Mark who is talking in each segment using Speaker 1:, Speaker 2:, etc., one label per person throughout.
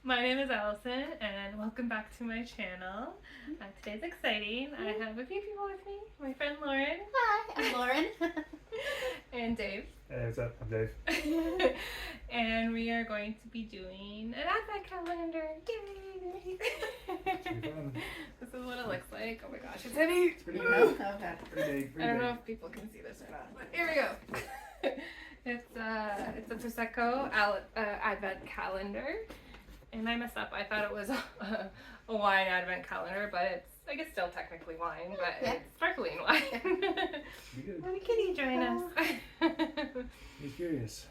Speaker 1: My name is Allison, and welcome back to my channel. Today's exciting. I have a few people with me. My friend Lauren.
Speaker 2: Hi, I'm Lauren.
Speaker 1: And Dave.
Speaker 3: Hey, what's up? I'm Dave.
Speaker 1: And we are going to be doing an advent calendar. Yay! This is what it looks like. Oh my gosh, it's heavy.
Speaker 3: It's pretty
Speaker 2: Oh,
Speaker 3: big.
Speaker 2: okay.
Speaker 3: Pretty big.
Speaker 1: I don't know if people can see this or not, but here we go. It's a prosecco advent calendar. And I messed up. I thought it was a wine advent calendar, but it's, I guess, still technically wine, but
Speaker 2: Yeah.
Speaker 1: it's sparkling wine.
Speaker 3: Be good.
Speaker 1: When can you join us?
Speaker 3: Be curious.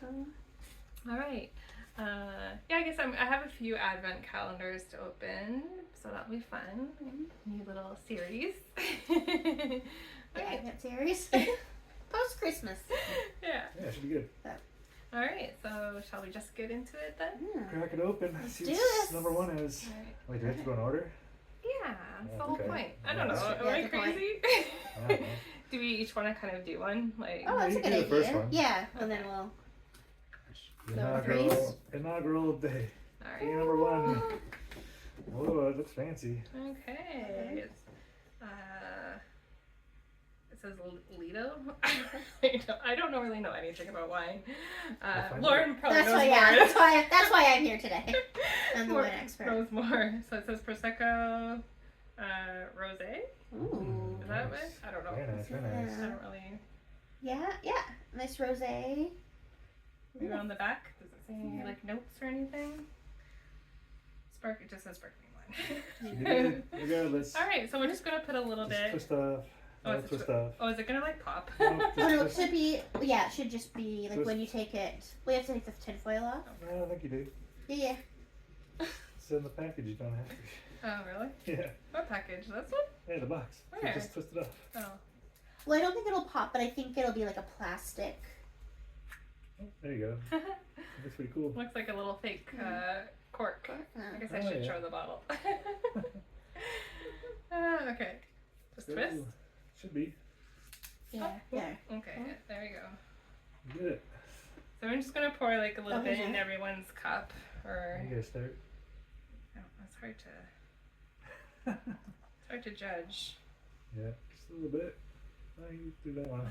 Speaker 1: All right. Yeah, I guess I have a few advent calendars to open, so that'll be fun. New little series.
Speaker 2: The Advent series. Post Christmas.
Speaker 1: Yeah.
Speaker 3: Yeah, it should be good.
Speaker 1: All right. So shall we just get into it then?
Speaker 3: Crack it open.
Speaker 2: Let's
Speaker 3: See
Speaker 2: do
Speaker 3: what
Speaker 2: this.
Speaker 3: number one is.
Speaker 1: All right.
Speaker 3: Wait, do we have to go in order?
Speaker 1: Yeah, that's the whole
Speaker 3: Okay.
Speaker 1: point. I don't know.
Speaker 3: Yeah,
Speaker 1: Am I
Speaker 2: good point.
Speaker 1: crazy?
Speaker 3: I don't know.
Speaker 1: Do we each want to kind of do one? Like,
Speaker 2: Oh, that's
Speaker 3: you
Speaker 2: a good
Speaker 3: do the first
Speaker 2: idea.
Speaker 3: one.
Speaker 2: Yeah, and then we'll.
Speaker 3: Inaugural day.
Speaker 1: all
Speaker 3: Day
Speaker 1: right.
Speaker 3: number one. Whoa, it looks fancy.
Speaker 1: Okay. It's, it says Lido. I don't really know anything about wine.
Speaker 3: We'll find
Speaker 1: Lauren probably
Speaker 2: That's
Speaker 1: knows
Speaker 2: why.
Speaker 1: more.
Speaker 2: Yeah, that's why I'm here today. I'm the
Speaker 1: More-
Speaker 2: wine expert.
Speaker 1: knows more. So it says prosecco, rosé.
Speaker 2: Ooh.
Speaker 1: Is that
Speaker 3: Nice.
Speaker 1: it? I don't know.
Speaker 3: Very nice, very nice.
Speaker 1: I don't really.
Speaker 2: Yeah. Nice rosé.
Speaker 1: Maybe on the back. Does it say any
Speaker 2: Yeah.
Speaker 1: like notes or anything? It just says sparkling
Speaker 3: Should be
Speaker 1: wine.
Speaker 3: good. Regardless.
Speaker 1: All right, so we're just gonna put a little
Speaker 3: Just
Speaker 1: bit.
Speaker 3: twist off.
Speaker 1: Oh,
Speaker 3: No,
Speaker 1: it's a
Speaker 3: twist off.
Speaker 1: Oh, is it gonna like pop?
Speaker 3: No,
Speaker 2: Oh
Speaker 3: just
Speaker 2: no, it
Speaker 3: twist.
Speaker 2: should be. Yeah, it should just be like
Speaker 3: Twist.
Speaker 2: when you take it. We have to take the tinfoil off.
Speaker 3: No, I don't think you do.
Speaker 2: Yeah.
Speaker 3: It's in the package. You don't have to.
Speaker 1: Oh, really?
Speaker 3: Yeah.
Speaker 1: What package? This one?
Speaker 3: Hey, the box. So
Speaker 1: Where?
Speaker 3: just twist it off.
Speaker 1: Oh.
Speaker 2: Well, I don't think it'll pop, but I think it'll be like a plastic.
Speaker 3: Oh, there you go. Looks pretty cool.
Speaker 1: Looks like a little fake cork. I guess I
Speaker 3: Oh,
Speaker 1: should
Speaker 3: yeah.
Speaker 1: show the bottle. Okay. Just
Speaker 3: Ooh,
Speaker 1: twist.
Speaker 3: Should be.
Speaker 2: Yeah. Yeah.
Speaker 1: Okay, there we go.
Speaker 3: You did it.
Speaker 1: So I'm just gonna pour like a little
Speaker 2: Oh,
Speaker 1: bit
Speaker 2: yeah.
Speaker 1: in everyone's cup, or
Speaker 3: You guys start.
Speaker 1: oh, it's hard to judge.
Speaker 3: Yeah, just a little bit. Oh, you do that one.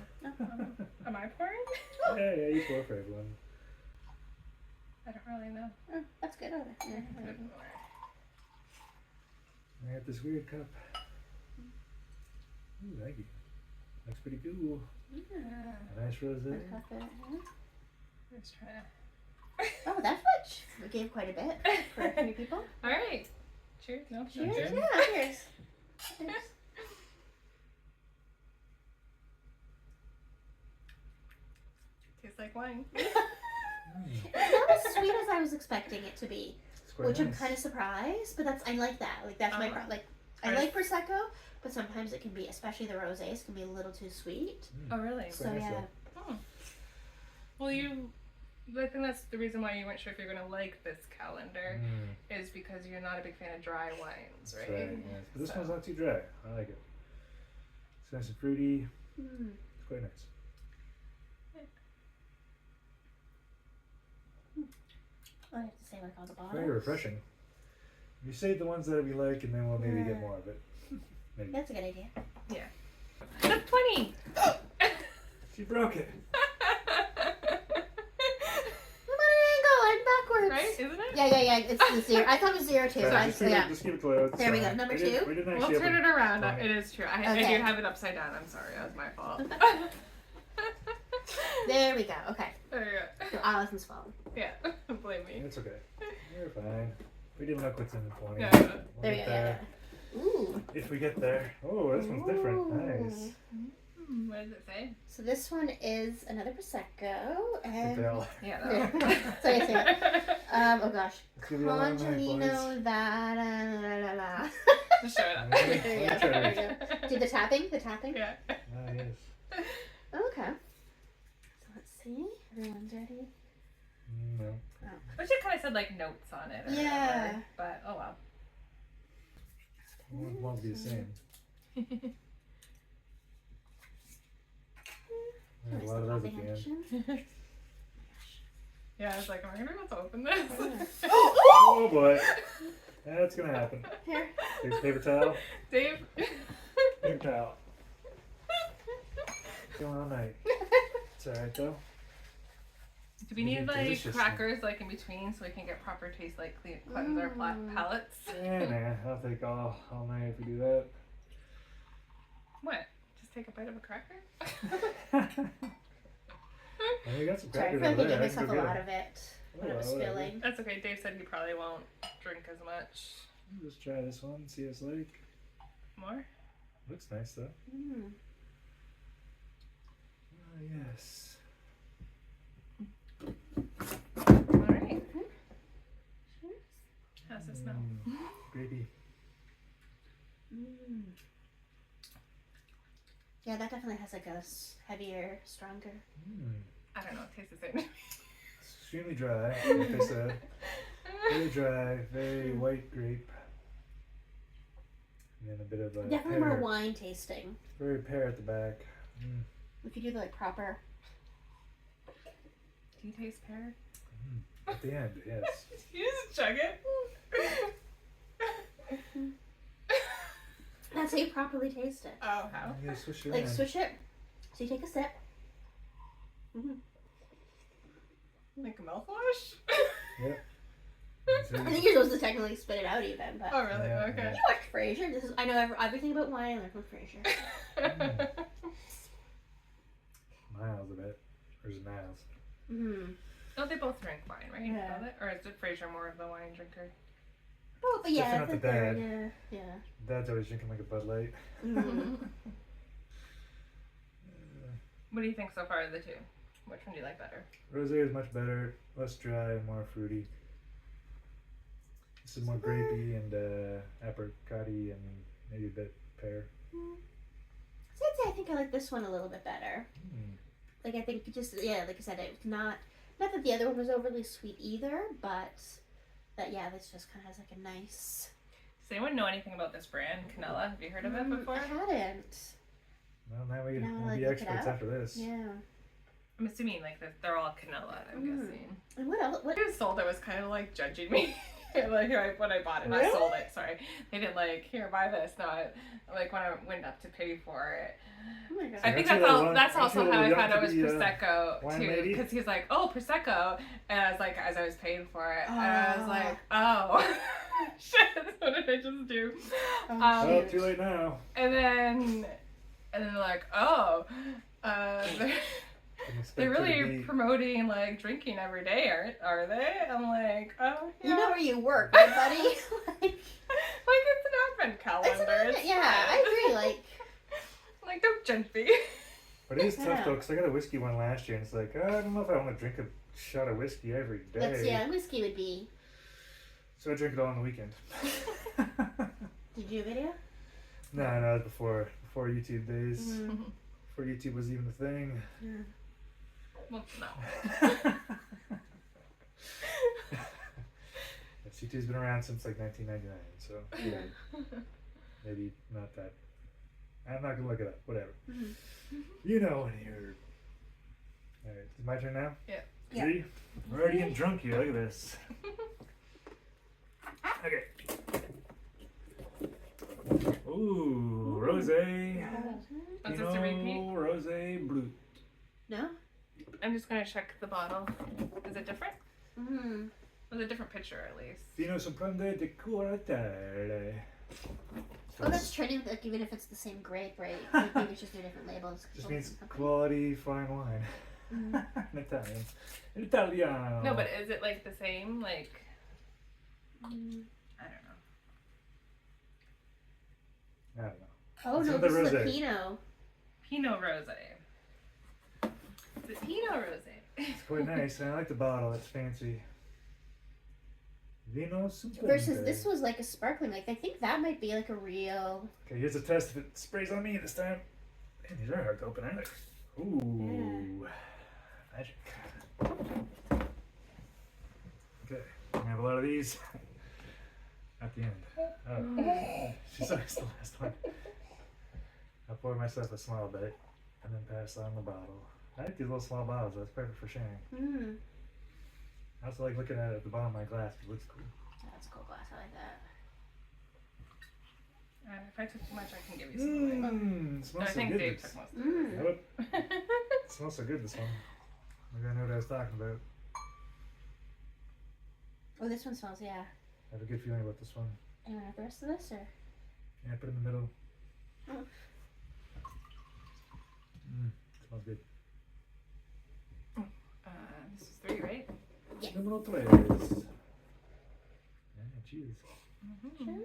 Speaker 1: Am I pouring?
Speaker 3: Yeah, you pour for everyone.
Speaker 1: I don't really know.
Speaker 2: Oh, that's good. Okay. Yeah.
Speaker 3: I got this weird cup. Ooh, thank you. Looks pretty cool. A nice rosé.
Speaker 1: Let's try.
Speaker 2: Oh, that's much. We gave quite a bit for a few people.
Speaker 1: All right. Cheers. No.
Speaker 2: Cheers.
Speaker 3: Okay.
Speaker 2: Yeah, cheers. Cheers.
Speaker 1: Tastes like wine.
Speaker 2: It's not as sweet as I was expecting it to be,
Speaker 3: It's quite
Speaker 2: which I'm
Speaker 3: nice.
Speaker 2: kind of surprised. But I like that. Like that's my like. I
Speaker 1: Right.
Speaker 2: like prosecco, but sometimes it can be, especially the rosés, can be a little too sweet.
Speaker 1: Oh, really?
Speaker 3: It's
Speaker 2: So
Speaker 3: quite nice,
Speaker 2: yeah.
Speaker 1: Oh. Well, I think that's the reason why you weren't sure if you're gonna like this calendar, is because you're not a big fan of dry wines,
Speaker 3: That's
Speaker 1: right?
Speaker 3: right. Yeah. But this
Speaker 1: So-
Speaker 3: one's not too dry. I like it. It's nice and fruity.
Speaker 2: Mm.
Speaker 3: It's quite nice.
Speaker 2: I have to say like on the bottom.
Speaker 3: Very refreshing. You save the ones that we like, and then we'll maybe get more of it. Maybe.
Speaker 2: That's a good idea.
Speaker 1: That's 20.
Speaker 3: She broke it.
Speaker 2: Come on, it ain't going backwards.
Speaker 1: Right? Isn't it?
Speaker 2: Yeah. It's the zero. I thought it was 0 too.
Speaker 3: Sorry,
Speaker 2: So
Speaker 3: just, keep
Speaker 2: yeah.
Speaker 3: it, just keep it closed.
Speaker 2: There we go.
Speaker 3: Fine.
Speaker 2: Number
Speaker 3: We
Speaker 2: 2?
Speaker 3: didn't
Speaker 1: We'll
Speaker 3: actually
Speaker 1: turn
Speaker 3: open-
Speaker 1: it around.
Speaker 3: Fine.
Speaker 1: It is true. I
Speaker 2: Okay.
Speaker 1: do have it upside down. I'm sorry. That was my fault.
Speaker 2: There we go. Okay.
Speaker 1: There you
Speaker 2: So Allison's fault.
Speaker 1: go. Yeah. Blame me.
Speaker 3: It's okay. You're fine. We didn't look what's in the 20.
Speaker 1: Yeah.
Speaker 3: We'll
Speaker 2: There we
Speaker 3: get
Speaker 2: go.
Speaker 3: there.
Speaker 2: Ooh.
Speaker 3: If we get there. Oh, this one's different.
Speaker 2: Ooh.
Speaker 3: Nice.
Speaker 1: What does it say?
Speaker 2: So this one is another prosecco
Speaker 3: I can
Speaker 2: and
Speaker 3: tell.
Speaker 1: Yeah.
Speaker 2: Yeah. Say it. Oh gosh.
Speaker 3: Let's give you a lot of night, boys.
Speaker 2: Congelino da la la.
Speaker 1: Just show it up.
Speaker 3: Yeah.
Speaker 2: There you go. There you go. Do the tapping. The tapping.
Speaker 1: Yeah.
Speaker 3: Ah, yes.
Speaker 2: Okay. So let's see. Everyone's ready.
Speaker 3: No.
Speaker 1: Wish it kind of said like notes on it. Or
Speaker 2: Yeah.
Speaker 1: whatever, but oh well.
Speaker 3: It won't be the same. There's a lot of those at the end.
Speaker 1: Yeah, I was like, am I gonna be able to open this?
Speaker 2: Oh!
Speaker 3: Oh boy. That's gonna happen.
Speaker 2: Here.
Speaker 3: Here's paper towel.
Speaker 1: Dave.
Speaker 3: Paper towel. Going all night. It's alright though.
Speaker 1: Do we need like
Speaker 3: Delicious.
Speaker 1: crackers like in between so we can get proper taste, like cleanse our palates?
Speaker 3: Yeah, man. I'll take all night if we do that.
Speaker 1: What? Just take a bite of a cracker?
Speaker 3: Well, you got some
Speaker 2: Sorry, I
Speaker 3: crackers
Speaker 2: feel like I
Speaker 3: over
Speaker 2: gave
Speaker 3: there.
Speaker 2: myself a
Speaker 3: can go
Speaker 2: lot
Speaker 3: get
Speaker 2: of it when I
Speaker 3: Oh,
Speaker 2: was
Speaker 3: whatever.
Speaker 2: filling.
Speaker 1: That's okay. Dave said he probably won't drink as much.
Speaker 3: 'em. Just try this one. See what it's like.
Speaker 1: More?
Speaker 3: Looks nice though.
Speaker 2: Mm.
Speaker 3: Ah, yes.
Speaker 1: Alright. How's it smell?
Speaker 3: Grapey.
Speaker 2: Mm. Yeah, that definitely has like a heavier, stronger.
Speaker 1: I don't know. It tastes the same.
Speaker 3: It's extremely dry, like I said. Very dry, very white grape. And then a bit of a
Speaker 2: Definitely
Speaker 3: pear.
Speaker 2: more wine tasting.
Speaker 3: Very pear at the back.
Speaker 2: We could do the like proper.
Speaker 1: Do you taste pear?
Speaker 3: At the end, yes.
Speaker 1: You just chug it.
Speaker 2: That's how you properly taste it.
Speaker 1: Oh, how?
Speaker 3: You gotta swish it
Speaker 2: Like
Speaker 3: in.
Speaker 2: swish it. So you take a sip. Mm-hmm.
Speaker 1: Like a mouthwash?
Speaker 3: Yep.
Speaker 2: I think you're supposed to technically spit it out even, but.
Speaker 1: Oh, really?
Speaker 3: Yeah,
Speaker 1: Okay.
Speaker 2: You watch Frasier. This is I know everything about wine. I learned from Frasier.
Speaker 3: Miles of it. Or is it Miles?
Speaker 2: Mm-hmm.
Speaker 1: Don't they both drink wine, right?
Speaker 2: Yeah.
Speaker 1: Don't they? Or is it Frasier more of the wine drinker?
Speaker 2: Oh, but yeah,
Speaker 3: Different
Speaker 2: I think
Speaker 3: with the
Speaker 2: they're yeah.
Speaker 3: Dad's always drinking like a Bud Light.
Speaker 2: Mm-hmm.
Speaker 1: What do you think so far of the two? Which one do you like better?
Speaker 3: Rosé is much better, less dry and more fruity. This is more grapey and apricot-y and maybe a bit pear.
Speaker 2: So I'd say I think I like this one a little bit better. Like I think just like I said, it's not that the other one was overly sweet either, but that this just kind of has like a nice.
Speaker 1: Does anyone know anything about this brand, Canella? Have you heard of it before?
Speaker 2: I hadn't.
Speaker 3: Well, now we'll
Speaker 2: like,
Speaker 3: be
Speaker 2: look it
Speaker 3: experts
Speaker 2: up.
Speaker 3: after this.
Speaker 2: Yeah.
Speaker 1: I'm assuming like they're all Canella. I'm guessing.
Speaker 2: And what else? What?
Speaker 1: Who sold it was kind of like judging me. Like when I bought it, I
Speaker 2: Really?
Speaker 1: sold it. Sorry, they didn't like here buy this. No, like when I went up to pay for it.
Speaker 2: Oh my god.
Speaker 1: I think
Speaker 3: Aren't you a
Speaker 1: that's
Speaker 3: little-
Speaker 1: also
Speaker 3: aren't you a
Speaker 1: how I
Speaker 3: little
Speaker 1: found out it was
Speaker 3: young to be,
Speaker 1: prosecco
Speaker 3: wine
Speaker 1: too,
Speaker 3: lady?
Speaker 1: because he's like, "Oh, prosecco," and I was like, as I was paying for it, and I was like, "Oh, shit, what did I just do?"
Speaker 3: Oh, too late now.
Speaker 1: And then they're like, "Oh,
Speaker 3: Didn't expect
Speaker 1: they're
Speaker 3: you to
Speaker 1: really
Speaker 3: be-
Speaker 1: promoting like drinking every day, are they?" I'm like, "Oh, yeah."
Speaker 2: You know where you work, right, buddy? Like
Speaker 1: it's an advent calendar. It's
Speaker 2: yeah,
Speaker 1: fine.
Speaker 2: I agree. Like
Speaker 1: don't judge me.
Speaker 3: But it is tough
Speaker 2: Yeah.
Speaker 3: though, because I got a whiskey one last year, and it's like, I don't know if I want to drink a shot of whiskey every day.
Speaker 2: whiskey would be.
Speaker 3: So I drink it all on the weekend.
Speaker 2: Did you do a video?
Speaker 3: No, it was before YouTube days.
Speaker 2: Mm-hmm.
Speaker 3: Before YouTube was even a thing.
Speaker 2: Yeah.
Speaker 1: Well, no.
Speaker 3: Yes, YouTube's been around since like 1999, so yeah, maybe not that. I'm not gonna look it up. Whatever.
Speaker 2: Mm-hmm.
Speaker 3: You know when you're. All right, is it my turn now?
Speaker 1: Yeah.
Speaker 2: Yeah.
Speaker 3: See? We're already getting drunk here. Look at this. Okay. Ooh, rosé.
Speaker 1: Was this a repeat?
Speaker 3: Rosé bleu.
Speaker 2: No.
Speaker 1: I'm just gonna check the bottle. Is it different?
Speaker 2: Mm-hmm.
Speaker 1: It was a different picture at least.
Speaker 3: Fino sorprende di curatelle.
Speaker 2: Oh, that's trending. Like even if it's the same grape, right? Like, maybe it's just through different labels.
Speaker 3: Just means quality fine wine. In Italian. In Italiano.
Speaker 1: No, but is it like the same? Like
Speaker 2: Mm.
Speaker 1: I don't know.
Speaker 3: I don't know.
Speaker 2: Oh
Speaker 3: It's
Speaker 2: no,
Speaker 3: another
Speaker 2: this is a
Speaker 3: rosé.
Speaker 2: Pinot.
Speaker 1: Pinot Rosé. Is it Pinot Rosé?
Speaker 3: It's quite nice. And I like the bottle. It's fancy. Vino sorprende.
Speaker 2: Versus this was like a sparkling. Like I think that might be like a real.
Speaker 3: Okay, here's a test if it sprays on me this time. Man, these are hard to open, aren't they? Ooh. Magic. Okay, I'm gonna have a lot of these at the end. Oh, she's always the last one. I'll pour myself a small bit and then pass on the bottle. I like these little small bottles, that's perfect for sharing.
Speaker 2: Mm.
Speaker 3: I also like looking at it at the bottom of my glass. It looks cool.
Speaker 2: That's a cool glass. I like that.
Speaker 1: If I took too much, I can give you some away.
Speaker 3: It
Speaker 1: I
Speaker 3: smells so
Speaker 1: think
Speaker 3: good.
Speaker 1: Dave
Speaker 3: This.
Speaker 1: took most of it.
Speaker 3: Nope. It smells so good, this one. Maybe I know what I was talking about.
Speaker 2: Oh, this one smells, yeah.
Speaker 3: I have a good feeling about this one.
Speaker 2: You want the rest of this, or?
Speaker 3: Yeah, put it in the middle.
Speaker 2: Oh.
Speaker 3: Smells good.
Speaker 1: This is 3, right?
Speaker 2: Yeah.
Speaker 3: Numero 3. Yeah, cheese.
Speaker 1: Mm-hmm.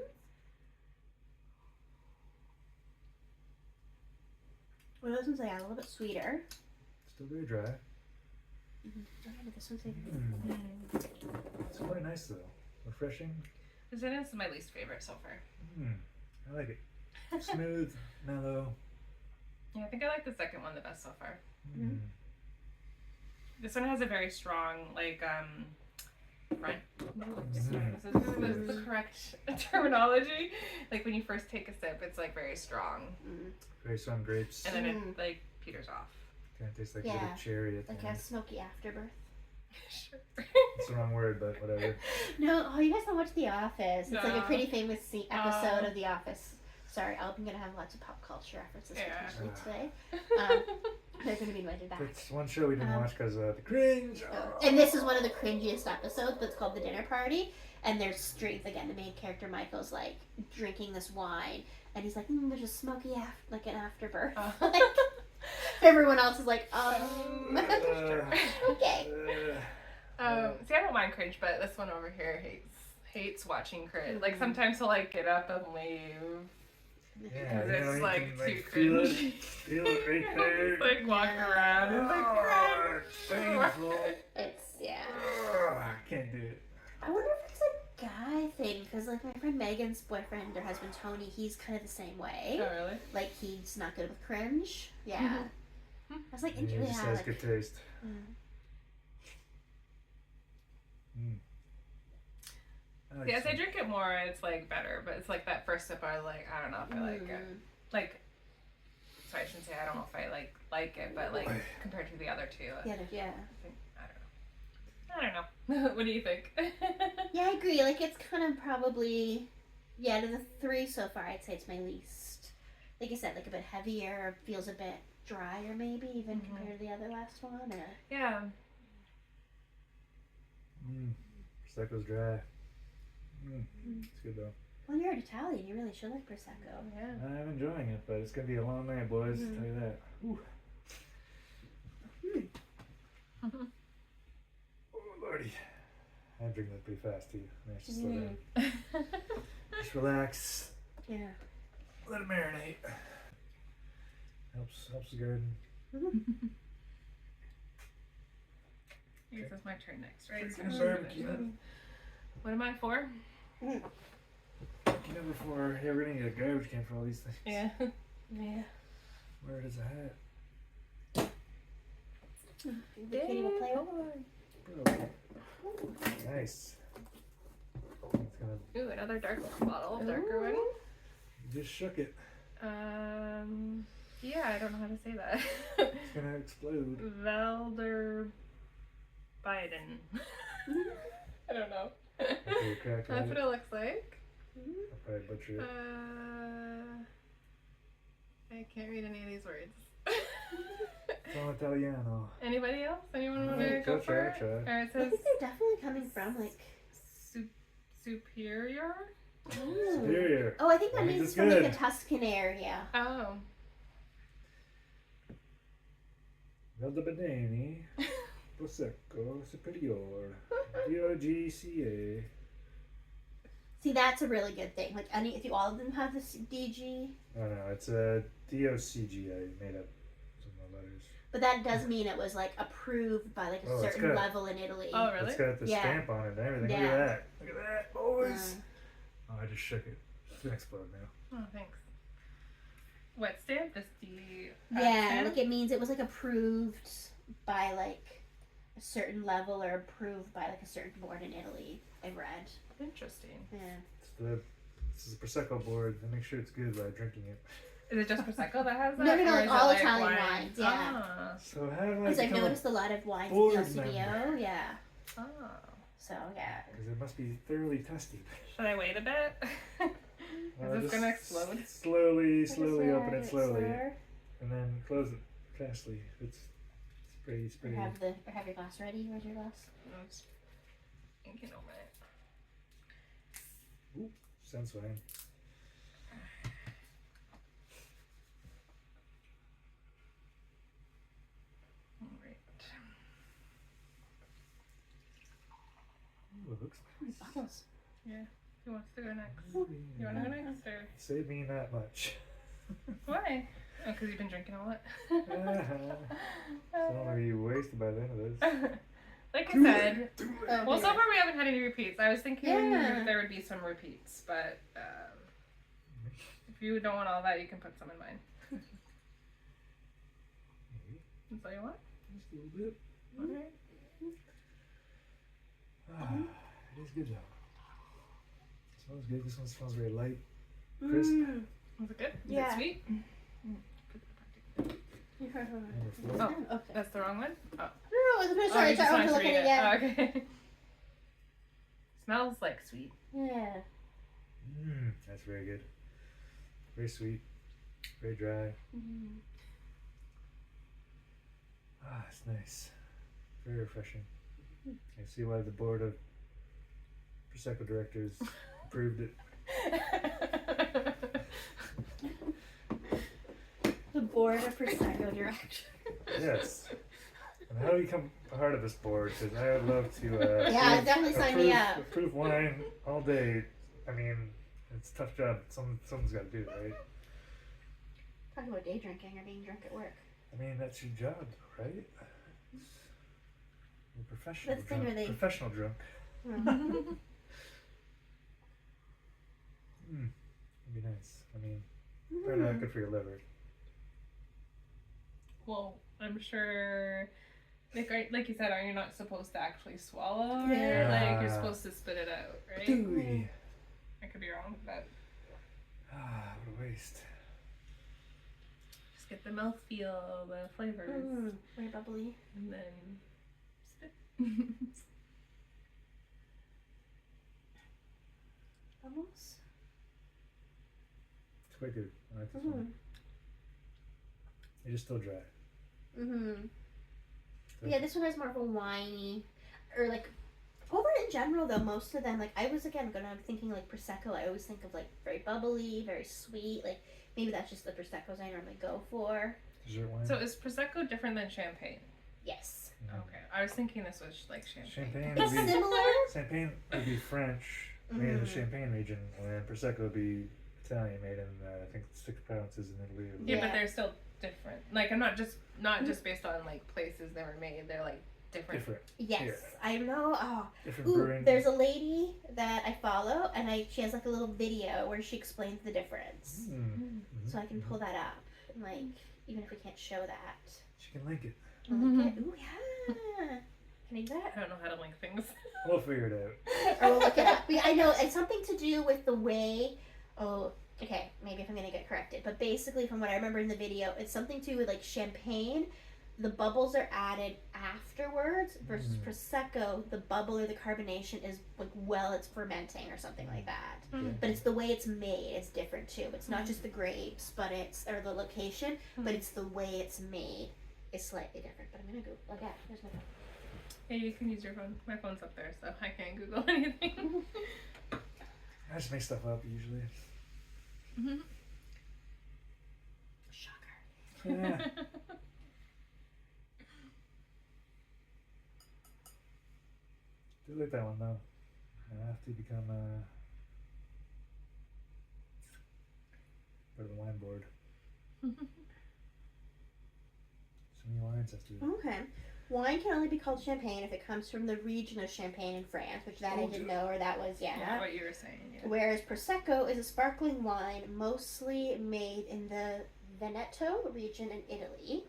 Speaker 2: Well, this one's, yeah, a little bit sweeter.
Speaker 3: Still very dry.
Speaker 2: Oh, yeah, but this one's like...
Speaker 3: It's quite nice though. Refreshing.
Speaker 1: This is my least favorite so far.
Speaker 3: I like it. Smooth, mellow.
Speaker 1: Yeah, I think I like the second one the best so far.
Speaker 2: Mm.
Speaker 1: This one has a very strong, like, front nose.
Speaker 3: Mhm.
Speaker 1: Is this the correct terminology? Like when you first take a sip, it's like very strong,
Speaker 3: Very strong grapes.
Speaker 1: and then it like peters off.
Speaker 3: Kind of tastes like
Speaker 2: Yeah.
Speaker 3: a bit of cherry at the
Speaker 2: Like
Speaker 3: end.
Speaker 2: a smoky afterbirth.
Speaker 1: Sure.
Speaker 3: It's the wrong word, but whatever.
Speaker 2: No, oh, you guys don't watch The Office. It's like a
Speaker 1: No.
Speaker 2: pretty famous episode of The Office. Sorry, I'm going to have lots of pop culture references
Speaker 1: Yeah.
Speaker 2: potentially today. They're going to be invited back.
Speaker 3: It's one show we didn't watch because of the cringe.
Speaker 2: And this is one of the cringiest episodes, but it's called The Dinner Party. And there's strength again. The main character, Michael's like drinking this wine. And he's like, there's a smoky, like an afterbirth. Like, everyone else is like, okay.
Speaker 1: See, I don't mind cringe, but this one over here hates watching cringe. Like sometimes he'll like get up and leave.
Speaker 3: Yeah,
Speaker 1: Because it's
Speaker 3: you
Speaker 1: like
Speaker 3: can,
Speaker 1: too
Speaker 3: feel it,
Speaker 1: cringy.
Speaker 3: feel it right there.
Speaker 1: Just like walk around and like
Speaker 3: Oh, it's painful.
Speaker 2: It's, yeah.
Speaker 3: I can't do it.
Speaker 2: I wonder if it's a guy thing, because like my friend Megan's boyfriend, her husband Tony, he's kind of the same way.
Speaker 1: Oh really?
Speaker 2: Like he's not good with cringe. Yeah. I was like,
Speaker 3: Yeah, he just has
Speaker 2: like,
Speaker 3: good taste. I like
Speaker 1: Yeah, as I
Speaker 3: some-
Speaker 1: drink it more, it's like better. But it's like that first sip, I like, I don't know if I like it. Like, sorry, I shouldn't say I don't know if I like it, but like compared to the other two,
Speaker 2: yeah.
Speaker 1: I don't know. What do you think?
Speaker 2: Yeah, I agree. Like it's kind of probably, yeah, to the 3 so far, I'd say it's my least. Like I said, like a bit heavier, feels a bit drier maybe, even compared to the other last one. Or
Speaker 1: Yeah.
Speaker 3: Prosecco's dry. It's good though.
Speaker 2: well, you're an Italian. You really should like prosecco.
Speaker 1: Yeah.
Speaker 3: I'm enjoying it, but it's gonna be a long night, boys. I'll tell you that. Ooh. Oh lordy. I'm drinking that pretty fast too. Managed to slow down. Just relax.
Speaker 2: Yeah.
Speaker 3: Let it marinate. Helps the garden.
Speaker 1: I guess it's my turn next, right?
Speaker 3: Freaking barbecue.
Speaker 1: What am I for?
Speaker 3: Number 4. Yeah, we're gonna need a garbage can for all these things.
Speaker 1: Yeah. Yeah.
Speaker 3: Where does it hat?
Speaker 2: The kitty will play over.
Speaker 3: Oh. Nice. It's gonna.
Speaker 1: Ooh, another dark bottle, darker one.
Speaker 3: Just shook it.
Speaker 1: Yeah, I don't know how to say that.
Speaker 3: It's gonna explode.
Speaker 1: Valder Biden. I don't know.
Speaker 3: Okay, crack at
Speaker 1: That's what
Speaker 3: it.
Speaker 1: it looks like.
Speaker 3: I'll probably butcher it.
Speaker 1: I can't read any of these words.
Speaker 3: Sono Italiano.
Speaker 1: Anybody else? Anyone want to
Speaker 3: Yeah,
Speaker 1: go
Speaker 3: go
Speaker 1: for it?
Speaker 3: try.
Speaker 1: Or it
Speaker 2: I
Speaker 1: says
Speaker 2: think they're definitely coming from like.
Speaker 1: superior.
Speaker 3: Superior.
Speaker 2: Oh, I think that
Speaker 3: I think
Speaker 2: means
Speaker 3: that's
Speaker 2: from like
Speaker 3: good.
Speaker 2: the Tuscan area.
Speaker 1: Oh.
Speaker 3: Valdobedini. Prosecco Superior. DOGCA.
Speaker 2: See, that's a really good thing. Like if you all of them have this DG,
Speaker 3: Oh no, it's a DOCGA made up some of the letters.
Speaker 2: but that does mean it was like approved by like a
Speaker 3: Oh, it's
Speaker 2: certain
Speaker 3: good.
Speaker 2: level in Italy.
Speaker 1: Oh, really?
Speaker 3: It's got the
Speaker 2: Yeah.
Speaker 3: stamp on it and everything.
Speaker 2: Yeah.
Speaker 3: Look at that. Look at that, boys.
Speaker 2: Mm.
Speaker 3: Oh, I just shook it. It's gonna explode now.
Speaker 1: Oh, thanks. What stamp? This D.
Speaker 2: Yeah,
Speaker 1: stamp?
Speaker 2: like it means it was like approved by like a certain level or approved by like a certain board in Italy. I've read.
Speaker 1: Interesting.
Speaker 2: Yeah.
Speaker 3: This is a Prosecco board. And make sure it's good by drinking it.
Speaker 1: Is it just Prosecco that has that?
Speaker 2: No,
Speaker 1: Or
Speaker 2: like
Speaker 1: is
Speaker 2: all
Speaker 1: it,
Speaker 2: Italian
Speaker 1: wine?
Speaker 2: wines, yeah.
Speaker 1: Ah.
Speaker 3: So how do I
Speaker 2: Because I've
Speaker 3: become a
Speaker 2: noticed a lot of wines
Speaker 3: board
Speaker 2: at the LCBO.
Speaker 3: member?
Speaker 2: Yeah.
Speaker 1: Oh.
Speaker 2: So yeah.
Speaker 3: Because it must be thoroughly tested.
Speaker 1: Should I wait a bit? Is this
Speaker 3: Just
Speaker 1: gonna explode?
Speaker 3: Slowly open it
Speaker 2: Get
Speaker 3: slowly,
Speaker 2: slower.
Speaker 3: and then close it fastly. It's
Speaker 2: Or
Speaker 3: pretty.
Speaker 2: have your glass ready. Where's your glass?
Speaker 1: I'm just thinking over it.
Speaker 3: Ooh, sounds fine.
Speaker 1: Alright.
Speaker 3: Ooh, it looks nice.
Speaker 2: Bubbles.
Speaker 1: Yeah. Who wants to go next?
Speaker 3: Ooh,
Speaker 1: You wanna go next or
Speaker 3: Save me that much.
Speaker 1: why? Oh, because you've been drinking a lot.
Speaker 3: So I'm gonna be wasted by the end of this.
Speaker 1: Like I said,
Speaker 2: Oh,
Speaker 1: well, so
Speaker 2: here.
Speaker 1: far we haven't had any repeats. I was thinking
Speaker 2: Yeah.
Speaker 1: there would be some repeats, but if you don't want all that, you can put some in mine.
Speaker 3: Maybe
Speaker 1: That's all you want?
Speaker 3: just a little bit.
Speaker 1: Alright.
Speaker 3: It is good though. It smells good. This one smells very light, crisp.
Speaker 1: Was it good? Is
Speaker 2: Yeah.
Speaker 1: it sweet?
Speaker 3: Number 4.
Speaker 1: Oh.
Speaker 2: Okay.
Speaker 1: That's the wrong one? Oh.
Speaker 2: No, I was gonna
Speaker 1: You just
Speaker 2: I
Speaker 1: wanted
Speaker 2: was
Speaker 1: to
Speaker 2: looking
Speaker 1: read
Speaker 2: at it. Yeah.
Speaker 1: Oh, okay. Smells like sweet.
Speaker 2: Yeah.
Speaker 3: That's very good. Very sweet. Very dry.
Speaker 2: Mm.
Speaker 3: It's nice. Very refreshing. I see why the board of Prosecco directors approved it.
Speaker 2: The board of Prosecco directors.
Speaker 3: Yes. And how do we become part of this board? Because I would love to.
Speaker 2: Yeah, definitely sign me up.
Speaker 3: Approve wine all day. I mean, it's a tough job. Someone's got to do it, right?
Speaker 2: Talking about day drinking or being drunk at work.
Speaker 3: I mean, that's your job, right? You're professional
Speaker 2: That's the thing
Speaker 3: drunk.
Speaker 2: where they-
Speaker 3: Professional drunk.
Speaker 2: Mm.
Speaker 3: It'd be nice. I mean, probably not good for your liver.
Speaker 1: Well, I'm sure, like you said, are you not supposed to actually swallow it?
Speaker 2: Yeah.
Speaker 1: Like, you're supposed to spit it out, right?
Speaker 3: Ooh.
Speaker 1: I could be wrong, but
Speaker 3: What a waste.
Speaker 1: just get the mouthfeel, the flavors,
Speaker 2: Very bubbly.
Speaker 1: and then spit.
Speaker 2: Almost.
Speaker 3: It's quite good. I like this one. It's just still dry.
Speaker 2: Yeah, this one has more of a winey, or like, over in general though, most of them, like, I was again thinking like Prosecco, I always think of like very bubbly, very sweet, like, maybe that's just the Proseccos I normally go for.
Speaker 3: Dessert wine.
Speaker 1: So is Prosecco different than champagne?
Speaker 2: Yes.
Speaker 1: Okay, I was thinking this was like champagne.
Speaker 3: Champagne
Speaker 2: It's
Speaker 3: would be
Speaker 2: similar.
Speaker 3: Champagne would be French, made in the Champagne region, and Prosecco would be Italian, made in I think 6 provinces in Italy.
Speaker 1: Yeah,
Speaker 2: Yeah.
Speaker 1: but they're still different. Like, I'm not just based on like places they were made. They're like different.
Speaker 3: Different.
Speaker 2: Yes,
Speaker 3: Yeah.
Speaker 2: I know. Oh,
Speaker 3: Different
Speaker 2: ooh,
Speaker 3: brewing.
Speaker 2: there's a lady that I follow, and she has like a little video where she explains the difference. So I can pull that up, and like, even if we can't show that.
Speaker 3: She can link it.
Speaker 2: Ooh, yeah. Can I do that?
Speaker 1: I don't know how to link things.
Speaker 3: We'll figure it out.
Speaker 2: Or we'll look it up. I know it's something to do with the way. Oh, okay. Maybe if I'm gonna get corrected, but basically, from what I remember in the video, it's something to do with like champagne. The bubbles are added afterwards versus Prosecco. The bubble or the carbonation is like while it's fermenting or something like that. But it's the way it's made. It's different too. It's not just the grapes, but or the location, but it's the way it's made. It's slightly different. But I'm gonna go. Like that. Here's my phone.
Speaker 1: Yeah, you can use your phone. My phone's up there, so I can't Google anything.
Speaker 3: I just make stuff up usually.
Speaker 2: Shocker.
Speaker 3: Yeah. Do like that one though. I have to become part of the wine board. So many wines have to.
Speaker 2: Okay. Wine can only be called champagne if it comes from the region of Champagne in France, which that I didn't know, or that was,
Speaker 1: Yeah, what you were saying. Yeah.
Speaker 2: Whereas Prosecco is a sparkling wine mostly made in the Veneto region in Italy.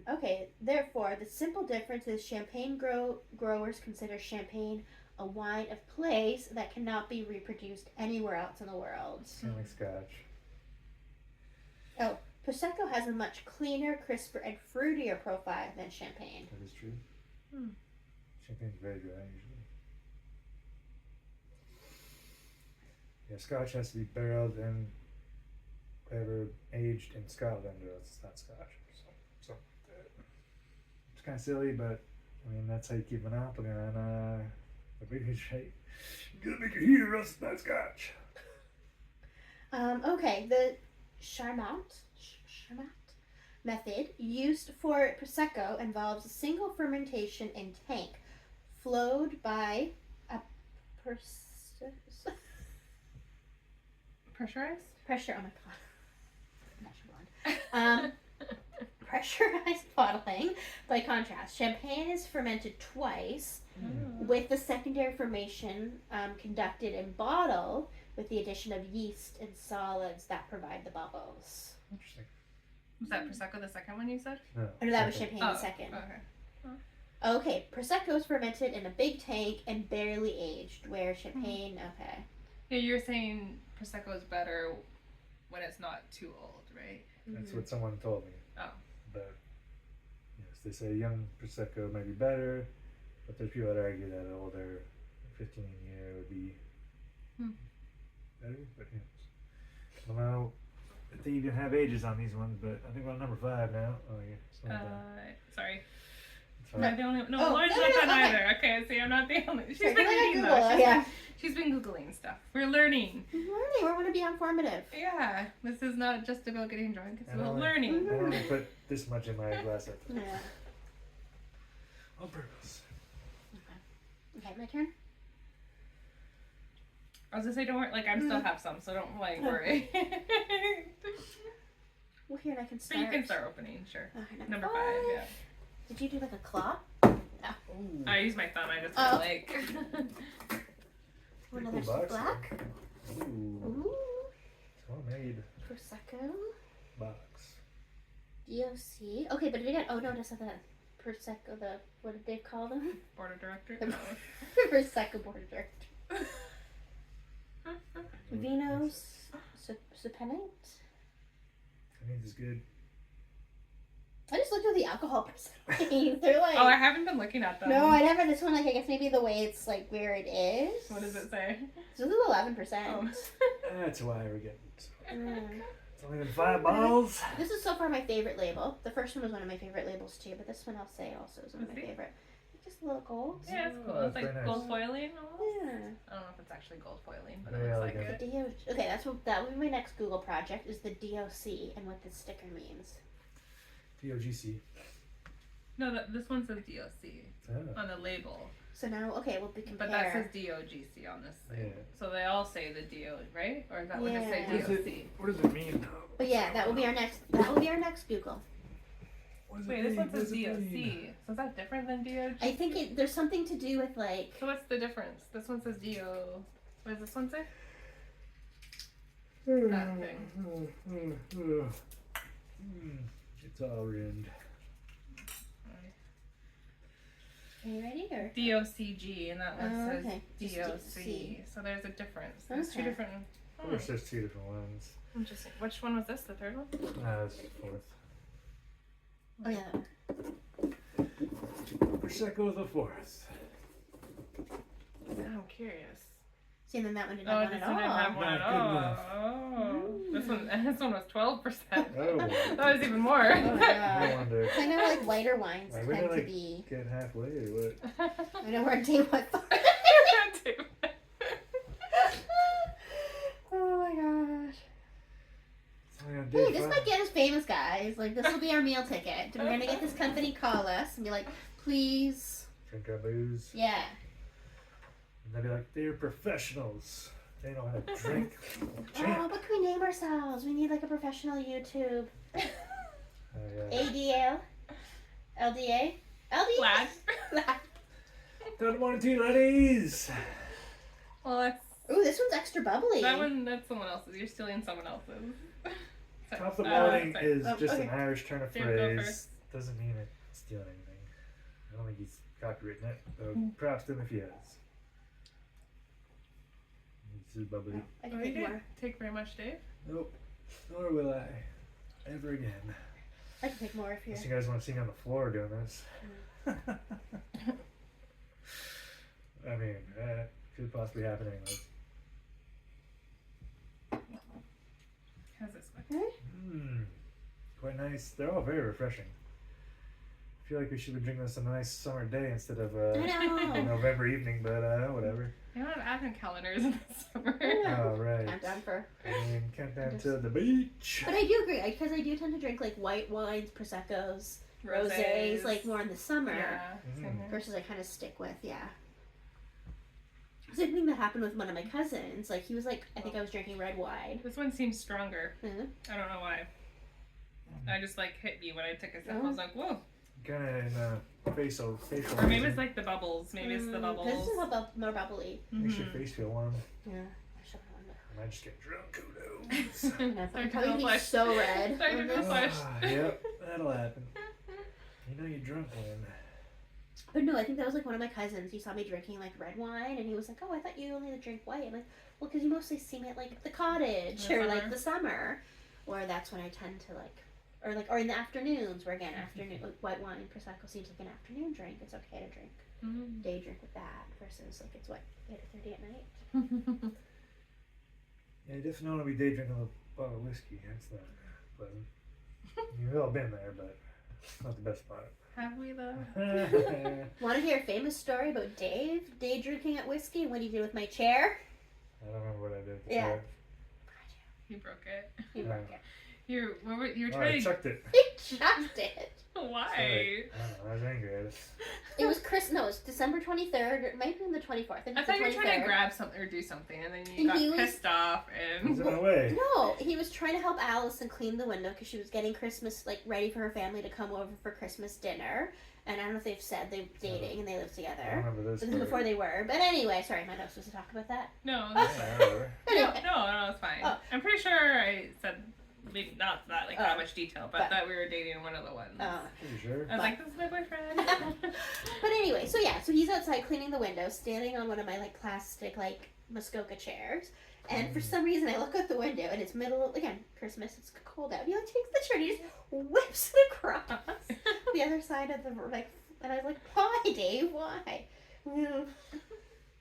Speaker 2: Okay, therefore, the simple difference is champagne growers consider champagne a wine of place that cannot be reproduced anywhere else in the world.
Speaker 3: Kind of like Scotch.
Speaker 2: Oh, Prosecco has a much cleaner, crisper, and fruitier profile than champagne.
Speaker 3: That is true. Champagne's very dry usually. Yeah, Scotch has to be barreled and whatever aged in Scotland, or else it's not Scotch. So it's kind of silly, but I mean that's how you keep monopoly on the British rate. You gotta make it here, or else it's not Scotch.
Speaker 2: Okay, the Charmat method used for prosecco involves a single fermentation in tank, flowed by a
Speaker 1: Pressurized?
Speaker 2: pressure. Oh my god, natural blonde. Pressurized bottling. By contrast, champagne is fermented twice, with the secondary fermentation conducted in bottle with the addition of yeast and solids that provide the bubbles.
Speaker 3: Interesting.
Speaker 1: Was that Prosecco the second one you said?
Speaker 3: No.
Speaker 2: Or that was
Speaker 3: second.
Speaker 2: champagne the second.
Speaker 1: Okay.
Speaker 2: Okay, prosecco is fermented in a big tank and barely aged, where champagne. Okay.
Speaker 1: Yeah, you're saying Prosecco is better when it's not too old, right?
Speaker 3: That's what someone told me.
Speaker 1: Oh.
Speaker 3: But yes, they say young Prosecco might be better, but there's people that argue that older, 15 year would be better. But yes, I don't know if they even have ages on these ones, but I think we're on number 5 now. Oh yeah, it's not bad.
Speaker 1: Sorry.
Speaker 3: It's
Speaker 1: I'm
Speaker 3: all
Speaker 1: not
Speaker 3: right.
Speaker 1: the only. No,
Speaker 2: Oh,
Speaker 1: Lauren's
Speaker 2: no,
Speaker 1: not
Speaker 2: no,
Speaker 1: done
Speaker 2: okay.
Speaker 1: either. Okay, see, I'm not the only. She's
Speaker 2: Sorry,
Speaker 1: been
Speaker 2: can I
Speaker 1: reading
Speaker 2: Google?
Speaker 1: though.
Speaker 2: Yeah.
Speaker 1: She's been googling stuff. We're learning.
Speaker 2: Learning. We want to be informative.
Speaker 1: Yeah, this is not just about getting drunk. It's
Speaker 3: And
Speaker 1: about
Speaker 3: only-
Speaker 1: learning.
Speaker 3: I don't put this much in my glass at the
Speaker 2: Yeah.
Speaker 3: on purpose.
Speaker 2: Okay, my turn.
Speaker 1: I was gonna say, don't worry. Like, I still have some, so don't worry.
Speaker 2: Well, here I can
Speaker 1: So
Speaker 2: start.
Speaker 1: you can start opening, sure.
Speaker 2: Okay,
Speaker 1: Number 5, yeah.
Speaker 2: Did you do like a claw?
Speaker 3: Ooh.
Speaker 1: I use my thumb. I just
Speaker 2: Oh.
Speaker 1: feel like.
Speaker 2: One
Speaker 3: Pretty
Speaker 2: of
Speaker 3: cool
Speaker 2: those
Speaker 3: box.
Speaker 2: black.
Speaker 3: Ooh.
Speaker 2: Ooh.
Speaker 3: Well made
Speaker 2: Prosecco.
Speaker 3: box.
Speaker 2: DOC. Okay, but we got. Oh no, that's not the Prosecco. The what did they call them?
Speaker 1: Board of director.
Speaker 2: The Prosecco board of directors. Vinos Supinate.
Speaker 3: I mean, it's good.
Speaker 2: I just looked at the alcohol percentage. They're like.
Speaker 1: Oh, I haven't been looking at them.
Speaker 2: No, I never. This one, like, I guess maybe the way it's like where it is.
Speaker 1: What does it say?
Speaker 2: This is 11%.
Speaker 1: Oh.
Speaker 3: That's why we're getting it.
Speaker 2: Mm.
Speaker 3: It's only been 5 bottles.
Speaker 2: This is so far my favorite label. The first one was one of my favorite labels too, but this one I'll say also is one of my
Speaker 1: Let's see.
Speaker 2: favorite. Just a little gold.
Speaker 1: Yeah, it's cool.
Speaker 3: Oh,
Speaker 1: It's like
Speaker 3: very nice.
Speaker 1: gold foiling almost.
Speaker 2: Yeah.
Speaker 1: I don't know if it's actually gold foiling, but
Speaker 3: Very
Speaker 1: it looks
Speaker 3: elegant.
Speaker 1: like
Speaker 2: The
Speaker 1: it.
Speaker 2: DO. Okay, that would be my next Google project is the DOC and what the sticker means.
Speaker 3: DOGC.
Speaker 1: No, this one says DOC
Speaker 3: Oh.
Speaker 1: on the label,
Speaker 2: So now, okay, we'll be compare.
Speaker 1: but that says DOGC on this thing.
Speaker 3: Yeah.
Speaker 1: So they all say the DO, right? Or is that what it say
Speaker 2: Yeah.
Speaker 1: DOC?
Speaker 3: What does it mean though?
Speaker 2: But yeah, that will be our next. That will be our next Google.
Speaker 3: What does it
Speaker 1: Wait, this
Speaker 3: mean?
Speaker 1: one
Speaker 3: What
Speaker 1: says
Speaker 3: does it
Speaker 1: DOC.
Speaker 3: mean?
Speaker 1: So is that different than DOG?
Speaker 2: I think there's something to do with like.
Speaker 1: So what's the difference? This one says DO. What does this one say?
Speaker 3: That
Speaker 1: thing.
Speaker 3: It's all ruined.
Speaker 2: Are you ready or?
Speaker 1: DOCG, and that one
Speaker 2: Oh,
Speaker 1: says
Speaker 2: okay. Just
Speaker 1: DOC.
Speaker 2: DOC.
Speaker 1: So there's a difference. There's two
Speaker 2: Okay.
Speaker 1: different.
Speaker 3: Of course, there's 2 different ones.
Speaker 1: Interesting. Which one was this? The third one?
Speaker 3: That's 4th.
Speaker 2: Oh yeah.
Speaker 3: Prosecco the 4th.
Speaker 1: I'm curious.
Speaker 2: See, and then that one didn't
Speaker 1: Oh,
Speaker 2: have one
Speaker 1: this
Speaker 2: at
Speaker 1: one didn't have
Speaker 2: all.
Speaker 1: one at
Speaker 3: Not good
Speaker 1: all.
Speaker 3: enough.
Speaker 1: Oh, this one was 12%.
Speaker 3: Oh.
Speaker 1: That was even more.
Speaker 2: Oh,
Speaker 3: No
Speaker 2: yeah.
Speaker 3: wonder.
Speaker 2: I know like lighter wines
Speaker 3: Like,
Speaker 2: tend
Speaker 3: we're
Speaker 2: to
Speaker 3: like
Speaker 2: be.
Speaker 3: getting halfway or what?
Speaker 2: I know we're on day one. Oh my gosh.
Speaker 3: It's only on day
Speaker 2: Hey, this
Speaker 3: 5.
Speaker 2: might get us famous, guys. Like, this will be our meal ticket. We're gonna get this company call us and be like, please.
Speaker 3: Drink our booze.
Speaker 2: Yeah.
Speaker 3: And they'll be like, they're professionals. They know how to drink.
Speaker 2: Oh,
Speaker 3: Champ.
Speaker 2: what can we name ourselves? We need like a professional YouTube.
Speaker 3: Yeah.
Speaker 2: ADL? LDA? LDA?
Speaker 1: Lad.
Speaker 2: Lad.
Speaker 3: Good morning to you, ladies.
Speaker 1: Well, that's
Speaker 2: Ooh, this one's extra bubbly.
Speaker 1: that one. That's someone else's. You're stealing someone else's. So,
Speaker 3: Top of the
Speaker 1: uh,
Speaker 3: morning
Speaker 1: sorry.
Speaker 3: is
Speaker 2: Oh,
Speaker 3: just
Speaker 2: okay.
Speaker 3: an Irish turn of
Speaker 1: Jim, go
Speaker 3: phrase.
Speaker 1: first.
Speaker 3: Doesn't mean it's stealing anything. I don't think he's copywritten it. So
Speaker 1: Mm.
Speaker 3: props to him if he has. This is bubbly.
Speaker 2: I
Speaker 1: Oh,
Speaker 2: can
Speaker 1: you
Speaker 2: take
Speaker 1: didn't
Speaker 2: more.
Speaker 1: take very much, Dave.
Speaker 3: Nope. Nor will I. Ever again.
Speaker 2: I can take more if you're.
Speaker 3: Unless you guys want to see me on the floor doing this. I mean, could possibly happen anyways.
Speaker 1: How's this one?
Speaker 3: Quite nice. They're all very refreshing. I feel like we should be drinking this on a nice summer day instead of a November evening, but whatever.
Speaker 1: They don't have advent calendars in the summer.
Speaker 3: Oh, right.
Speaker 2: I'm down for.
Speaker 3: I mean, countdown to the beach.
Speaker 2: But I do agree, because I do tend to drink like white wines, Proseccos, rosés, like more in the summer.
Speaker 1: Yeah. Same here.
Speaker 2: Versus I kind of stick with, Same thing that happened with one of my cousins. Like, he was like, I think I was drinking red wine.
Speaker 1: This one seems stronger.
Speaker 2: Mm-hmm.
Speaker 1: I don't know why. I just like hit me when I took a sip. I was like, whoa.
Speaker 3: Kind of in a facial.
Speaker 1: Or maybe it's like the bubbles. Maybe it's the bubbles.
Speaker 2: This is more bubbly.
Speaker 3: Makes your face feel warm.
Speaker 2: Yeah. I should have
Speaker 3: I might just get drunk. Who knows?
Speaker 2: I'm probably be so red.
Speaker 1: Starting to flush.
Speaker 3: Yep, that'll happen. You know you're drunk when.
Speaker 2: But no, I think that was like one of my cousins. He saw me drinking like red wine, and he was like, "Oh, I thought you only drink white." I'm like, "Well, because you mostly see me at like the cottage or like the summer, or that's when I tend to like, or in the afternoons, where again, afternoon like, white wine prosecco seems like an afternoon drink. It's okay to drink day drink with that versus like it's 8:30 at night."
Speaker 3: Yeah, you definitely don't want to be day drinking a bottle of whiskey. That's not pleasant. You've all been there, but it's not the best part.
Speaker 1: Have we though?
Speaker 2: Want to hear a famous story about Dave day drinking at whiskey and what he did with my chair?
Speaker 3: I don't remember what I did.
Speaker 2: Yeah.
Speaker 1: He broke it.
Speaker 2: He broke it.
Speaker 1: You were
Speaker 3: I
Speaker 1: trying to.
Speaker 3: chucked it.
Speaker 2: He chucked it.
Speaker 1: Why?
Speaker 3: Sorry. I don't know. I was angry at it.
Speaker 2: It was No, it's December 23rd. It might have been the 24th.
Speaker 1: I thought you were trying to grab something or do something, and then you
Speaker 2: And
Speaker 1: got pissed off
Speaker 3: He's
Speaker 1: and.
Speaker 3: in my way.
Speaker 2: No, he was trying to help Allison clean the window because she was getting Christmas, like, ready for her family to come over for Christmas dinner. And I don't know if they've said they're dating and they live
Speaker 3: I
Speaker 2: together.
Speaker 3: don't remember this.
Speaker 2: But this is before they were. But anyway, sorry, my notes was to talk about that.
Speaker 1: No,
Speaker 3: Yeah, whatever.
Speaker 2: Anyway.
Speaker 1: no, it's fine.
Speaker 2: Oh.
Speaker 1: I'm pretty sure I said maybe not that like that
Speaker 2: Oh.
Speaker 1: much detail, but
Speaker 2: But-
Speaker 1: that we were dating one of the ones.
Speaker 3: Pretty sure.
Speaker 1: I was like, this is my boyfriend.
Speaker 2: But anyway, so yeah, so he's outside cleaning the window, standing on one of my like plastic like Muskoka chairs, and for some reason I look out the window and it's again Christmas, it's cold out. He like takes the chair and he just whips it across the other side of the like, and I was like, why, Dave? Why?
Speaker 3: Yeah,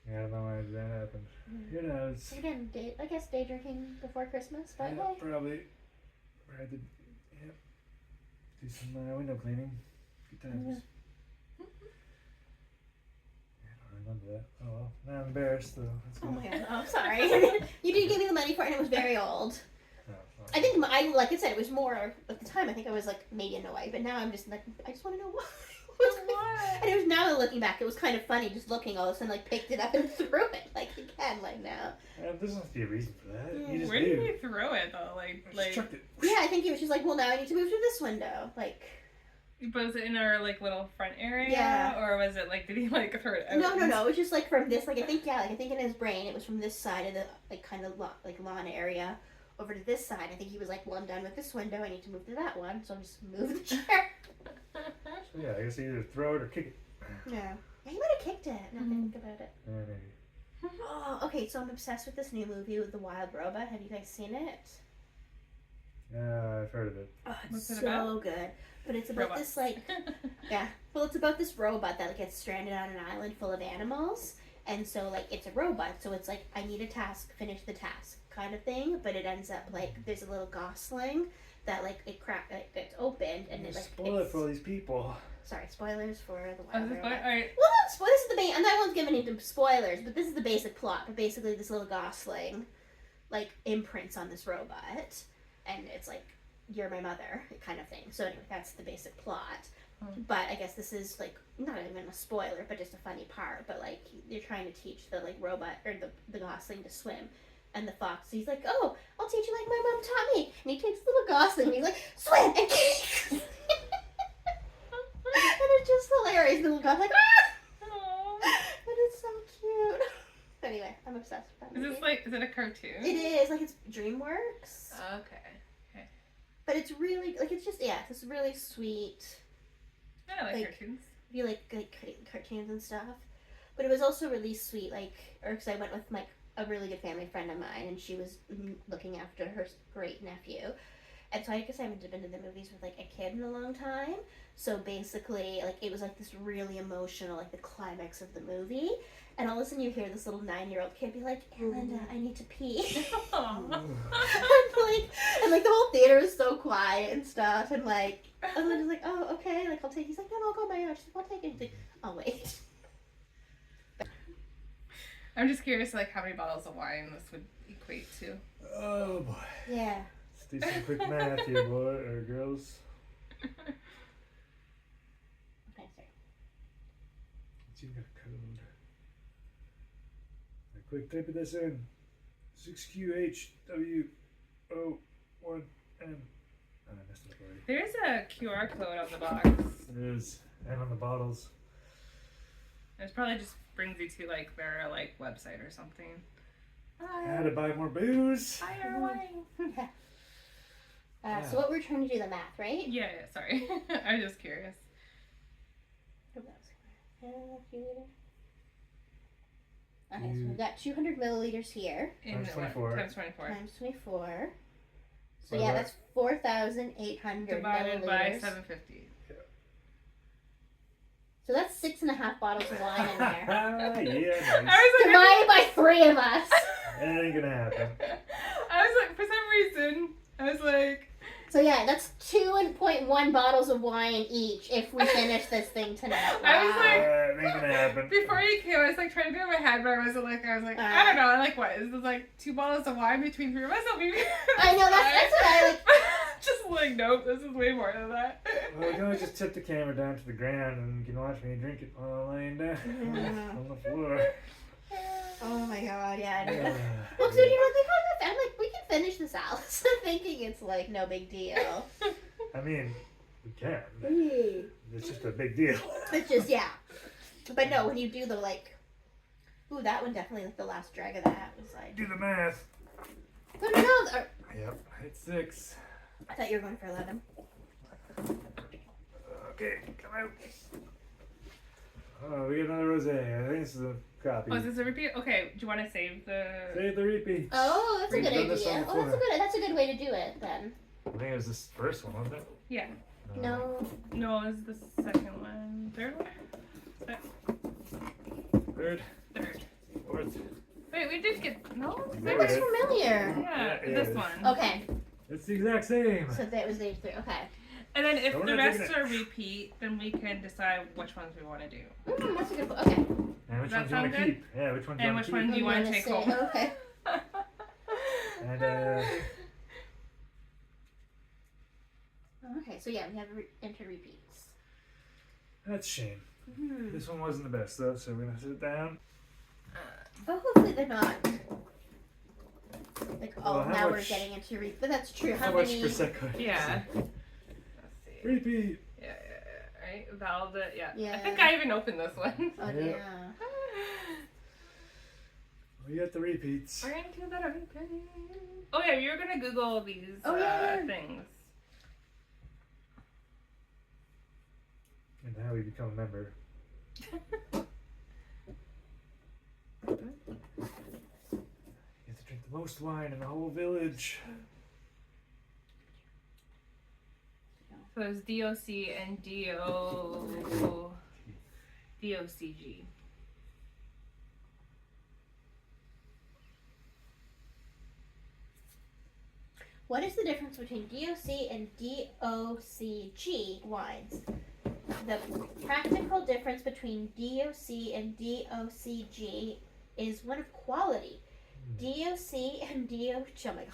Speaker 3: I don't know why that happened. Who knows?
Speaker 2: Again, I guess day drinking before Christmas, but
Speaker 3: Yeah,
Speaker 2: hey.
Speaker 3: probably. I did. Yep. Do some window cleaning. Good times. I don't remember that. Oh well. Now I'm embarrassed though. That's
Speaker 2: Oh
Speaker 3: good.
Speaker 2: my god, oh, I'm sorry. You did give me the money for it and it was very old.
Speaker 3: Oh,
Speaker 2: I think, like I said, it was more, at the time, I think I was like maybe annoyed, but now I'm just like, I just want to know why.
Speaker 1: Why?
Speaker 2: And it was now looking back, it was kind of funny just looking all of a sudden, like picked it up and threw it, like again, like now.
Speaker 3: there doesn't have to be a reason for that.
Speaker 2: Yeah.
Speaker 3: You just
Speaker 1: Where
Speaker 3: do.
Speaker 1: did he throw it though?
Speaker 3: I just
Speaker 1: Like,
Speaker 3: chucked it.
Speaker 2: Yeah, I think he was just like, well, now I need to move to this window. Like,
Speaker 1: was it in our like little front area?
Speaker 2: Yeah.
Speaker 1: Or was it like, did he like throw it out?
Speaker 2: no, it was just like from this, like I think in his brain, it was from this side of the, like kind of lawn area over to this side. I think he was like, well, I'm done with this window, I need to move to that one, so I'll just move the chair.
Speaker 3: So yeah, I guess either throw it or kick it.
Speaker 2: Yeah. He might have kicked it, now that I think about it.
Speaker 3: Yeah, maybe.
Speaker 2: Oh, okay, so I'm obsessed with this new movie with The Wild Robot. Have you guys seen it?
Speaker 3: I've heard of it.
Speaker 2: Oh, it's
Speaker 1: What's it
Speaker 2: so
Speaker 1: about?
Speaker 2: good. But it's about
Speaker 1: Robots.
Speaker 2: this, like, yeah. Well, it's about this robot that like, gets stranded on an island full of animals. And so, like, it's a robot. So it's like, I need a task, finish the task kind of thing. But it ends up, like, there's a little gosling that, like, it gets opened. And it, like,
Speaker 3: Spoil it for all these people.
Speaker 2: Sorry, spoilers for The
Speaker 1: Oh,
Speaker 2: Wild
Speaker 1: is this
Speaker 2: Robot.
Speaker 1: what? Alright.
Speaker 2: Well, no, this is the main, and I won't give any spoilers, but this is the basic plot. But basically, this little gosling, like, imprints on this robot, and it's like, you're my mother, kind of thing. So anyway, that's the basic plot. But I guess this is, like, not even a spoiler, but just a funny part. But, like, you're trying to teach the, like, robot, or the gosling to swim. And the fox, he's like, oh, I'll teach you like my mom taught me. And he takes the little gosling, and he's like, swim, and kick! And it's just hilarious. The little guy's like, ah!
Speaker 1: Aw.
Speaker 2: And it's so cute. Anyway, I'm obsessed with that
Speaker 1: Is
Speaker 2: movie.
Speaker 1: this like, is it a cartoon?
Speaker 2: It is, like, it's DreamWorks.
Speaker 1: Okay.
Speaker 2: But it's really, like, it's just, yeah, it's just really sweet.
Speaker 1: I like
Speaker 2: Like-
Speaker 1: cartoons.
Speaker 2: If you like cartoons and stuff. But it was also really sweet, like, because I went with, like, a really good family friend of mine, and she was looking after her great nephew. And so I guess I haven't been to the movies with, like, a kid in a long time. So basically, like, it was, like, this really emotional, like, the climax of the movie. and all of a sudden you hear this little 9-year-old kid be like, "Hey, Linda, I need to pee."
Speaker 1: Aw.
Speaker 2: and like the whole theater was so quiet and stuff, and like, and Linda's like, "Oh, okay, like I'll take." He's like, "No, I'll go my own." She's like, "I'll take it." He's like, "I'll wait."
Speaker 1: I'm just curious, like, how many bottles of wine this would equate to.
Speaker 3: Oh boy.
Speaker 2: Yeah.
Speaker 3: Let's do some quick math here, boy or girls.
Speaker 2: Okay, sorry.
Speaker 3: Let's see if we got a code. Right, quick, type of this in. 6QHWO1N. Oh, I messed up already.
Speaker 1: There's a QR code on the box.
Speaker 3: It is. And on the bottles.
Speaker 1: It probably just brings you to, like, their, like, website or something.
Speaker 3: How to buy more booze.
Speaker 1: Higher wine.
Speaker 2: So what we're trying to do the math, right?
Speaker 1: Yeah, sorry. I'm just curious.
Speaker 2: Okay, so we've got 200 milliliters here.
Speaker 1: In
Speaker 3: Times
Speaker 1: the
Speaker 3: 24.
Speaker 1: Times 24.
Speaker 2: Times 24. So
Speaker 3: By
Speaker 2: yeah,
Speaker 3: what?
Speaker 2: that's 4,800
Speaker 1: Divided
Speaker 2: milliliters.
Speaker 1: by 750.
Speaker 2: So that's 6.5 bottles of wine in there.
Speaker 3: Yeah, nice.
Speaker 1: I was like,
Speaker 2: Divided by 3 of us.
Speaker 3: That ain't gonna happen.
Speaker 1: I was like, for some reason, I was like,
Speaker 2: So yeah, that's 2.1 bottles of wine each if we finish this thing tonight.
Speaker 1: I was like-
Speaker 3: That ain't gonna happen.
Speaker 1: before you came, I was like trying to do it in my head, but I was like, I don't know, like what? Is this like 2 bottles of wine between 3 of us?
Speaker 2: I know, that's what I like.
Speaker 1: Just like, nope, this is way more than that.
Speaker 3: Well, we can always just tip the camera down to the ground and you can watch me drink it while I'm laying down on the floor.
Speaker 2: Oh my god, yeah.
Speaker 3: Yeah.
Speaker 2: Well, so you know, I'm like, we can finish this out. So I'm thinking it's like no big deal.
Speaker 3: I mean, we can.
Speaker 2: It's
Speaker 3: It's just a big deal.
Speaker 2: just, yeah. But no, when you do the like, ooh, that one definitely, like the last drag of that was like,
Speaker 3: Do the math.
Speaker 2: no.
Speaker 3: Yep, it's 6.
Speaker 2: I thought you were going for 11.
Speaker 3: Okay, come out. Oh, we got another rosé. I think this is a copy.
Speaker 1: Oh, is this a repeat? Okay, do you want to save the...
Speaker 3: Save the repeat.
Speaker 2: Oh, that's a
Speaker 3: We've
Speaker 2: good
Speaker 3: done this
Speaker 2: idea.
Speaker 3: one
Speaker 2: Oh,
Speaker 3: before.
Speaker 2: that's a good way to do it then.
Speaker 3: I think it was this first one, wasn't it?
Speaker 1: Yeah.
Speaker 2: No.
Speaker 1: No, it's the second one. Third one?
Speaker 3: Third,
Speaker 1: Third.
Speaker 3: fourth.
Speaker 1: Wait, we did get... No?
Speaker 2: That
Speaker 3: There
Speaker 2: looks
Speaker 3: it is.
Speaker 2: familiar.
Speaker 1: Yeah,
Speaker 3: Yeah,
Speaker 1: this
Speaker 3: it is.
Speaker 1: one.
Speaker 2: Okay,
Speaker 3: It's the exact same.
Speaker 2: so that was the 3. Okay.
Speaker 1: And then if
Speaker 3: Don't
Speaker 1: the
Speaker 3: have
Speaker 1: rest
Speaker 3: to-
Speaker 1: are repeat, then we can decide which ones we want to do.
Speaker 2: That's a good point. Okay.
Speaker 3: And which
Speaker 1: Does
Speaker 3: ones
Speaker 1: that
Speaker 3: you want
Speaker 1: sound
Speaker 3: to
Speaker 1: good?
Speaker 3: keep? Yeah, which ones you
Speaker 1: And
Speaker 3: want
Speaker 1: which
Speaker 3: to keep?
Speaker 1: one do you want to
Speaker 2: wanna
Speaker 1: take
Speaker 2: say-
Speaker 1: home?
Speaker 2: Okay.
Speaker 3: And
Speaker 2: Okay, so yeah, we have enter repeats.
Speaker 3: that's a shame.
Speaker 2: Hmm.
Speaker 3: This one wasn't the best though, so we're gonna sit down.
Speaker 2: But hopefully they're not. Like, oh,
Speaker 3: Well, how
Speaker 2: now we're
Speaker 3: much-
Speaker 2: getting into repeat. But that's true.
Speaker 3: How
Speaker 2: How
Speaker 3: much
Speaker 2: many?
Speaker 3: prosecco?
Speaker 1: Yeah. Let's see.
Speaker 3: Repeat.
Speaker 1: Yeah. Right? Valda, yeah. I
Speaker 2: Yeah.
Speaker 1: think I even opened this one.
Speaker 2: Oh,
Speaker 3: Yeah.
Speaker 2: yeah.
Speaker 3: We got the repeats.
Speaker 1: We're gonna do that everything. Oh yeah, you're gonna Google these
Speaker 2: Oh, yeah.
Speaker 1: things.
Speaker 3: And how we become a member. You get to drink the most wine in the whole village.
Speaker 1: So it's DOC and DOCG.
Speaker 2: What is the difference between DOC and DOCG wines? The practical difference between DOC and DOCG is one of quality. DOC and oh my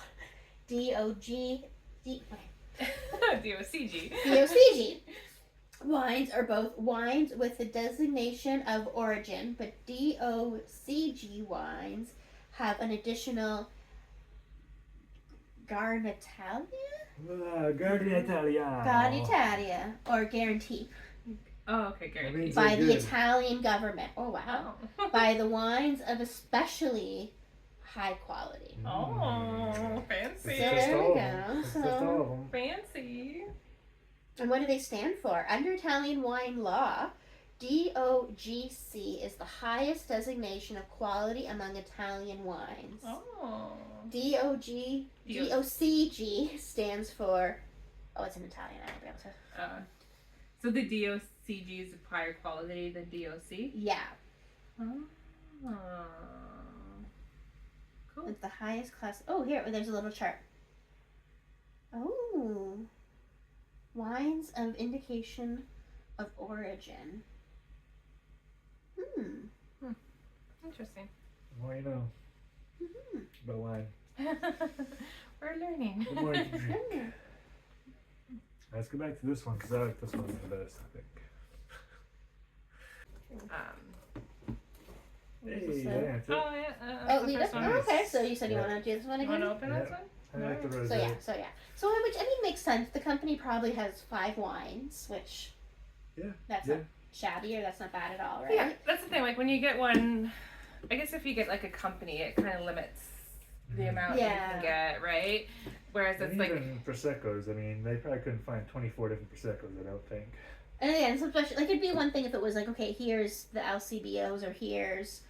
Speaker 2: god,
Speaker 1: DOCG.
Speaker 2: DOCG wines are both wines with the designation of origin, but DOCG wines have an additional Garnitalia?
Speaker 3: Guardia Italiano.
Speaker 2: Garnitalia, or guarantee,
Speaker 1: Oh, okay, Gary.
Speaker 3: means-
Speaker 2: by
Speaker 3: they're
Speaker 2: the
Speaker 3: good.
Speaker 2: Italian government. Oh wow.
Speaker 1: Oh.
Speaker 2: By the wines of especially high quality.
Speaker 1: Oh, fancy.
Speaker 2: So there we go.
Speaker 3: Just all of them.
Speaker 1: Fancy.
Speaker 2: And what do they stand for? Under Italian wine law, DOGC is the highest designation of quality among Italian wines.
Speaker 1: Oh.
Speaker 2: DOCG stands for, oh, it's in Italian, I won't be able to.
Speaker 1: So the DOCG is of higher quality than DOC?
Speaker 2: Yeah.
Speaker 1: Oh. Oh. Cool.
Speaker 2: It's the highest class. Oh, here, there's a little chart. Oh. Wines of indication of origin.
Speaker 1: Interesting.
Speaker 3: The more you know about wine,
Speaker 1: We're learning.
Speaker 3: the more you can drink. Let's go back to this one because I like this one the best, I think. Hey, yeah, that's it.
Speaker 1: Oh yeah.
Speaker 2: Oh,
Speaker 1: the
Speaker 2: leave
Speaker 1: first
Speaker 2: it?
Speaker 1: one.
Speaker 2: Oh, okay, so you said you
Speaker 3: Yeah.
Speaker 2: want to do this one
Speaker 1: You
Speaker 2: again?
Speaker 1: want to open this one?
Speaker 3: I like the rosé.
Speaker 2: So yeah. So which, I mean, makes sense. The company probably has 5 wines, which
Speaker 3: Yeah.
Speaker 2: that's
Speaker 3: Yeah.
Speaker 2: not shabby or that's not bad at all, right?
Speaker 1: Yeah, that's the thing. Like when you get one, I guess if you get like a company, it kind of limits the amount you
Speaker 2: Yeah.
Speaker 1: can get, right? Whereas
Speaker 3: And
Speaker 1: it's like,
Speaker 3: even Prosecco's, I mean, they probably couldn't find 24 different Prosecco's, I don't think.
Speaker 2: And again, it's especially like it'd be one thing if it was like, okay, here's the LCBOs or here's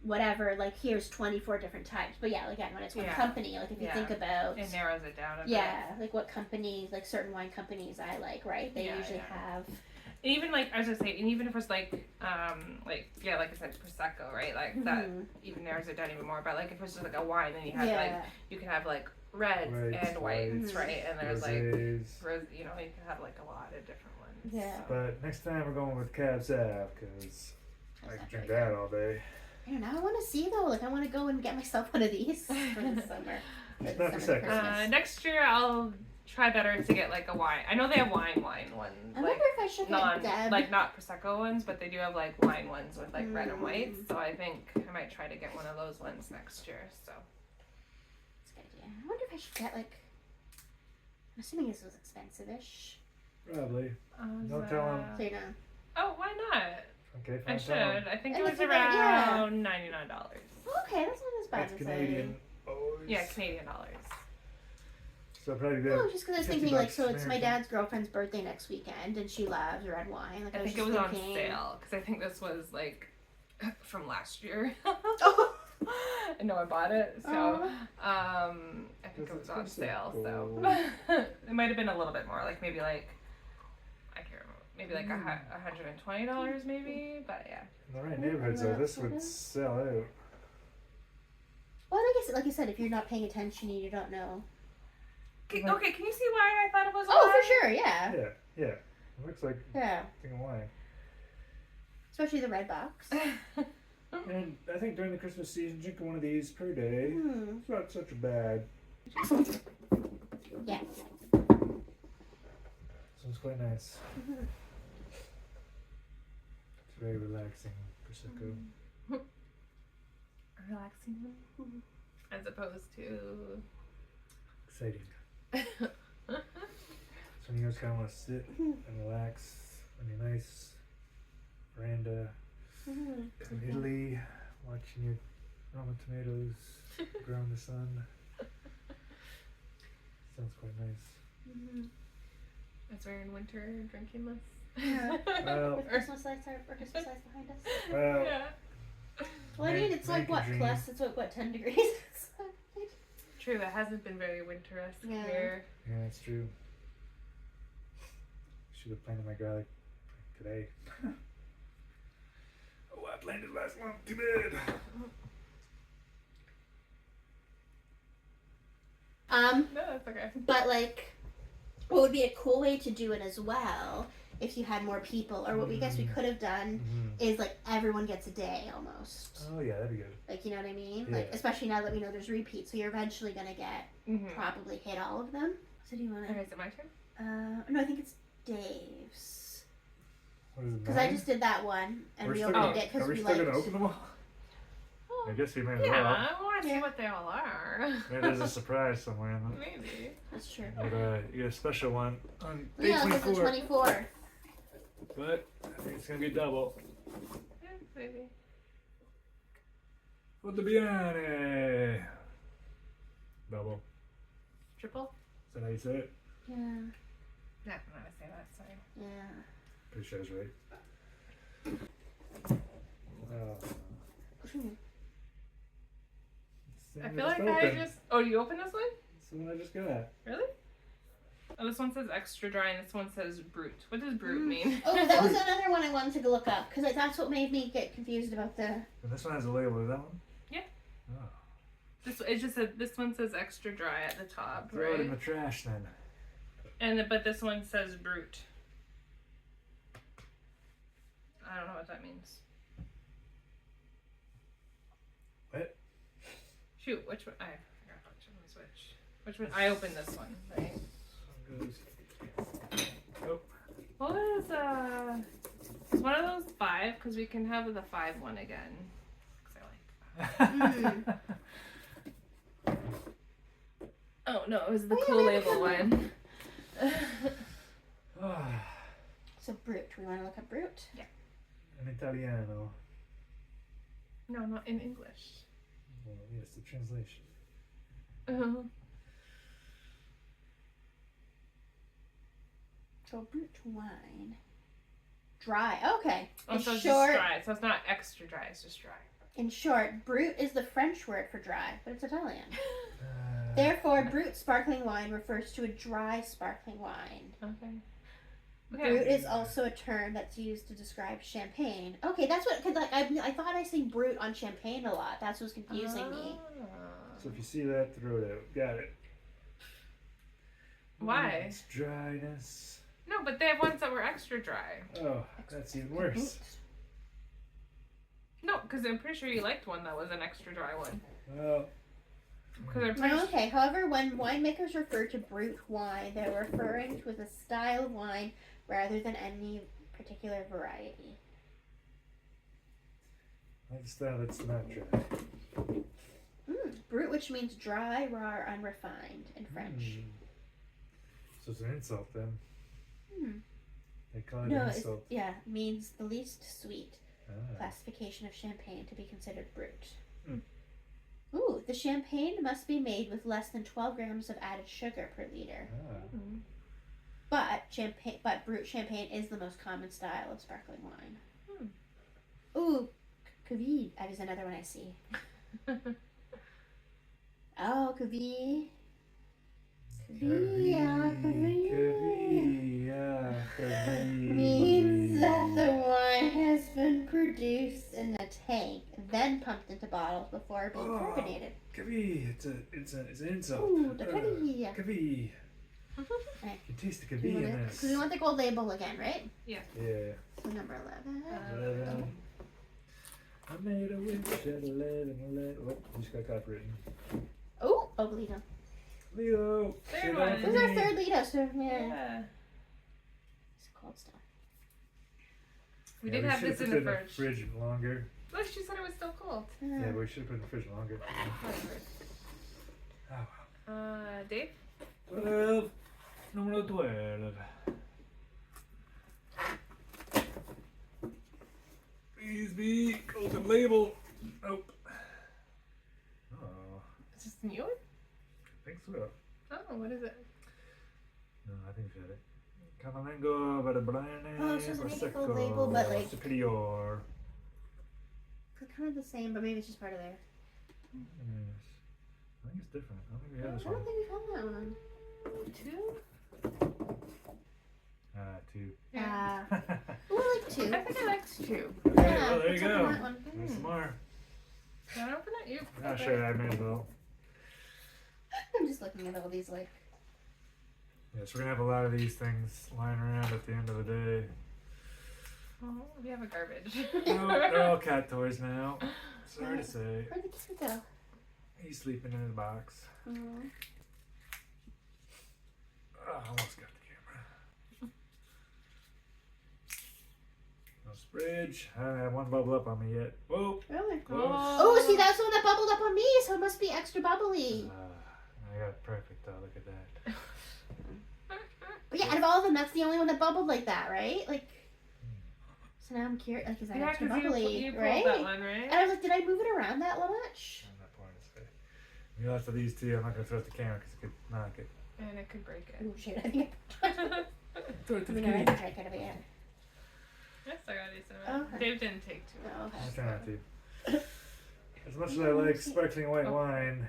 Speaker 2: whatever, like here's 24 different types. But yeah, again, when it's one
Speaker 1: Yeah.
Speaker 2: company, like if you
Speaker 1: Yeah.
Speaker 2: think about
Speaker 1: it narrows it down a bit.
Speaker 2: yeah, like what companies, like certain wine companies I like, right? They
Speaker 1: Yeah,
Speaker 2: usually
Speaker 1: yeah.
Speaker 2: have
Speaker 1: And even like I was gonna say, and even if it's like yeah, like I said, prosecco, right? Like that even narrows it down even more. But like if it's just like a wine, then you have like you can have like reds
Speaker 3: Whites,
Speaker 1: and whites,
Speaker 2: whites,
Speaker 1: right? And there's
Speaker 3: Rosés.
Speaker 1: like you know, you can have like a lot of different ones.
Speaker 2: Yeah.
Speaker 1: So.
Speaker 3: But next time we're going with Cab Sav because I can drink that all day.
Speaker 2: I don't know. I want to see though. Like I want to go and get myself one of these for the summer.
Speaker 3: It's
Speaker 2: For
Speaker 3: not
Speaker 2: the
Speaker 3: Prosecco.
Speaker 2: summer Christmas.
Speaker 1: Next year I'll try better to get like a wine. I know they have wine ones,
Speaker 2: I
Speaker 1: like
Speaker 2: wonder if I should
Speaker 1: non
Speaker 2: get Deb.
Speaker 1: like not prosecco ones, but they do have like wine ones with like red and white.
Speaker 2: Mm.
Speaker 1: So I think I might try to get one of those ones next year. So
Speaker 2: That's a good idea. I wonder if I should get like. I'm assuming this was expensive-ish.
Speaker 3: Probably. Don't tell 'em.
Speaker 2: So you know.
Speaker 1: Oh, why not?
Speaker 3: Okay,
Speaker 1: I
Speaker 3: fine.
Speaker 1: should.
Speaker 3: tell 'em.
Speaker 1: I think
Speaker 2: And
Speaker 1: it
Speaker 2: if
Speaker 1: was
Speaker 2: you get- yeah.
Speaker 1: around $99.
Speaker 2: Okay, that's not as bad
Speaker 3: That's
Speaker 2: as
Speaker 3: Canadian. Boys.
Speaker 1: Yeah, Canadian dollars.
Speaker 3: So probably
Speaker 2: I.
Speaker 3: good.
Speaker 2: Oh, just because I was
Speaker 3: 50
Speaker 2: thinking like,
Speaker 3: bucks
Speaker 2: so it's my
Speaker 3: American.
Speaker 2: dad's girlfriend's birthday next weekend, and she loves red wine. Like
Speaker 1: I
Speaker 2: was
Speaker 1: think it
Speaker 2: just
Speaker 1: was on
Speaker 2: thinking-
Speaker 1: sale because I think this was like from last year.
Speaker 2: Oh.
Speaker 1: I know I bought it, so
Speaker 2: Oh.
Speaker 1: I think it
Speaker 3: That's
Speaker 1: was on
Speaker 3: expensive.
Speaker 1: sale.
Speaker 3: Oh.
Speaker 1: So it might have been a little bit more, like maybe like I can't remember, maybe like $120 maybe, but yeah.
Speaker 3: In the right neighborhoods, though, this would sell out.
Speaker 2: Well, I guess, like you said, if you're not paying attention and you don't know.
Speaker 1: Okay, can you see why I thought it was?
Speaker 2: Oh,
Speaker 1: wine?
Speaker 2: for sure, yeah.
Speaker 3: Yeah. It looks like
Speaker 2: Yeah.
Speaker 3: a thing of wine.
Speaker 2: Especially the red box.
Speaker 3: And I think during the Christmas season, drinking one of these per day,
Speaker 2: Hmm.
Speaker 3: it's not such a bad.
Speaker 2: Yeah.
Speaker 3: So it's quite nice. It's very relaxing Prosecco.
Speaker 1: Relaxing one, as opposed to.
Speaker 3: Exciting. So when you guys kind of want to sit and relax on your nice veranda in Italy, watching your Roma tomatoes grow in the sun. Sounds quite nice.
Speaker 1: As we're in winter drinking this.
Speaker 2: Yeah.
Speaker 3: Well,
Speaker 2: With Christmas lights or Christmas lights behind us.
Speaker 3: well,
Speaker 1: Yeah.
Speaker 2: Well, I mean, it's like
Speaker 3: Make a
Speaker 2: what
Speaker 3: dream.
Speaker 2: plus? It's like what 10 degrees.
Speaker 1: True, it hasn't been very winter-esque
Speaker 2: Yeah.
Speaker 1: here.
Speaker 3: yeah, that's true. Should have planted my garlic today. Oh, I planted last month. Too bad.
Speaker 1: No, that's okay.
Speaker 2: But like, what would be a cool way to do it as well, if you had more people, or what we guess we could have done, is like everyone gets a day almost.
Speaker 3: Oh yeah, that'd be good.
Speaker 2: Like, you know what I mean?
Speaker 3: Yeah.
Speaker 2: Like, especially now that we know there's repeats, so you're eventually gonna get probably hit all of them. So do you want
Speaker 1: Okay,
Speaker 2: to?
Speaker 1: is it my turn?
Speaker 2: No, I think it's Dave's.
Speaker 3: What is it?
Speaker 2: Because I just did that one, and
Speaker 3: We're
Speaker 2: we
Speaker 3: still
Speaker 2: opened
Speaker 3: gonna,
Speaker 2: it because
Speaker 3: are we
Speaker 2: we
Speaker 3: still
Speaker 2: like.
Speaker 3: gonna open them all? I guess we may as
Speaker 1: Yeah,
Speaker 3: well.
Speaker 1: I want to see
Speaker 2: Yeah.
Speaker 1: what they all are.
Speaker 3: Maybe there's a surprise somewhere in them.
Speaker 1: Maybe.
Speaker 2: That's true.
Speaker 3: But you get a special one on day
Speaker 2: Yeah, this is
Speaker 3: 24.
Speaker 2: 24.
Speaker 3: But I think it's gonna be double.
Speaker 1: Yeah, maybe.
Speaker 3: What the biane? Double.
Speaker 1: Triple?
Speaker 3: Is that how you say it?
Speaker 2: Yeah.
Speaker 1: Yeah, I'm not gonna say that. Sorry.
Speaker 2: Yeah.
Speaker 3: Pretty sure I was right.
Speaker 1: I feel like I just. Oh, you opened this one?
Speaker 3: It's the one I just got.
Speaker 1: Really? Oh, this one says extra dry and this one says brut. What does brut mean?
Speaker 2: Oh, that was another one I wanted to look up because that's what made me get confused about the.
Speaker 3: And this one has a label. Is that one?
Speaker 1: Yeah.
Speaker 3: Oh.
Speaker 1: It just said this one says extra dry at the top,
Speaker 3: Throw it in
Speaker 1: right?
Speaker 3: the trash then.
Speaker 1: But this one says brut. I don't know what that means.
Speaker 3: What?
Speaker 1: Shoot, which one? I forgot which one was which. Which one? I opened this one, right?
Speaker 3: Oh.
Speaker 1: What is it's one of those 5 because we can have the 5 one again. 'Cause I like. Oh no, it was the cool label one.
Speaker 2: So brute. We want to look up brute.
Speaker 1: Yeah.
Speaker 3: In Italiano.
Speaker 1: No, not in English.
Speaker 3: Well, yes, the translation.
Speaker 2: So brute wine. Dry. Okay.
Speaker 1: Oh,
Speaker 2: In
Speaker 1: so it's
Speaker 2: short,
Speaker 1: just dry. So it's not extra dry. It's just dry.
Speaker 2: in short, brute is the French word for dry, but it's Italian. Therefore, brute sparkling wine refers to a dry sparkling wine.
Speaker 1: Okay.
Speaker 2: Brut is also a term that's used to describe champagne. Okay, that's what. Cause like I thought I seen brut on champagne a lot. That's what's confusing me.
Speaker 3: So if you see that, throw it out. Got it.
Speaker 1: Why?
Speaker 3: It's dryness.
Speaker 1: No, but they have ones that were extra dry.
Speaker 3: Oh, that's even worse.
Speaker 1: No, because I'm pretty sure you liked one that was an extra dry one.
Speaker 3: Well.
Speaker 1: Because I'm pretty
Speaker 2: Okay. However, when winemakers refer to brut wine, they're referring to a style of wine rather than any particular variety.
Speaker 3: Like the style that's not dry.
Speaker 2: Brut, which means dry, raw, or unrefined in French.
Speaker 3: So it's an insult then. They call it
Speaker 2: No,
Speaker 3: an
Speaker 2: it
Speaker 3: insult.
Speaker 2: means the least sweet.
Speaker 3: Ah.
Speaker 2: Classification of champagne to be considered brut. Ooh, the champagne must be made with less than 12 grams of added sugar per liter.
Speaker 3: Ah.
Speaker 2: But brut champagne is the most common style of sparkling wine. Ooh, Cuvée. That is another one I see. Oh, Cuvée. Means that the wine has been produced in a tank, then pumped into bottles before being carbonated.
Speaker 3: Cavie, it's an insult.
Speaker 2: Ooh, the Cuvée.
Speaker 3: Cavie.
Speaker 2: Okay.
Speaker 3: You can taste the Cavie in this.
Speaker 2: Because we want the gold label again, right?
Speaker 3: Yeah.
Speaker 2: So number 11.
Speaker 3: 11. I made a wish at 11. Oh, we just got copywritten.
Speaker 2: Oh, Lido.
Speaker 3: Leo.
Speaker 1: Third
Speaker 3: sit
Speaker 1: one.
Speaker 3: down for
Speaker 2: This is our
Speaker 3: me.
Speaker 2: third Lido, so
Speaker 1: Yeah.
Speaker 2: It's cold stuff.
Speaker 1: We
Speaker 3: Yeah,
Speaker 1: did have
Speaker 3: should've
Speaker 1: this in
Speaker 3: put
Speaker 1: the
Speaker 3: it
Speaker 1: fridge.
Speaker 3: longer.
Speaker 1: Look, she said it was still cold.
Speaker 3: Yeah, but we should have put it in the fridge longer. Oh,
Speaker 1: Dave?
Speaker 3: 12. Number 12. Please be golden label. Nope. Oh,
Speaker 1: Is this new?
Speaker 3: I think so.
Speaker 1: Oh, what is it?
Speaker 3: No, I think we've had it. Cavallengo, Vadabrane,
Speaker 2: Oh, so it's a
Speaker 3: Prosecco,
Speaker 2: gold label, but like-
Speaker 3: Superior.
Speaker 2: It's kind of the same, but maybe it's just part of there.
Speaker 3: Yes. I think it's different. I don't think we have
Speaker 2: I
Speaker 3: this
Speaker 2: don't
Speaker 3: one.
Speaker 2: think we've had that one.
Speaker 1: 2?
Speaker 3: 2.
Speaker 2: Yeah. Ooh, I like 2.
Speaker 1: I think I liked 2.
Speaker 3: Okay,
Speaker 2: Yeah,
Speaker 3: well, there you
Speaker 2: let's open
Speaker 3: go.
Speaker 2: that one.
Speaker 3: There's some more.
Speaker 1: Can I open it? You.
Speaker 3: Ah, sure, I may as well.
Speaker 2: I'm just looking at all these like.
Speaker 3: Yes, we're gonna have a lot of these things lying around at the end of the day.
Speaker 1: Oh, we have a garbage.
Speaker 3: No, they're all cat toys now. Sorry to say.
Speaker 2: Where'd the kid go?
Speaker 3: He's sleeping in his box.
Speaker 2: Mm.
Speaker 3: Oh, I almost got the camera. No fridge. I don't have one bubble up on me yet. Whoa.
Speaker 2: Really?
Speaker 3: Close.
Speaker 2: Oh, see, that's the one that bubbled up on me, so it must be extra bubbly.
Speaker 3: I got it perfect though. Look at that.
Speaker 2: But yeah, out of all of them, that's the only one that bubbled like that, right? Like. So now I'm curious. Like, is that
Speaker 1: Yeah,
Speaker 2: extra
Speaker 1: because
Speaker 2: bubbly?
Speaker 1: you pulled
Speaker 2: right?
Speaker 1: that one, right?
Speaker 2: And I was like, did I move it around that much?
Speaker 3: I'm not pouring this way. You lots of these too. I'm not gonna throw it at the camera because it could knock it.
Speaker 1: And it could break it.
Speaker 2: Ooh, shit, I think
Speaker 3: Throw it to
Speaker 2: I
Speaker 3: the
Speaker 2: mean, I
Speaker 3: kitty.
Speaker 2: didn't drink out of it yet.
Speaker 1: Yes, I got these.
Speaker 2: Okay.
Speaker 1: Dave didn't take 2.
Speaker 2: Oh, okay.
Speaker 3: I try not to. As much as I like sparkling white wine.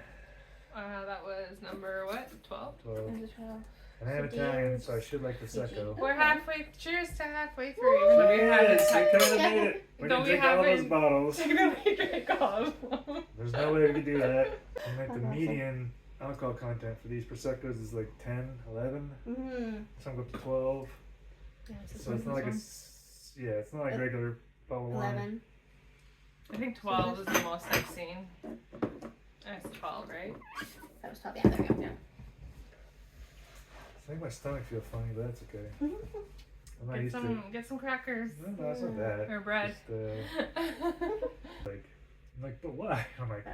Speaker 1: That was number what? 12?
Speaker 3: 12.
Speaker 2: There's a 12.
Speaker 3: And I'm Italian, so I should like prosecco.
Speaker 1: We're halfway. Cheers to halfway through. Even though we haven't.
Speaker 3: Yes, we kind of made it. We
Speaker 1: Though
Speaker 3: didn't
Speaker 1: we
Speaker 3: drink all those
Speaker 1: haven't-
Speaker 3: bottles.
Speaker 1: Technically drink all of them.
Speaker 3: There's no way we could do that. And like the
Speaker 2: That's awesome.
Speaker 3: median alcohol content for these proseccos is like 10, 11.
Speaker 2: Mm.
Speaker 3: Some go up to 12.
Speaker 1: Yeah,
Speaker 3: So it's not like it's not like regular bottle wine.
Speaker 2: 11.
Speaker 1: I think 12 is the most I've seen. It's 12, right?
Speaker 2: That was 12. Yeah, there we go.
Speaker 3: I think my stomach feels funny, but that's okay. I'm not used to.
Speaker 1: Get some crackers
Speaker 3: No, it's not that.
Speaker 1: or bread.
Speaker 3: Just, I'm like, but why? I'm like,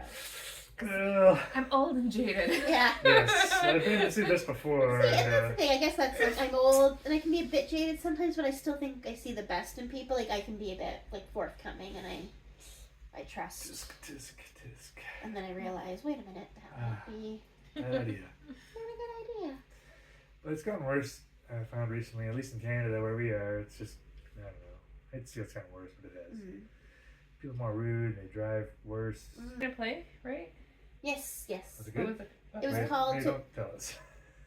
Speaker 3: ugh.
Speaker 1: I'm old and jaded.
Speaker 2: Yeah.
Speaker 3: Yes, I've been to see this before.
Speaker 2: See, and
Speaker 3: And,
Speaker 2: that's the thing. I guess that's like, I'm old and I can be a bit jaded sometimes, but I still think I see the best in people. Like I can be a bit like forthcoming, and I trust.
Speaker 3: tisk.
Speaker 2: And then I realize, wait a minute, that might be
Speaker 3: Bad idea.
Speaker 2: not a good idea.
Speaker 3: But it's gotten worse. I found recently, at least in Canada where we are, it's just I don't know. It's gotten worse, but it has.
Speaker 2: Mm.
Speaker 3: People are more rude. They drive worse.
Speaker 1: Gonna play, right?
Speaker 2: Yes.
Speaker 3: Was it
Speaker 1: What
Speaker 3: good?
Speaker 1: was it?
Speaker 2: It was
Speaker 3: Wait,
Speaker 2: called.
Speaker 3: wait, don't tell us.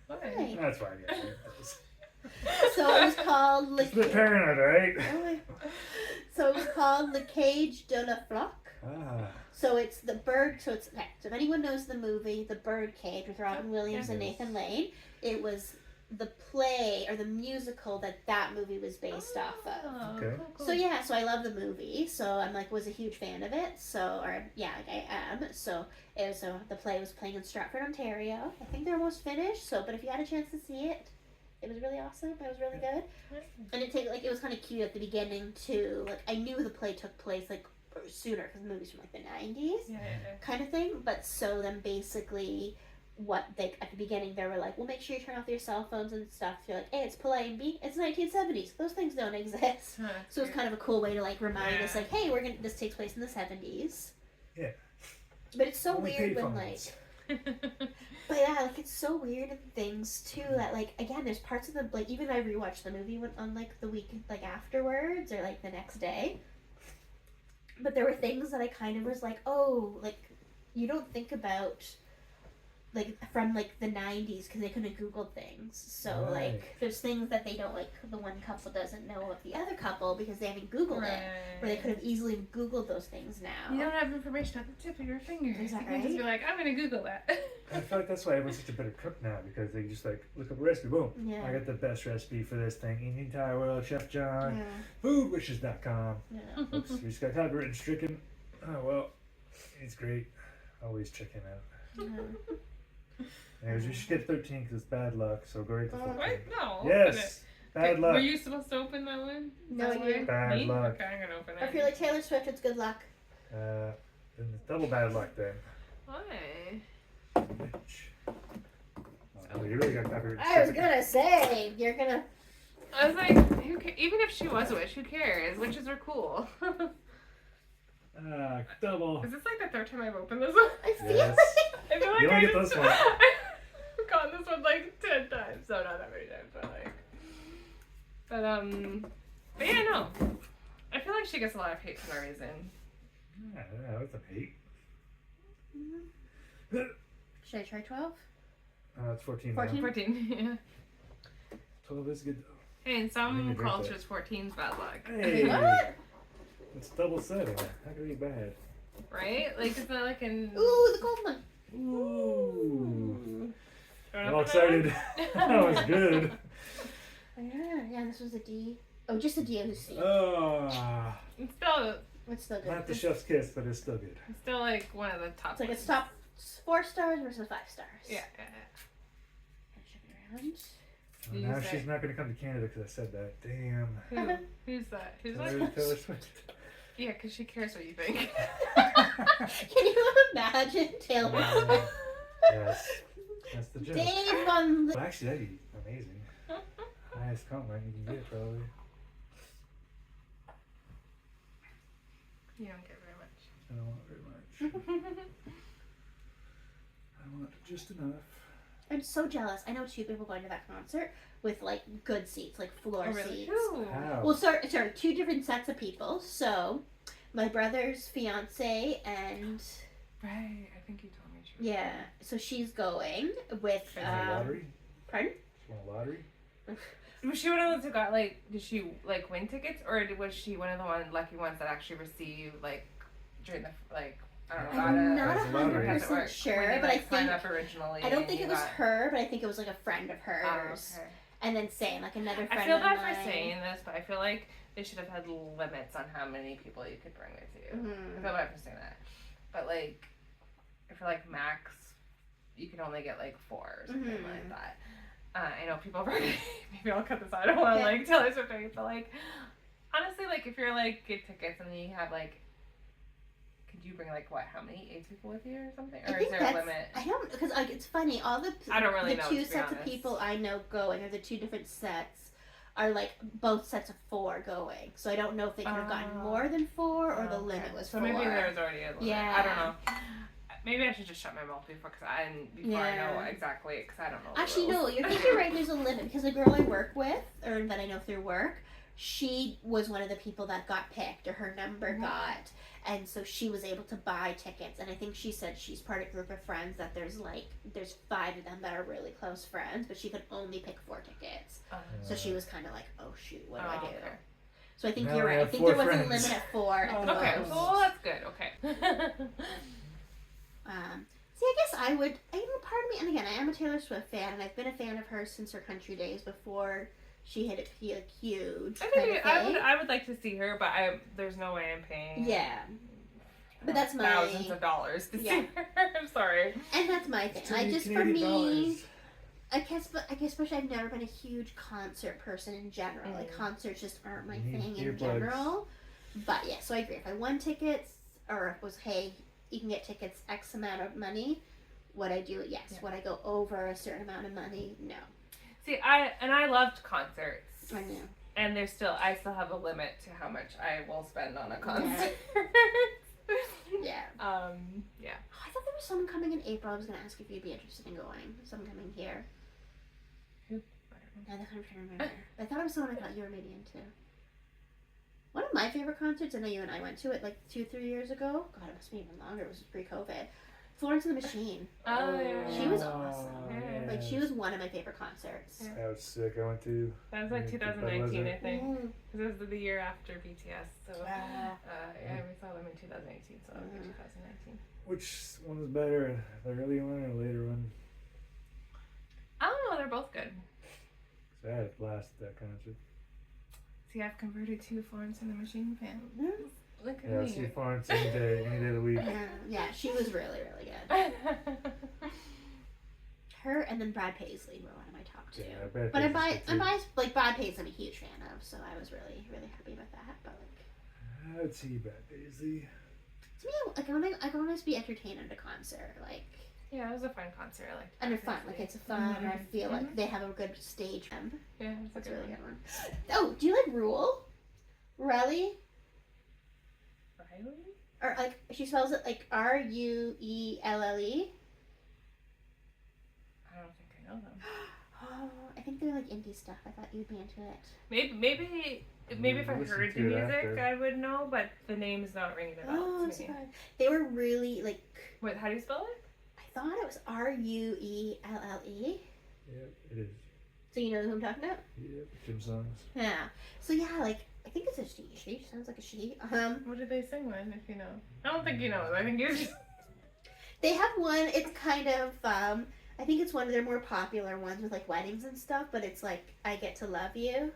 Speaker 1: Why?
Speaker 2: Right.
Speaker 3: That's fine. Yeah,
Speaker 2: So it was called
Speaker 3: it's a bit paranoid, right?
Speaker 2: So it was called Le Cage de la Flock.
Speaker 3: Ah.
Speaker 2: So it's the bird. So it's okay. So if anyone knows the movie The Birdcage with Robin Williams and
Speaker 3: Yes.
Speaker 2: Nathan Lane, it was the play or the musical that movie was based off of.
Speaker 1: Oh,
Speaker 3: Okay.
Speaker 1: cool.
Speaker 2: So yeah, so I love the movie. So I'm like was a huge fan of it. So I am. So it was the play was playing in Stratford, Ontario. I think they're almost finished. So but if you had a chance to see it, it was really awesome. It was really good. And it was kind of cute at the beginning too. Like I knew the play took place like sooner because the movie's from like the 90s
Speaker 1: Yeah.
Speaker 2: kind of thing. But so then basically what they at the beginning they were like, well, make sure you turn off your cell phones and stuff. You're like, A, it's polite, and B, it's 1970s. Those things don't exist.
Speaker 1: Huh,
Speaker 2: So it's kind of a cool way to like remind us
Speaker 1: Yeah.
Speaker 2: like, hey, this takes place in the 70s.
Speaker 3: Yeah.
Speaker 2: But it's so
Speaker 3: Only
Speaker 2: weird when like
Speaker 3: payphones.
Speaker 2: but yeah, like it's so weird in things too that like again there's parts of the like even I rewatched the movie on like the week like afterwards or like the next day. But there were things that I kind of was like, oh, like you don't think about like from like the 90s because they couldn't Google things. So
Speaker 3: Right.
Speaker 2: like there's things that they don't like the one couple doesn't know of the other couple because they haven't Googled it. Where they could have easily Googled those things now.
Speaker 1: You don't have information at the tip of your finger.
Speaker 2: Is that
Speaker 1: You can just
Speaker 2: right?
Speaker 1: be like, I'm gonna Google that.
Speaker 3: I feel like that's why everyone's such a better cook now because they just like look up a recipe, boom.
Speaker 2: Yeah.
Speaker 3: I got the best recipe for this thing in the entire world, Chef John.
Speaker 2: Yeah.
Speaker 3: Foodwishes.com.
Speaker 2: Yeah.
Speaker 3: Oops, we just got copyright stricken. Oh well, it's great. Always check him out.
Speaker 2: Yeah.
Speaker 3: Anyways, we should get 13 because it's bad luck, so go right to 14.
Speaker 1: What? No.
Speaker 3: Yes, bad
Speaker 1: Okay,
Speaker 3: luck.
Speaker 1: Were you supposed to open that one?
Speaker 2: No,
Speaker 1: That
Speaker 2: you-
Speaker 1: way?
Speaker 3: Bad
Speaker 1: Me?
Speaker 3: luck.
Speaker 1: Okay, I'm gonna open
Speaker 2: Or
Speaker 1: it.
Speaker 2: if you're like Taylor Swift, it's good luck.
Speaker 3: Then it's double bad luck then.
Speaker 1: Why?
Speaker 3: Bitch. Oh, you really got copyright
Speaker 2: I was
Speaker 3: stricken.
Speaker 2: gonna say, you're gonna.
Speaker 1: I was like, even if she was a witch, who cares? Witches are cool.
Speaker 3: Double.
Speaker 1: Is this like the third time I've opened this one?
Speaker 2: I feel
Speaker 3: Yes.
Speaker 1: I feel like
Speaker 3: You only
Speaker 1: I
Speaker 3: get
Speaker 1: just,
Speaker 3: this one.
Speaker 1: I've gotten this one like 10 times. No, not that many times, but like. But yeah, no. I feel like she gets a lot of hate for no reason.
Speaker 3: Yeah, that's a hate.
Speaker 2: Should I try 12?
Speaker 3: It's 14
Speaker 2: 14.
Speaker 3: now.
Speaker 1: 14, yeah.
Speaker 3: 12 is good though.
Speaker 1: Hey, in
Speaker 3: I
Speaker 1: some
Speaker 3: need to drink
Speaker 1: cultures, 14's bad luck.
Speaker 3: Hey!
Speaker 2: What?
Speaker 3: It's double 7. How could it be bad?
Speaker 1: Right? Like, is that like in.
Speaker 2: Ooh, the gold one.
Speaker 3: Ooh.
Speaker 1: Don't
Speaker 3: I'm
Speaker 1: know
Speaker 3: all
Speaker 1: if that
Speaker 3: excited.
Speaker 1: one-
Speaker 3: That was good.
Speaker 2: Yeah, this was a D. Oh, just a D and a C.
Speaker 3: Oh,
Speaker 1: It's still,
Speaker 2: It's still good.
Speaker 3: not the chef's kiss, but it's still good.
Speaker 1: it's still like one of the top.
Speaker 2: It's like
Speaker 1: ones.
Speaker 2: it's top 4 stars versus 5 stars.
Speaker 1: Yeah.
Speaker 2: Shake it around.
Speaker 3: Oh,
Speaker 1: You
Speaker 3: now
Speaker 1: say-
Speaker 3: she's not going to come to Canada because I said that. Damn.
Speaker 1: Who? Who's that? Who's
Speaker 3: Taylor,
Speaker 1: that?
Speaker 3: Taylor Swift.
Speaker 1: Yeah, because she cares what you think.
Speaker 2: Can you imagine Taylor Swift?
Speaker 3: Yes, that's the joke.
Speaker 2: Dave on the.
Speaker 3: Well, actually, that'd be amazing. Highest compliment you can get, probably.
Speaker 1: You don't get very much.
Speaker 3: I don't want very much. I want just enough.
Speaker 2: I'm so jealous. I know 2 people going to that concert with like good seats, like floor
Speaker 1: Oh, really?
Speaker 2: seats.
Speaker 1: Ooh.
Speaker 3: How?
Speaker 2: Well, sorry, 2 different sets of people. So, my brother's fiance and
Speaker 1: Right, I think you told me. True.
Speaker 2: yeah, so she's going with.
Speaker 3: Is it lottery?
Speaker 2: Pardon?
Speaker 3: won a lottery.
Speaker 1: Was she one of those who got like? Did she like win tickets, or was she one of the lucky ones that actually received like during the like? I don't know.
Speaker 2: I'm not
Speaker 3: That's a lottery.
Speaker 2: 100% sure, but I think
Speaker 1: up originally.
Speaker 2: I don't think it was her, but I think it was like a friend of hers.
Speaker 1: Oh, okay.
Speaker 2: And then same, like another friend
Speaker 1: I feel
Speaker 2: of
Speaker 1: bad
Speaker 2: mine.
Speaker 1: for saying this, but I feel like they should have had limits on how many people you could bring with you. I feel bad for saying that, but like, I feel like max, you can only get like 4 or something like that. I know people maybe I'll cut this out. I don't want to like tell her something, but like, honestly, like if you're like get tickets and then you have like, could you bring like what? How many? 8 people with you or something? Or is there a limit?
Speaker 2: I don't, because like it's funny. All the
Speaker 1: I don't really
Speaker 2: the
Speaker 1: know.
Speaker 2: two sets of people I know going, or the 2 different sets, are like both sets of 4 going. So I don't know if they could have gotten more than 4 or the limit was 4.
Speaker 1: So maybe there was already a limit.
Speaker 2: Yeah.
Speaker 1: I don't know. Maybe I should just shut my mouth before I know exactly, because I don't know.
Speaker 2: Actually, no, you're thinking right. There's a limit, because the girl I work with, or that I know through work, she was one of the people that got picked, or her number got, and so she was able to buy tickets. And I think she said she's part of a group of friends that there's 5 of them that are really close friends, but she could only pick 4 tickets. So she was kind of like, oh shoot, what do I do?
Speaker 1: Okay.
Speaker 2: So I think
Speaker 3: Now
Speaker 2: you're
Speaker 3: I
Speaker 2: right. I
Speaker 3: have
Speaker 2: think
Speaker 3: 4
Speaker 2: there was
Speaker 3: friends.
Speaker 2: a limit at 4 at the
Speaker 1: Okay,
Speaker 2: most.
Speaker 1: well that's good. Okay.
Speaker 2: See, I guess I would, part of me, and again, I am a Taylor Swift fan, and I've been a fan of hers since her country days before she hit it like, huge.
Speaker 1: I would like to see her, but there's no way I'm paying.
Speaker 2: Yeah. But that's my...
Speaker 1: thousands of dollars to see her. I'm sorry.
Speaker 2: And that's my thing. I just, for me, I guess especially I've never been a huge concert person in general. Like, concerts just aren't my thing in general. But yeah, so I agree. If I won tickets, or if it was, hey, you can get tickets X amount of money, would I do it? Yes. Yeah. Would I go over a certain amount of money? No.
Speaker 1: See, I loved concerts.
Speaker 2: I know.
Speaker 1: And I still have a limit to how much I will spend on a concert.
Speaker 2: Yeah.
Speaker 1: Yeah.
Speaker 2: Oh, I thought there was someone coming in April. I was going to ask if you'd be interested in going. Someone coming here.
Speaker 1: Who?
Speaker 2: I don't know. I'm trying to remember. I thought it was someone I thought you were maybe into. One of my favorite concerts, I know you and I went to it like 2-3 years ago. God, it must be even longer. It was pre-COVID. Florence and the Machine.
Speaker 1: Oh, yeah.
Speaker 2: She was awesome.
Speaker 1: Yeah.
Speaker 2: Like, she was one of my favorite concerts.
Speaker 1: Yeah.
Speaker 3: That was sick. I went to.
Speaker 1: That was like 2019, I think. Because it was the year after BTS. So, yeah, we saw them in 2018. So, it would be 2019.
Speaker 3: Which one was better, the early one or the later one?
Speaker 1: I don't know. They're both good.
Speaker 3: So I had a blast at that concert.
Speaker 1: See, I've converted to Florence and the Machine fan. Look at
Speaker 3: Yeah,
Speaker 1: me.
Speaker 3: I see Florence any day of the week.
Speaker 2: Yeah, she was really, really good. Her and then Brad Paisley were one of my top 2.
Speaker 3: Yeah,
Speaker 2: but Brad Paisley I'm a huge fan of, so I was really, really happy with that. But like,
Speaker 3: I'd see Brad Paisley.
Speaker 2: To me, I can always be entertained at a concert, like.
Speaker 1: Yeah, it was a fun concert. I liked it.
Speaker 2: And they're fun, like it's a fun. And I feel like they have a good stage.
Speaker 1: Yeah,
Speaker 2: that's a really good one. Oh, do you like Rule? Riley?
Speaker 1: Riley?
Speaker 2: Or like she spells it like Ruelle.
Speaker 1: I don't think I know them.
Speaker 2: Oh, I think they're like indie stuff. I thought you'd be into it.
Speaker 1: Maybe if I heard the music, I would know, but the name's not ringing a bell to me.
Speaker 2: Surprised. They were really like.
Speaker 1: Wait, how do you spell it?
Speaker 2: I thought it was Ruelle.
Speaker 3: Yep, it is.
Speaker 2: So you know who I'm talking about?
Speaker 3: Yep, Jim songs.
Speaker 2: Yeah. So yeah, like I think it's a she. She sounds like a she.
Speaker 1: What did they sing then? If you know, I don't think you know. I think you just.
Speaker 2: They have one. It's kind of. I think it's one of their more popular ones with like weddings and stuff. But it's like I Get to Love You.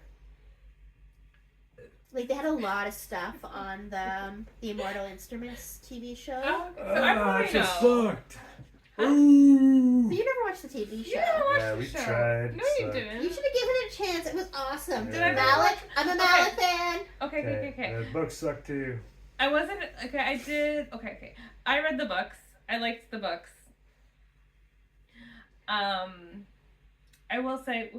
Speaker 2: Like they had a lot of stuff on the Immortal Instruments TV show.
Speaker 1: Oh, so I probably know.
Speaker 3: Sucked.
Speaker 2: Huh? You never watched the TV show.
Speaker 1: Yeah,
Speaker 3: we tried.
Speaker 1: No, you didn't.
Speaker 2: You should have given it a chance. It was awesome.
Speaker 3: Yeah.
Speaker 1: Did I
Speaker 2: Malik? I'm a Malik fan.
Speaker 1: Okay.
Speaker 3: The book sucked too.
Speaker 1: I wasn't. Okay, I did. Okay. I read the books. I liked the books. I will say,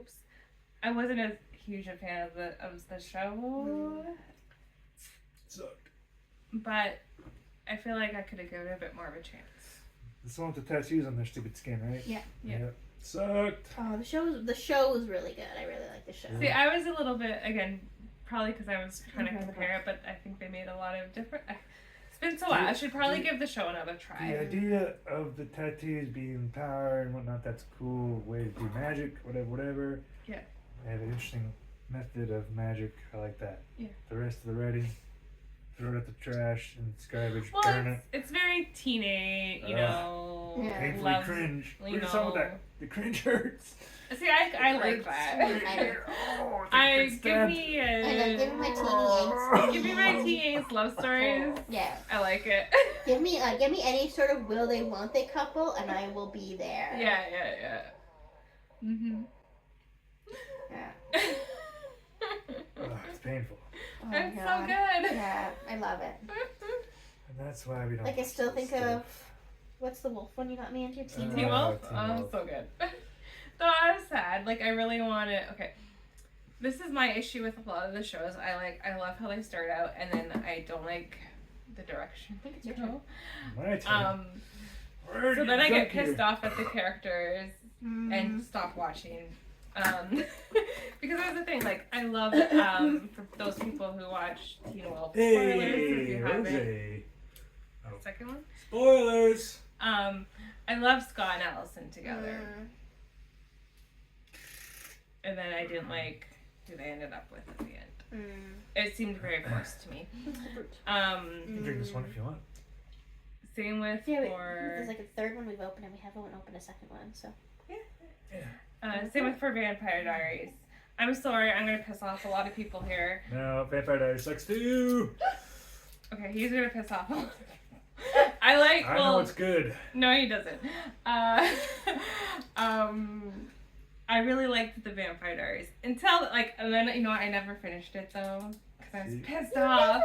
Speaker 1: I wasn't as huge a fan of the show.
Speaker 3: Sucked.
Speaker 1: But I feel like I could have given it a bit more of a chance.
Speaker 3: This one with the tattoos on their stupid skin, right?
Speaker 2: Yeah.
Speaker 3: Yep. Sucked.
Speaker 2: Oh, the show was really good. I really liked the show.
Speaker 1: See, I was a little bit, again, probably because I was trying to compare it, but I think they made a lot of different. been so while. I should probably give the show another
Speaker 3: The
Speaker 1: try.
Speaker 3: idea of the tattoos being power and whatnot, that's a cool way to do magic, whatever.
Speaker 1: Yeah.
Speaker 3: They have an interesting method of magic. I like that.
Speaker 1: Yeah.
Speaker 3: The rest of the writing, throw it at the trash and it's garbage,
Speaker 1: Well,
Speaker 3: burn it.
Speaker 1: it's very teenage, you know.
Speaker 2: Yeah.
Speaker 3: Painfully
Speaker 1: love,
Speaker 3: cringe.
Speaker 1: you
Speaker 3: What is up with
Speaker 1: know.
Speaker 3: that? The cringe hurts.
Speaker 1: See, I like that.
Speaker 3: Oh,
Speaker 1: I
Speaker 3: it's
Speaker 1: give me
Speaker 2: I know, give me my teeny angst.
Speaker 1: give me my teen love stories.
Speaker 2: Yeah.
Speaker 1: I like it.
Speaker 2: Give me any sort of will they won't they couple, and I will be there.
Speaker 1: Yeah. Mhm.
Speaker 2: Yeah.
Speaker 3: Oh, it's painful.
Speaker 2: Oh,
Speaker 1: It's
Speaker 2: God.
Speaker 1: so good.
Speaker 2: Yeah, I love it.
Speaker 3: And that's why we don't.
Speaker 2: Like I still
Speaker 3: watch
Speaker 2: think
Speaker 3: this
Speaker 2: of
Speaker 3: stuff.
Speaker 2: what's the wolf one you got me into? Teen
Speaker 1: Teen
Speaker 2: Wolf.
Speaker 1: Wolf?
Speaker 3: Teen
Speaker 1: Oh,
Speaker 3: Wolf.
Speaker 1: so good. Though I'm sad. Like, I really want to. Okay. This is my issue with a lot of the shows. I love how they start out, and then I don't like the direction they
Speaker 2: Your
Speaker 1: go.
Speaker 3: My turn. Where
Speaker 1: So
Speaker 3: did
Speaker 1: then I
Speaker 3: you
Speaker 1: get
Speaker 3: jump
Speaker 1: pissed
Speaker 3: here?
Speaker 1: off at the characters and stop watching. Because that's the thing. Like, I love for those people who watch Teen Wolf. Spoilers if you haven't.
Speaker 3: Jose.
Speaker 1: Second one.
Speaker 3: Spoilers.
Speaker 1: I love Scott and Allison together. And then I didn't like who they ended up with at the end. It seemed very forced to me.
Speaker 3: You can drink this one if you want.
Speaker 1: Same with
Speaker 2: Yeah,
Speaker 1: for
Speaker 2: there's like a third one we've opened and we haven't opened a second one, so.
Speaker 1: same with for Vampire Diaries. I'm sorry, I'm gonna piss off a lot of people here.
Speaker 3: No, Vampire Diaries sucks too.
Speaker 1: Okay, he's gonna piss off a lot of people.
Speaker 3: I know it's good.
Speaker 1: No, he doesn't. I really liked the Vampire Diaries until and then I never finished it though because I was pissed off.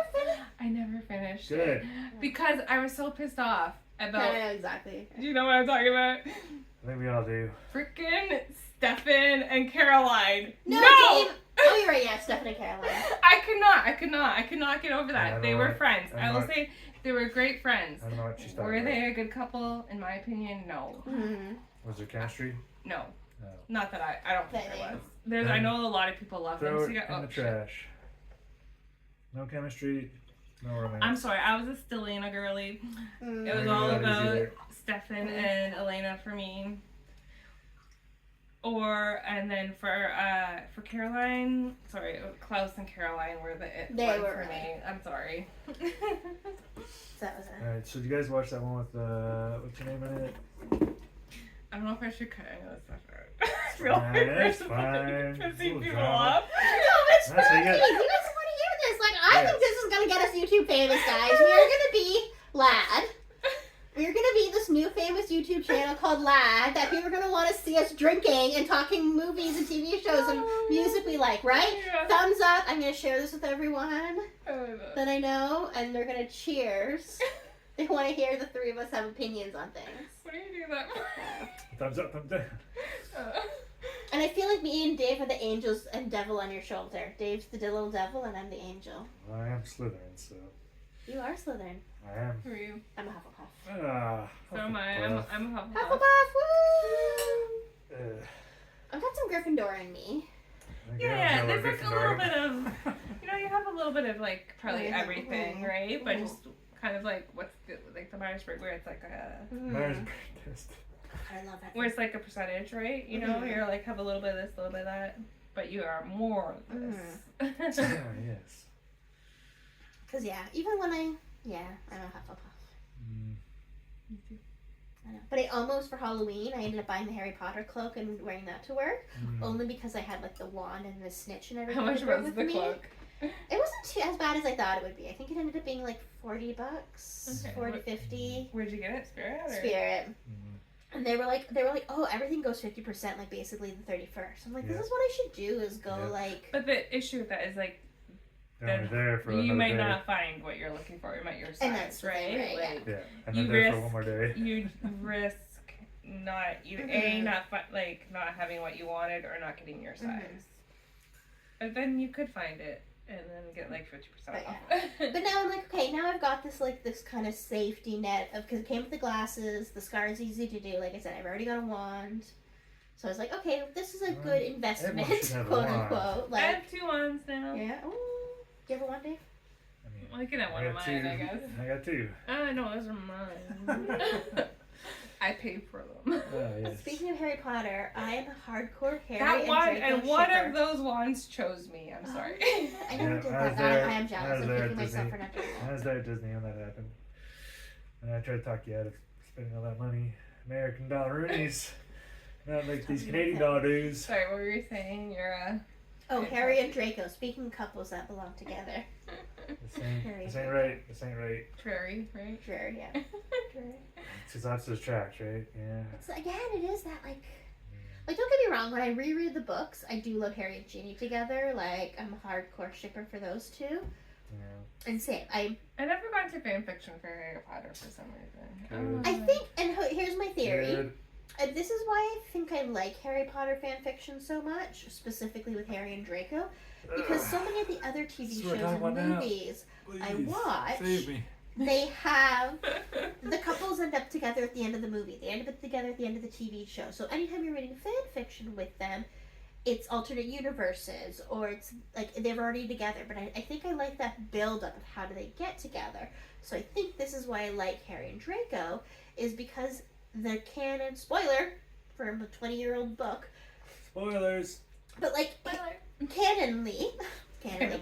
Speaker 1: I never finished
Speaker 3: Good.
Speaker 1: it because I was so pissed off about.
Speaker 2: I know exactly.
Speaker 1: Do you know what I'm talking about?
Speaker 3: I think we all do.
Speaker 1: Frickin' Stefan and Caroline.
Speaker 2: No! Dave! Oh, you're right, yeah, Stephanie Caroline.
Speaker 1: I could not get over
Speaker 3: I
Speaker 1: that.
Speaker 3: don't
Speaker 1: They
Speaker 3: know
Speaker 1: were
Speaker 3: what-
Speaker 1: friends.
Speaker 3: I don't
Speaker 1: I will
Speaker 3: know what-
Speaker 1: say they were great friends.
Speaker 3: I don't know what she's talking
Speaker 1: Were
Speaker 3: about.
Speaker 1: they a good couple? In my opinion, no.
Speaker 3: Was there chemistry?
Speaker 1: No.
Speaker 3: No.
Speaker 1: Not that I don't think there was. I
Speaker 3: Then
Speaker 1: know a lot of people love them
Speaker 3: Throw it
Speaker 1: together.
Speaker 3: in the trash. No chemistry, no romance.
Speaker 1: I'm sorry, I was a Stellina girly. It was
Speaker 3: Maybe
Speaker 1: all
Speaker 3: that is
Speaker 1: about
Speaker 3: either.
Speaker 1: Stefan and Elena for me. And then for Caroline, sorry, Klaus and Caroline were the it
Speaker 2: They
Speaker 1: one
Speaker 2: were
Speaker 1: for me. I'm sorry.
Speaker 2: That was it.
Speaker 3: Alright, so did you guys watch that one with what's your name in it?
Speaker 1: I don't know if I should cut any of this stuff out. I feel like
Speaker 3: It's
Speaker 1: we're
Speaker 3: fine.
Speaker 1: pissing
Speaker 3: It's a little
Speaker 1: people
Speaker 3: drama.
Speaker 1: off.
Speaker 2: No, it's
Speaker 3: That's
Speaker 2: funny.
Speaker 3: what
Speaker 2: You
Speaker 3: you
Speaker 2: guys
Speaker 3: get.
Speaker 2: want to hear this. Like, I
Speaker 3: Yes.
Speaker 2: think this is going to get us YouTube famous, guys. We are going to be Lad. We're going to be this new famous YouTube channel called Lad that people are going to want to see us drinking and talking movies and TV shows and music we like, right?
Speaker 1: Yeah.
Speaker 2: Thumbs up. I'm going to share this with everyone
Speaker 1: Oh,
Speaker 2: that I know, and they're going to cheers. They want to hear the three of us have opinions on things.
Speaker 1: What are you doing that for?
Speaker 3: Thumbs up, thumbs down.
Speaker 2: And I feel like me and Dave are the angels and devil on your shoulder. Dave's the little devil, and I'm the angel.
Speaker 3: Well, I am Slytherin, so
Speaker 2: You are Slytherin.
Speaker 3: I am.
Speaker 1: Who are you?
Speaker 2: I'm a Hufflepuff.
Speaker 1: So am I. I'm a Hufflepuff.
Speaker 2: Hufflepuff, woo!
Speaker 3: Ugh.
Speaker 2: I've got some Gryffindor in me.
Speaker 3: I think
Speaker 1: Yeah,
Speaker 3: I know
Speaker 1: there's
Speaker 3: what
Speaker 1: like a little
Speaker 3: Gryffindor
Speaker 1: bit of, you have a little bit of like probably
Speaker 2: Yeah.
Speaker 1: everything, right? But
Speaker 2: Mhm.
Speaker 1: just kind of like what's the, like the Myers-Briggs where it's like a,
Speaker 3: Myers-Briggs test.
Speaker 2: I love that.
Speaker 1: where it's like a percentage, right? You know,
Speaker 2: Mhm.
Speaker 1: you're like have a little bit of this, a little bit of that, but you are more of this.
Speaker 3: Yeah, yes.
Speaker 2: Because, yeah, even when I'm a Hufflepuff.
Speaker 1: Me too.
Speaker 2: I know. But I almost, for Halloween, I ended up buying the Harry Potter cloak and wearing that to work. Only because I had, like, the wand and the snitch and everything.
Speaker 1: How much
Speaker 2: to bring
Speaker 1: was
Speaker 2: with
Speaker 1: the
Speaker 2: me.
Speaker 1: cloak?
Speaker 2: It wasn't too as bad as I thought it would be. I think it ended up being, like, $40,
Speaker 1: Okay.
Speaker 2: 40, 50.
Speaker 1: Where'd you get it? Spirit? Or?
Speaker 2: Spirit.
Speaker 3: Mm.
Speaker 2: And they were like, oh, everything goes 50%, like, basically the 31st. I'm like,
Speaker 3: Yeah.
Speaker 2: this is what I should do, is go,
Speaker 3: Yeah.
Speaker 2: like...
Speaker 1: But the issue with that is like
Speaker 3: They're only there for
Speaker 1: you
Speaker 3: another
Speaker 1: might
Speaker 3: day.
Speaker 1: not find what you're looking for. You might your size,
Speaker 2: that's the
Speaker 1: right?
Speaker 2: thing, right, yeah.
Speaker 1: Like
Speaker 3: Yeah, and
Speaker 1: You
Speaker 3: they're there for
Speaker 1: risk-
Speaker 3: one more day.
Speaker 1: you risk not either
Speaker 2: Mhm.
Speaker 1: not having what you wanted or not getting your size.
Speaker 2: Mhm.
Speaker 1: But then you could find it and then get like 50%
Speaker 2: But
Speaker 1: off.
Speaker 2: But now I'm like, okay, now I've got this, like, this kind of safety net of, because it came with the glasses, the scar's easy to do, like I said, I've already got a wand. So I was like, okay, this is a
Speaker 3: Well,
Speaker 2: good investment,
Speaker 3: everyone should have a
Speaker 2: quote
Speaker 3: wand.
Speaker 2: unquote.
Speaker 1: I
Speaker 2: Like,
Speaker 1: have 2 wands now.
Speaker 2: yeah. Ooh. Do you have a wand, Dave?
Speaker 3: I mean,
Speaker 1: Well, you can have one of mine, I guess.
Speaker 3: I got 2.
Speaker 1: No, those are mine. I paid for them.
Speaker 3: Oh, yes.
Speaker 2: Speaking of Harry Potter, I am a hardcore Harry
Speaker 1: That one
Speaker 2: and Draco
Speaker 1: and one
Speaker 2: shipper.
Speaker 1: of those wands chose me. I'm sorry.
Speaker 2: I never did
Speaker 3: I was
Speaker 2: that.
Speaker 3: there-
Speaker 2: I am
Speaker 3: I
Speaker 2: jealous.
Speaker 3: was
Speaker 2: I'm
Speaker 3: there
Speaker 2: kicking
Speaker 3: at
Speaker 2: myself
Speaker 3: Disney.
Speaker 2: for not doing
Speaker 3: I
Speaker 2: that.
Speaker 3: was there at Disney when that happened. And I tried to talk you out of spending all that money. American dollaroonies. Not like these Canadian dollar dues.
Speaker 1: Sorry, what were you saying? You're
Speaker 2: Oh, Harry and Draco. Speaking of couples that belong together.
Speaker 3: This
Speaker 2: Harry
Speaker 3: ain't
Speaker 2: and
Speaker 3: right. This ain't right.
Speaker 1: Trary, right?
Speaker 2: Sure, yeah. Sure.
Speaker 3: It's just opposite tracks, right? Yeah.
Speaker 2: It's, again, it is that, like, don't get me wrong, when I reread the books, I do love Harry and Ginny together. Like, I'm a hardcore shipper for those two.
Speaker 3: Yeah.
Speaker 2: And same,
Speaker 1: I never got to fan fiction for Harry Potter for some reason.
Speaker 3: Good.
Speaker 2: I think, and here's my theory.
Speaker 3: Good.
Speaker 2: This is why I think I like Harry Potter fan fiction so much, specifically with Harry and Draco, because so many of the other TV
Speaker 3: That's
Speaker 2: shows
Speaker 3: what we're talking
Speaker 2: and
Speaker 3: about now.
Speaker 2: movies I
Speaker 3: Please,
Speaker 2: watch,
Speaker 3: Save me.
Speaker 2: they have the couples end up together at the end of the movie. They end up together at the end of the TV show. So anytime you're reading fan fiction with them, it's alternate universes or it's like they're already together. But I think I like that build up of how do they get together. So I think this is why I like Harry and Draco, is because the canon, spoiler from a 20-year-old book,
Speaker 3: Spoilers.
Speaker 2: but like canonly,
Speaker 1: Canonly.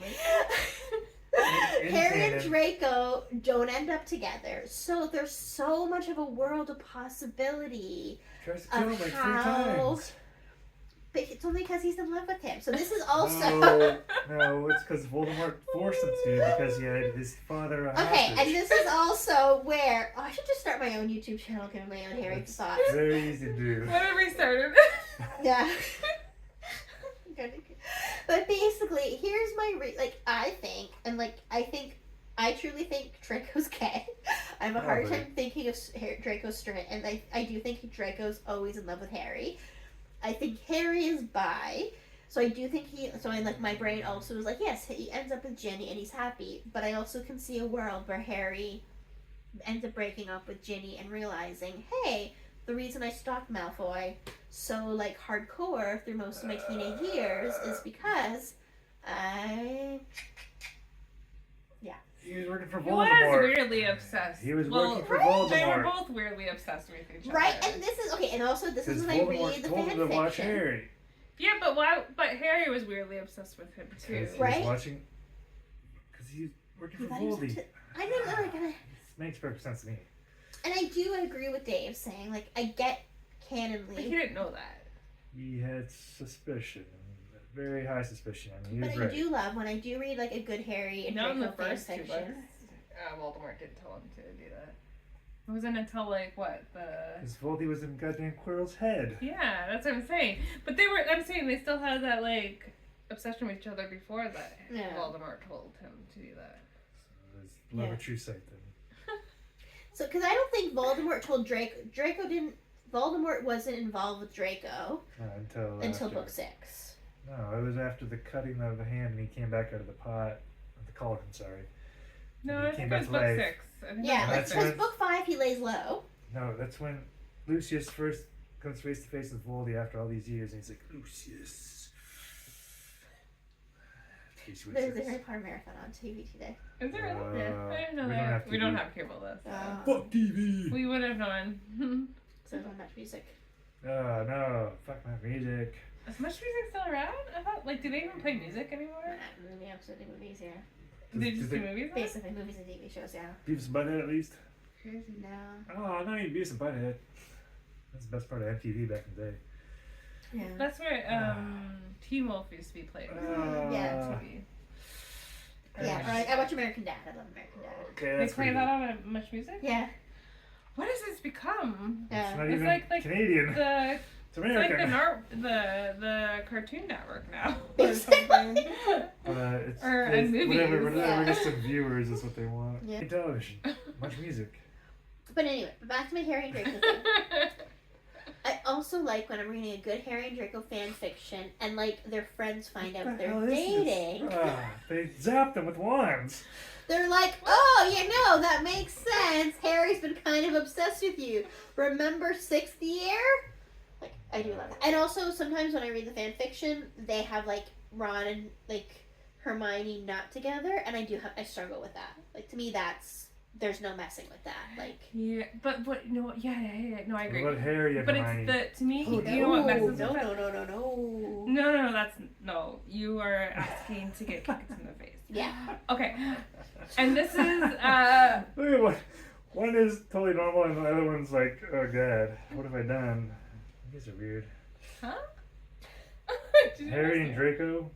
Speaker 3: In
Speaker 2: Harry and
Speaker 3: canon.
Speaker 2: Draco don't end up together. So there's so much of a world of possibility.
Speaker 3: Tries to kill him
Speaker 2: Of
Speaker 3: like 3
Speaker 2: how-
Speaker 3: times.
Speaker 2: But it's only because he's in love with him. So this is also...
Speaker 3: No, it's because Voldemort forced him to because he had his father a
Speaker 2: Okay,
Speaker 3: hostage.
Speaker 2: and this is also where... Oh, I should just start my own YouTube channel, give my own Harry
Speaker 3: It's
Speaker 2: thoughts.
Speaker 3: very easy to do.
Speaker 1: Whenever we started.
Speaker 2: Yeah. But basically, here's my I truly think Draco's gay. I have a hard
Speaker 3: Probably.
Speaker 2: time thinking of Draco's straight, and I do think Draco's always in love with Harry. I think Harry is bi, so I do think my brain also was like, yes, he ends up with Ginny and he's happy, but I also can see a world where Harry ends up breaking up with Ginny and realizing, hey, the reason I stalked Malfoy so like hardcore through most of my teenage years is because
Speaker 3: He was working for
Speaker 1: He was
Speaker 3: Voldemort.
Speaker 1: weirdly obsessed.
Speaker 3: He was
Speaker 1: Well,
Speaker 3: working for
Speaker 2: right,
Speaker 3: Voldemort.
Speaker 1: They were both weirdly obsessed with each other.
Speaker 2: right, and this is okay, and also this is
Speaker 3: Because
Speaker 2: when I
Speaker 3: Voldemort
Speaker 2: read the
Speaker 3: told him to
Speaker 2: fan
Speaker 3: watch
Speaker 2: fiction.
Speaker 3: Harry.
Speaker 1: Yeah, but why? But Harry was weirdly obsessed with him too.
Speaker 3: Because he
Speaker 2: Right?
Speaker 3: was watching. Because he's working
Speaker 2: He
Speaker 3: for
Speaker 2: thought he was
Speaker 3: Voldy.
Speaker 2: up to- I don't know, like,
Speaker 3: This makes perfect sense to me.
Speaker 2: and I do agree with Dave saying like I get
Speaker 1: But he
Speaker 2: canonly,
Speaker 1: didn't know that.
Speaker 3: He had suspicion, very high suspicion. I mean, he
Speaker 2: but
Speaker 3: was
Speaker 2: I
Speaker 3: right.
Speaker 2: do love when I do read like a good Harry and
Speaker 1: Not in the
Speaker 2: Draco fan
Speaker 1: first two books.
Speaker 2: fiction.
Speaker 1: Voldemort didn't tell him to do that. It wasn't until like what the.
Speaker 3: Because Voldy was in goddamn Quirrell's head.
Speaker 1: Yeah, that's what I'm saying. But they were. I'm saying they still had that like obsession with each other before that.
Speaker 2: Yeah.
Speaker 1: Voldemort told him to do that.
Speaker 3: So there's love
Speaker 2: Yeah.
Speaker 3: at true sight then.
Speaker 2: So because I don't think Voldemort told Draco didn't. Voldemort wasn't involved with Draco
Speaker 3: Until
Speaker 2: until
Speaker 3: after.
Speaker 2: book 6.
Speaker 3: No, it was after the cutting of the hand and he came back out of the pot. The cauldron, sorry.
Speaker 1: No,
Speaker 3: He
Speaker 1: I
Speaker 3: came
Speaker 1: think it
Speaker 3: back
Speaker 1: was
Speaker 3: to
Speaker 1: book
Speaker 3: life.
Speaker 1: 6. I think
Speaker 2: Yeah,
Speaker 1: it was
Speaker 3: that's
Speaker 2: because
Speaker 3: when-
Speaker 2: book 5 he lays low.
Speaker 3: No, that's when Lucius first comes face to face with Voldy after all these years and he's like, Lucius. He's with
Speaker 2: There's a
Speaker 3: us.
Speaker 2: Harry Potter marathon on TV today.
Speaker 1: Is there really?
Speaker 3: Uh,
Speaker 1: I didn't know
Speaker 3: we don't
Speaker 1: that.
Speaker 3: have
Speaker 1: We don't
Speaker 3: TV.
Speaker 1: have cable though.
Speaker 3: Fuck TV!
Speaker 1: We would have known.
Speaker 2: So don't much music.
Speaker 3: Oh no, fuck my music.
Speaker 1: Is much music still around? I thought, like, do they even play music anymore?
Speaker 2: Movie absolutely movies, yeah.
Speaker 1: Do they
Speaker 3: Does
Speaker 1: just
Speaker 3: it-
Speaker 1: do movies now?
Speaker 2: Basically movies and TV shows, yeah.
Speaker 3: Beavis and Butthead at least?
Speaker 1: Crazy.
Speaker 2: No.
Speaker 3: Oh, not even Beavis and Butthead. That's the best part of MTV back in the day.
Speaker 2: Yeah.
Speaker 1: That's where Teen Wolf used to be played.
Speaker 2: Yeah.
Speaker 1: on TV.
Speaker 2: Yeah, right. I watch American Dad. I love American Dad.
Speaker 3: Okay,
Speaker 1: They
Speaker 3: that's
Speaker 1: play
Speaker 3: pretty
Speaker 1: that
Speaker 3: good.
Speaker 1: on Much Music?
Speaker 2: Yeah.
Speaker 1: What has this become?
Speaker 3: It's not
Speaker 2: Yeah.
Speaker 1: It's
Speaker 3: even
Speaker 1: like
Speaker 3: Canadian.
Speaker 1: The
Speaker 3: It's
Speaker 1: it's like
Speaker 3: American.
Speaker 1: the Cartoon Network now. Or
Speaker 2: Basically.
Speaker 1: something.
Speaker 3: It's,
Speaker 1: Or
Speaker 3: it's
Speaker 1: and movies.
Speaker 3: whatever
Speaker 2: Yeah.
Speaker 3: gets some viewers is what they want.
Speaker 2: Yeah.
Speaker 3: Hey, television, much music.
Speaker 2: But anyway, back to my Harry and Draco thing. I also like when I'm reading a good Harry and Draco fan fiction and like their friends find out
Speaker 3: What the
Speaker 2: they're
Speaker 3: hell is this?
Speaker 2: dating.
Speaker 3: They zapped them with wands.
Speaker 2: They're like, oh, you know, that makes sense. Harry's been kind of obsessed with you. Remember 6th year? Like, I do love that. And also, sometimes when I read the fan fiction, they have, like, Ron and, like, Hermione not together, and I struggle with that. Like, to me, there's no messing with that. Like,
Speaker 1: Yeah, but no, yeah, no, I agree.
Speaker 3: What about Harry and
Speaker 1: But
Speaker 3: Hermione?
Speaker 1: it's to me,
Speaker 2: oh,
Speaker 1: you know what messes with
Speaker 2: no,
Speaker 1: that?
Speaker 2: no.
Speaker 1: No, no, you are asking to get kicked in the face.
Speaker 2: Yeah.
Speaker 1: Okay, and this is,
Speaker 3: Look at one is totally normal and the other one's like, oh god, what have I done? You guys are weird.
Speaker 1: huh? Did you
Speaker 3: Harry and
Speaker 1: understand?
Speaker 3: Draco,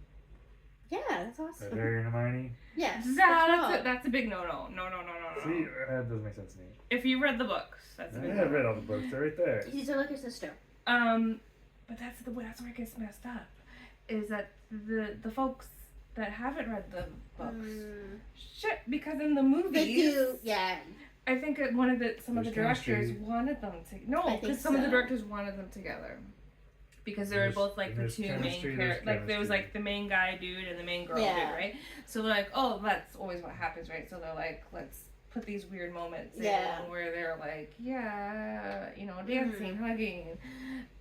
Speaker 2: Yeah, that's awesome.
Speaker 3: Harry and Hermione.
Speaker 2: Yes.
Speaker 1: That's a big no. No.
Speaker 3: See, that doesn't make sense to me.
Speaker 1: If you read the books, that's a big
Speaker 3: Yeah, I've read
Speaker 1: no.
Speaker 3: all the books. They're right there.
Speaker 2: He's like your sister.
Speaker 1: But that's where it gets messed up. Is that the folks that haven't read the books, shit, because in the movies,
Speaker 2: They do, yeah.
Speaker 1: I think some of the
Speaker 3: There's
Speaker 1: directors
Speaker 3: chemistry.
Speaker 1: wanted them to. No,
Speaker 2: I think
Speaker 1: because some of the
Speaker 2: so.
Speaker 1: directors wanted them together. Because they were
Speaker 3: There's-
Speaker 1: both like the
Speaker 3: there's
Speaker 1: two main
Speaker 3: chemistry,
Speaker 1: characters.
Speaker 3: there's
Speaker 1: Like there was
Speaker 3: chemistry.
Speaker 1: like the main guy dude and the main girl
Speaker 2: Yeah.
Speaker 1: dude, right? So they're like, oh, that's always what happens, right? So they're like, let's put these weird moments
Speaker 2: Yeah.
Speaker 1: in where they're like, yeah, dancing, hugging,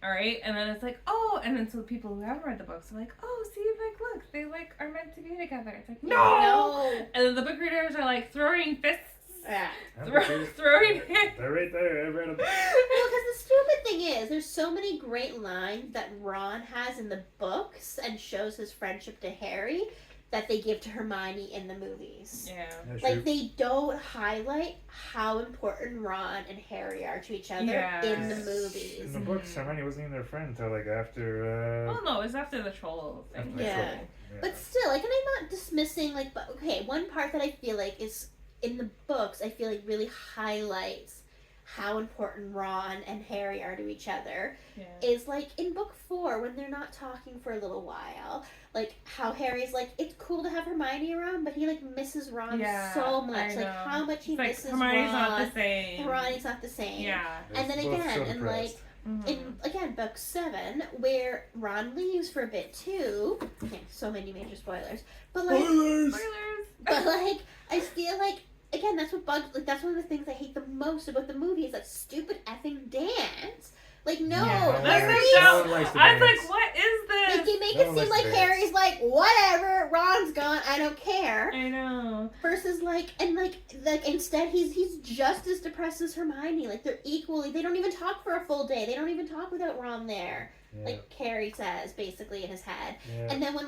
Speaker 1: all right? And then it's like, oh, and then so the people who haven't read the books are like, oh, see, like, look, they like are meant to be together. It's like, no!
Speaker 2: No.
Speaker 1: And then the book readers are like throwing fists.
Speaker 2: Yeah.
Speaker 1: Throwing
Speaker 3: They're right there. I've read them.
Speaker 2: Well, because the stupid thing is, there's so many great lines that Ron has in the books and shows his friendship to Harry that they give to Hermione in the movies.
Speaker 1: Yeah.
Speaker 3: That's
Speaker 2: Like,
Speaker 3: true.
Speaker 2: they don't highlight how important Ron and Harry are to each other
Speaker 1: Yes.
Speaker 2: in the movies.
Speaker 3: In the books, Hermione wasn't even their friend until like after.
Speaker 1: Well, no, it's after the troll thing.
Speaker 3: after the
Speaker 2: Yeah.
Speaker 3: trouble. Yeah.
Speaker 2: But still, like, and I'm not dismissing, like, but okay, one part that I feel like is in the books, I feel like really highlights how important Ron and Harry are to each other
Speaker 1: Yeah.
Speaker 2: is like in book 4 when they're not talking for a little while, like how Harry's like, it's cool to have Hermione around, but he like misses Ron
Speaker 1: Yeah,
Speaker 2: so much,
Speaker 1: I
Speaker 2: like
Speaker 1: know.
Speaker 2: how much he
Speaker 1: It's like
Speaker 2: misses
Speaker 1: Hermione's
Speaker 2: Ron.
Speaker 1: not the same.
Speaker 2: Hermione's not the same.
Speaker 1: Yeah.
Speaker 2: And then
Speaker 3: They're both
Speaker 2: again,
Speaker 3: so
Speaker 2: and, like,
Speaker 3: depressed.
Speaker 1: Mhm.
Speaker 2: in book 7 where Ron leaves for a bit too. Okay, so many major spoilers, but like.
Speaker 3: Spoilers!
Speaker 1: Spoilers.
Speaker 2: But like, I feel like again, that's what bugs. Like, that's one of the things I hate the most about the movie is that stupid effing dance. Like, no,
Speaker 1: Yeah,
Speaker 3: that's
Speaker 2: Harry's.
Speaker 3: like
Speaker 1: no
Speaker 3: one likes to
Speaker 1: I was
Speaker 3: dance.
Speaker 1: like, what is
Speaker 2: Like,
Speaker 1: this?
Speaker 2: they make
Speaker 3: No
Speaker 2: it
Speaker 3: one
Speaker 2: seem
Speaker 3: likes
Speaker 2: like
Speaker 3: to dance.
Speaker 2: Harry's like, whatever, Ron's gone, I don't care.
Speaker 1: I know.
Speaker 2: Versus like, and like instead he's just as depressed as Hermione. Like, they're equally. They don't even talk for a full day. They don't even talk without Ron there.
Speaker 3: Yeah.
Speaker 2: Like Harry says, basically in his head.
Speaker 3: yeah.
Speaker 2: And then when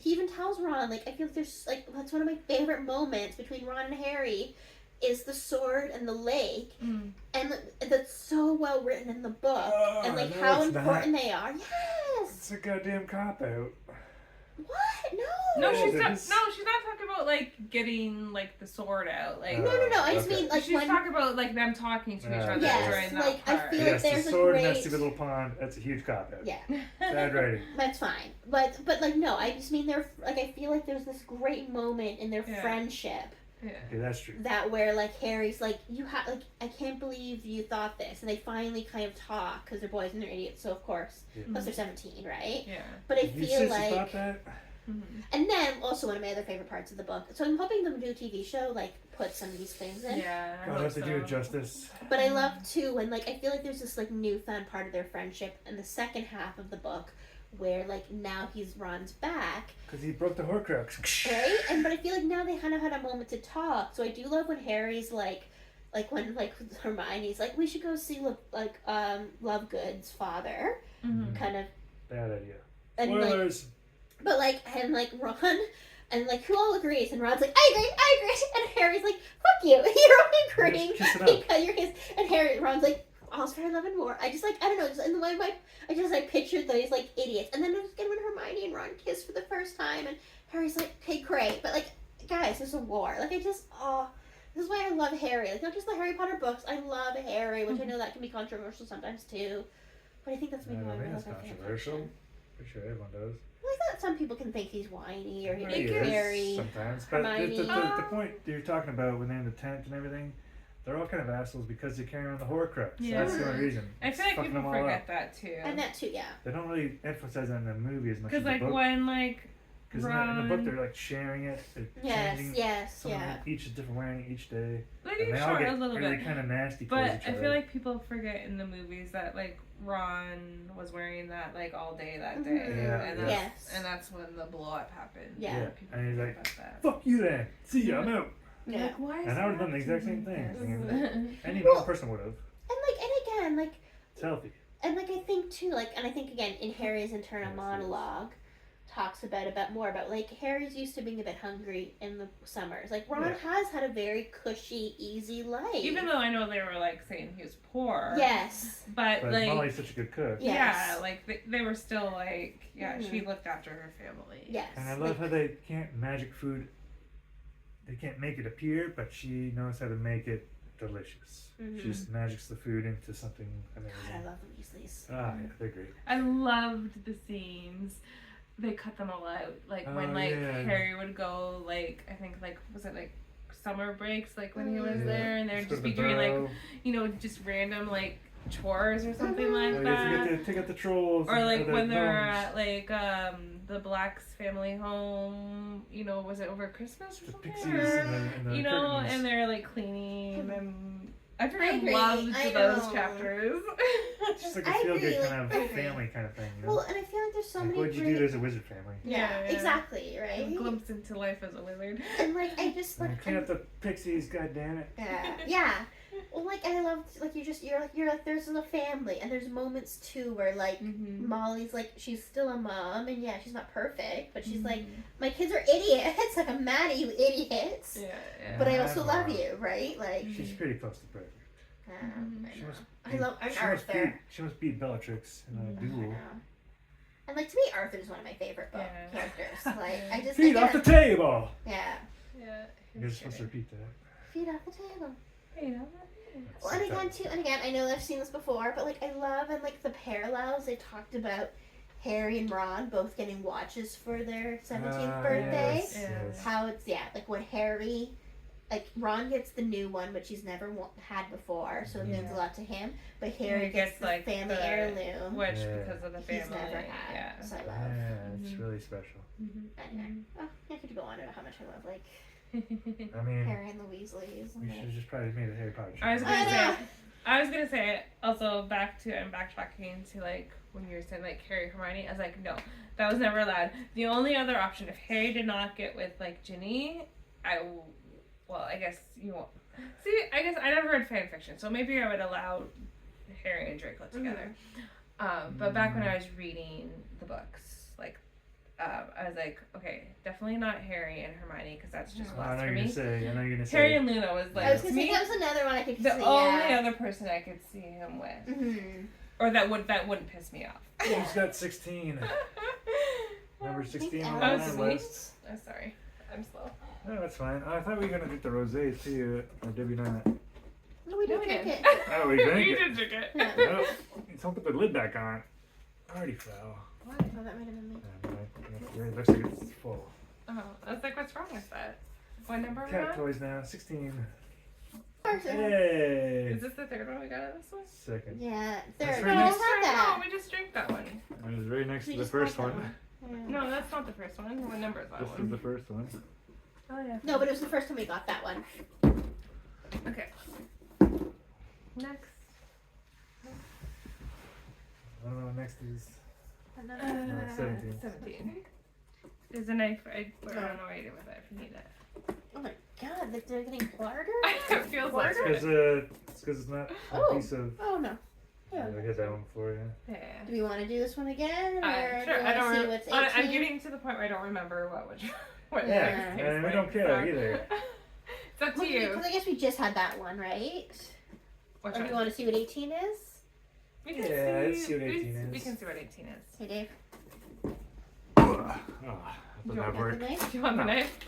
Speaker 2: he even tells Ron, like, I feel like there's like that's one of my favorite moments between Ron and Harry is the sword and the lake,
Speaker 1: Mm.
Speaker 2: and that's so well written in the book,
Speaker 3: Oh,
Speaker 2: and like
Speaker 3: no,
Speaker 2: how
Speaker 3: it's not.
Speaker 2: important they are. Yes.
Speaker 3: It's a goddamn cop out.
Speaker 2: What? No.
Speaker 1: No,
Speaker 3: Yeah,
Speaker 1: she's
Speaker 3: that
Speaker 1: not.
Speaker 3: is-
Speaker 1: No, she's not talking about like getting like the sword out. Like
Speaker 2: No. I just
Speaker 3: Okay.
Speaker 2: mean like
Speaker 1: she's
Speaker 2: when.
Speaker 1: talking about like them talking to each
Speaker 3: Yeah.
Speaker 1: other
Speaker 2: Yes,
Speaker 1: during that
Speaker 2: like, I
Speaker 1: part.
Speaker 2: feel
Speaker 3: Yes,
Speaker 2: there's
Speaker 3: the
Speaker 2: a
Speaker 3: sword in that
Speaker 2: great-
Speaker 3: stupid little pond. That's a huge cop out.
Speaker 2: Yeah,
Speaker 3: Bad writing.
Speaker 2: that's fine. But like no, I just mean they're like I feel like there's this great moment in their
Speaker 1: Yeah.
Speaker 2: friendship.
Speaker 1: Yeah.
Speaker 3: Okay, that's true.
Speaker 2: That where like Harry's like you have like I can't believe you thought this, and they finally kind of talk because they're boys and they're idiots, so of course
Speaker 3: Yeah.
Speaker 2: plus they're 17, right?
Speaker 1: Yeah.
Speaker 2: But I
Speaker 3: You
Speaker 2: feel
Speaker 3: seriously
Speaker 2: like
Speaker 3: thought that?
Speaker 1: Mhm.
Speaker 2: and then also one of my other favorite parts of the book, so I'm hoping them do a TV show like put some of these things in.
Speaker 1: Yeah. I
Speaker 3: God,
Speaker 1: hope
Speaker 3: have to do
Speaker 1: so.
Speaker 3: it justice.
Speaker 2: But I love too when like I feel like there's this like newfound part of their friendship in the second half of the book where like now he's Ron's back,
Speaker 3: Because he broke the Horcrux.
Speaker 2: right? And but I feel like now they kind of had a moment to talk. So I do love when Harry's like when like Hermione's like we should go see Lovegood's father,
Speaker 1: Mhm.
Speaker 2: kind of,
Speaker 3: Bad idea.
Speaker 2: and like
Speaker 3: Spoilers.
Speaker 2: but like and like Ron. And like who all agrees, and Ron's like, I agree, and Harry's like, fuck you, you're only agreeing
Speaker 3: Just kiss it up.
Speaker 2: because you're his, and Ron's like, all's fair in love and war. I just like I don't know, just in the way I just like pictured those like idiots, and then it was good when Hermione and Ron kissed for the first time, and Harry's like, okay, great, but like guys, there's a war. Like I just this is why I love Harry. Like not just the Harry Potter books, I love Harry, which I know that can be controversial sometimes too, but I think that's
Speaker 3: I
Speaker 2: maybe why
Speaker 3: don't
Speaker 2: I
Speaker 3: think
Speaker 2: love
Speaker 3: it's
Speaker 2: my fan
Speaker 3: controversial.
Speaker 2: fiction.
Speaker 3: Pretty sure everyone does.
Speaker 2: Well, I thought some people can think he's whiny or
Speaker 3: He
Speaker 2: like
Speaker 3: is
Speaker 2: very.
Speaker 3: sometimes. But
Speaker 2: Hermione.
Speaker 3: the point you're talking about when they're in the tent and everything, they're all kind of assholes because they carry around the Horcrux.
Speaker 1: Yeah.
Speaker 3: That's the only reason.
Speaker 1: I
Speaker 3: It's
Speaker 1: feel like
Speaker 3: fucking
Speaker 1: people
Speaker 3: them all
Speaker 1: forget
Speaker 3: up.
Speaker 1: that too.
Speaker 2: And that too, yeah.
Speaker 3: They don't really emphasize that in the movie as much as
Speaker 1: Because
Speaker 3: the
Speaker 1: like
Speaker 3: book.
Speaker 1: when like
Speaker 3: Because in the book they're like sharing it. They're changing.
Speaker 2: Yes.
Speaker 3: Each is different wearing it each day.
Speaker 1: Like,
Speaker 3: And they all
Speaker 1: sure,
Speaker 3: get
Speaker 1: a little
Speaker 3: really
Speaker 1: bit.
Speaker 3: kind of nasty
Speaker 1: But
Speaker 3: towards each
Speaker 1: I
Speaker 3: other.
Speaker 1: feel like people forget in the movies that like Ron was wearing that like all day that day,
Speaker 3: Yeah,
Speaker 1: and that's when the blow up happened.
Speaker 2: Yeah.
Speaker 1: People
Speaker 3: And he's
Speaker 1: forget
Speaker 3: like,
Speaker 1: about that.
Speaker 3: "Fuck you then. See ya, I'm out."
Speaker 2: Yeah.
Speaker 1: Like, why is
Speaker 3: And I would have
Speaker 1: he
Speaker 3: done the exact
Speaker 1: acting
Speaker 3: same
Speaker 1: like
Speaker 3: thing.
Speaker 1: this?
Speaker 3: Any normal person would have.
Speaker 2: And again, like,
Speaker 3: It's healthy.
Speaker 2: and like I think too, like, and I think again in Harry's internal
Speaker 3: Yes,
Speaker 2: monologue talks about more about like Harry's used to being a bit hungry in the summers. Like Ron has had a very cushy, easy life.
Speaker 1: Even though I know they were like saying he was poor.
Speaker 2: Yes.
Speaker 1: But like
Speaker 3: Molly's such a good cook.
Speaker 2: Yes.
Speaker 1: yeah, like they were still like she looked after her family.
Speaker 2: Yes.
Speaker 3: And I love how they can't magic food. They can't make it appear, but she knows how to make it delicious.
Speaker 2: Mhm.
Speaker 3: She just magics the food into something amazing.
Speaker 2: God, I love the Weasleys.
Speaker 3: Ah, yeah, they're great.
Speaker 1: I loved the scenes. They cut them all out. Like when like Harry would go like I think like was it like summer breaks like when he was there and they'd just be doing like just random like chores or something like
Speaker 3: You
Speaker 1: that.
Speaker 3: forget to take out the trolls.
Speaker 1: Or like
Speaker 3: the
Speaker 1: when they're
Speaker 3: gnomes.
Speaker 1: at like the Black's family home, was it over Christmas or
Speaker 3: The
Speaker 1: something?
Speaker 3: pixies
Speaker 1: Or,
Speaker 3: and the
Speaker 1: and
Speaker 3: curtains.
Speaker 1: they're like cleaning and I
Speaker 2: I
Speaker 1: freaking
Speaker 2: agree.
Speaker 1: loved
Speaker 2: I
Speaker 1: those
Speaker 2: know.
Speaker 1: chapters.
Speaker 3: It's just like a
Speaker 2: I
Speaker 3: feel
Speaker 2: agree,
Speaker 3: good
Speaker 2: like,
Speaker 3: kind
Speaker 2: I
Speaker 3: of
Speaker 2: agree.
Speaker 3: family kind of thing,
Speaker 2: Well, and I feel like there's so
Speaker 3: Like,
Speaker 2: many
Speaker 3: what'd you do as a wizard family?
Speaker 2: Yeah, exactly,
Speaker 1: A
Speaker 2: right?
Speaker 1: glimpse into life as a wizard.
Speaker 2: And like I just like
Speaker 3: Clean up the pixies, goddammit.
Speaker 2: yeah. Well, like I loved like you're like there's a family and there's moments too where like Molly's like she's still a mom and yeah she's not perfect but she's like my kids are idiots like I'm mad at you idiots but I also love you right like
Speaker 3: She's pretty close to perfect.
Speaker 2: I love Arthur.
Speaker 3: She must beat Bellatrix in a duel.
Speaker 2: And like to me Arthur's one of my favorite book characters like I just
Speaker 3: Feet off the table.
Speaker 2: Yeah.
Speaker 3: You're supposed to repeat that.
Speaker 2: Feet off the table.
Speaker 3: That's
Speaker 2: Well, and again, I know I've seen this before, but like I love and like the parallels they talked about Harry and Ron both getting watches for their 17th birthday.
Speaker 3: Yes.
Speaker 2: How it's like what Harry, like Ron gets the new one, which he's never had before, so it means a lot to him. But Harry gets the
Speaker 1: like
Speaker 2: family heirloom,
Speaker 1: which because of the family
Speaker 2: he's never had.
Speaker 1: Yeah.
Speaker 2: So I love.
Speaker 3: Yeah, it's really special.
Speaker 2: Anyway, I could go on about how much I love like
Speaker 3: I mean,
Speaker 2: Harry and the Weasleys.
Speaker 3: we should have just probably made a Harry Potter show.
Speaker 1: I was gonna say also I'm backtracking to like when you were saying like Harry Hermione. I was like, no, that was never allowed. The only other option if Harry did not get with like Ginny, I guess you won't. See, I guess I never read fan fiction, so maybe I would allow Harry and Draco together. But back when I was reading the books, like I was like, okay, definitely not Harry and Hermione because that's just
Speaker 3: I know you're
Speaker 1: blasphemy.
Speaker 3: gonna say.
Speaker 1: Harry and Luna was like
Speaker 2: I was gonna say that was another one I could
Speaker 1: the
Speaker 2: see.
Speaker 1: only other person I could see him with,
Speaker 2: Mm-hmm.
Speaker 1: or that wouldn't piss me off.
Speaker 3: She's got 16. Number 16 on
Speaker 1: Oh,
Speaker 3: the
Speaker 1: it's
Speaker 3: list.
Speaker 1: I'm sorry, I'm slow.
Speaker 3: No, that's fine. I thought we were gonna get the rosé too, or did we not?
Speaker 2: No, we didn't drink it.
Speaker 3: Oh, we drank
Speaker 1: You
Speaker 3: it.
Speaker 1: did drink it.
Speaker 2: Yeah.
Speaker 3: Nope. Don't put the lid back on. Already fell.
Speaker 2: Oh, that might have been me.
Speaker 3: It looks like it's full.
Speaker 1: Oh, I was like, what's wrong with that? What number are we
Speaker 3: Cat
Speaker 1: on?
Speaker 3: toys now. 16.
Speaker 2: Arthur.
Speaker 3: Yay!
Speaker 1: Is this the third one we got out of this one?
Speaker 3: Second.
Speaker 2: Yeah,
Speaker 3: That's
Speaker 2: third.
Speaker 3: right
Speaker 2: We
Speaker 3: next-
Speaker 2: just had that.
Speaker 1: No, we just drank that one.
Speaker 3: It was right next
Speaker 2: We
Speaker 3: to the
Speaker 2: just
Speaker 3: first
Speaker 2: had that
Speaker 3: one.
Speaker 2: Yeah.
Speaker 1: No, that's not the first one. What number is that
Speaker 3: This
Speaker 1: one?
Speaker 3: is the first one.
Speaker 1: Oh yeah.
Speaker 2: No, but it was the first time we got that one.
Speaker 1: Okay. Next.
Speaker 3: Next is.
Speaker 2: And then-
Speaker 3: 17.
Speaker 1: 17. There's a knife. I don't know what I do with it if you need it.
Speaker 2: Oh my god, like they're getting harder?
Speaker 1: It feels like
Speaker 3: It's
Speaker 1: it.
Speaker 3: because it's not a
Speaker 2: Oh.
Speaker 3: piece of.
Speaker 2: Oh no. Yeah.
Speaker 3: I got that one for you.
Speaker 1: Yeah.
Speaker 2: Do we want to do this one again? Or
Speaker 1: Sure.
Speaker 2: do we
Speaker 1: I don't.
Speaker 2: want to see what's 18?
Speaker 1: I'm getting to the point where I don't remember what
Speaker 3: Yeah,
Speaker 1: things taste
Speaker 3: and we
Speaker 1: like,
Speaker 3: don't care
Speaker 1: so-
Speaker 3: either.
Speaker 1: It's up to you.
Speaker 2: Because I guess we just had that one, right?
Speaker 1: Which
Speaker 2: Or do
Speaker 1: one?
Speaker 2: you want to see what 18 is?
Speaker 1: We can
Speaker 3: Yeah, let's see what 18 is.
Speaker 1: We can see what 18 is.
Speaker 2: Hey, Dave.
Speaker 3: Oh, that
Speaker 1: You
Speaker 3: doesn't
Speaker 1: want
Speaker 3: work.
Speaker 2: The knife?
Speaker 1: Do you want the
Speaker 3: No.
Speaker 1: knife?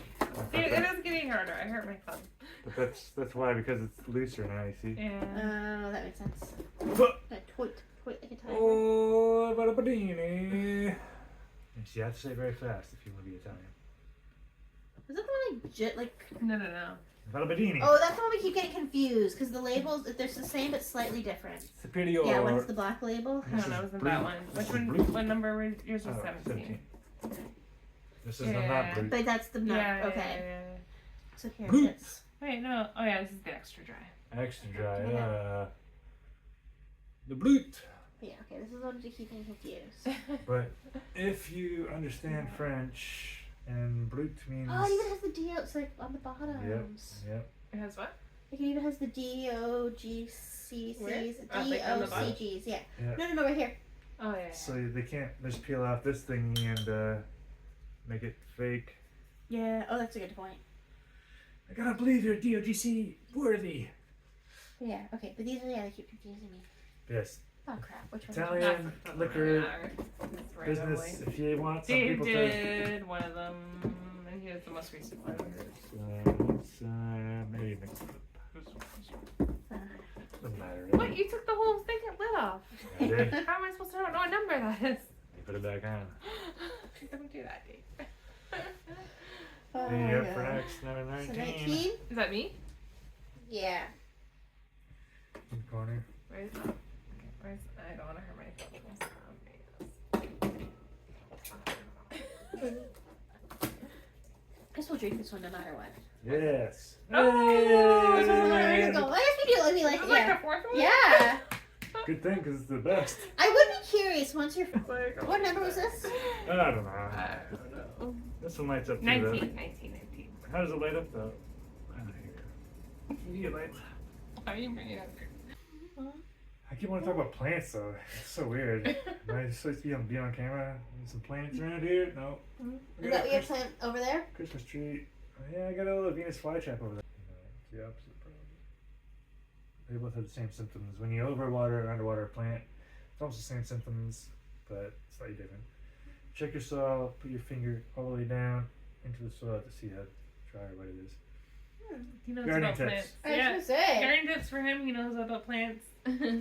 Speaker 1: See, it is getting harder. I hurt my thumb.
Speaker 3: But that's why, because it's looser now, you see.
Speaker 1: Yeah.
Speaker 2: Oh, that makes sense. Twit like a tiger.
Speaker 3: Oh, Barabadini. And you have to say it very fast if you want to be Italian.
Speaker 2: Is that the one like
Speaker 1: No.
Speaker 3: Barabadini.
Speaker 2: Oh, that's the one we keep getting confused because the labels, they're the same but slightly different.
Speaker 3: Superior.
Speaker 2: Yeah, one's the black label.
Speaker 1: No,
Speaker 3: This
Speaker 1: that
Speaker 3: is
Speaker 1: wasn't
Speaker 3: blue.
Speaker 1: that one.
Speaker 3: This
Speaker 1: Which
Speaker 3: is
Speaker 1: one?
Speaker 3: blue.
Speaker 1: What number was yours? Was
Speaker 3: Oh,
Speaker 1: 17.
Speaker 3: This is the not brute.
Speaker 2: But that's the nut.
Speaker 1: Yeah,
Speaker 2: Okay.
Speaker 1: yeah.
Speaker 2: So here
Speaker 3: Brute.
Speaker 2: it is.
Speaker 1: Wait, no. Oh yeah, this is the extra dry.
Speaker 3: Extra dry.
Speaker 2: Yeah.
Speaker 3: The brute.
Speaker 2: Yeah. Okay. This is one to keep me confused.
Speaker 3: But if you understand French, and brute means.
Speaker 2: Oh, it even has the D. It's like on the bottoms.
Speaker 3: Yep.
Speaker 1: It has what?
Speaker 2: Like it even has the DOGCCs,
Speaker 1: Where? Oh, like on the bottom?
Speaker 2: DOCGs. Yeah.
Speaker 3: Yeah.
Speaker 2: No, right here.
Speaker 1: Oh yeah.
Speaker 3: So they can't just peel off this thingy and make it fake.
Speaker 2: Yeah. Oh, that's a good point.
Speaker 3: I gotta believe you're DOGC worthy.
Speaker 2: Yeah. Okay, but these are they keep confusing me.
Speaker 3: Yes.
Speaker 2: Oh crap! Which one?
Speaker 3: Italian
Speaker 1: Not
Speaker 3: liquor
Speaker 1: for
Speaker 3: business. If you want, some
Speaker 1: Dave
Speaker 3: people
Speaker 1: did one of them, and here's the most recent one.
Speaker 3: let's maybe mix it up. Doesn't matter. Really.
Speaker 1: What? You took the whole thing lid off.
Speaker 3: I did.
Speaker 1: How am I supposed to know what number that is?
Speaker 3: You put it back on.
Speaker 1: Don't do that, Dave.
Speaker 2: Oh,
Speaker 3: Are you up
Speaker 2: yeah.
Speaker 3: for next? Number 19.
Speaker 2: So 19.
Speaker 1: Is that me?
Speaker 2: Yeah.
Speaker 3: In the corner.
Speaker 1: Where's that? Okay, where's? I don't want to hurt my phone.
Speaker 2: I guess we'll drink this one no matter what.
Speaker 3: Yes.
Speaker 1: Oh!
Speaker 2: This was a
Speaker 3: Hey!
Speaker 2: years ago. I guess we do. I mean, like,
Speaker 1: This is like
Speaker 2: yeah.
Speaker 1: the fourth one.
Speaker 2: Yeah.
Speaker 3: Good thing, because it's the best.
Speaker 2: I would be curious once you're.
Speaker 1: Like,
Speaker 2: What number was this?
Speaker 3: I don't know.
Speaker 1: I don't know.
Speaker 3: This one lights up too,
Speaker 1: 19,
Speaker 3: though.
Speaker 1: 19.
Speaker 3: How does it light up, though? I don't know. You get lights.
Speaker 1: Why are you bringing it up here?
Speaker 3: I keep wanting to talk about plants, though. It's so weird. Am I supposed to be on camera? Need some plants around here? No. I
Speaker 2: Is
Speaker 3: got
Speaker 2: that
Speaker 3: a
Speaker 2: what you have planned over there?
Speaker 3: Christmas tree. Oh, yeah, I got a little Venus flytrap over there. No, it's the opposite problem. They both have the same symptoms. When you overwater or underwater a plant, it's almost the same symptoms, but slightly different. Check your soil, put your finger all the way down into the soil to see how dry or wet it is.
Speaker 1: He knows
Speaker 3: Gardening
Speaker 1: about
Speaker 3: tips.
Speaker 1: plants.
Speaker 2: I was
Speaker 1: Yeah,
Speaker 2: gonna say.
Speaker 1: gardening tips for him. He knows about plants.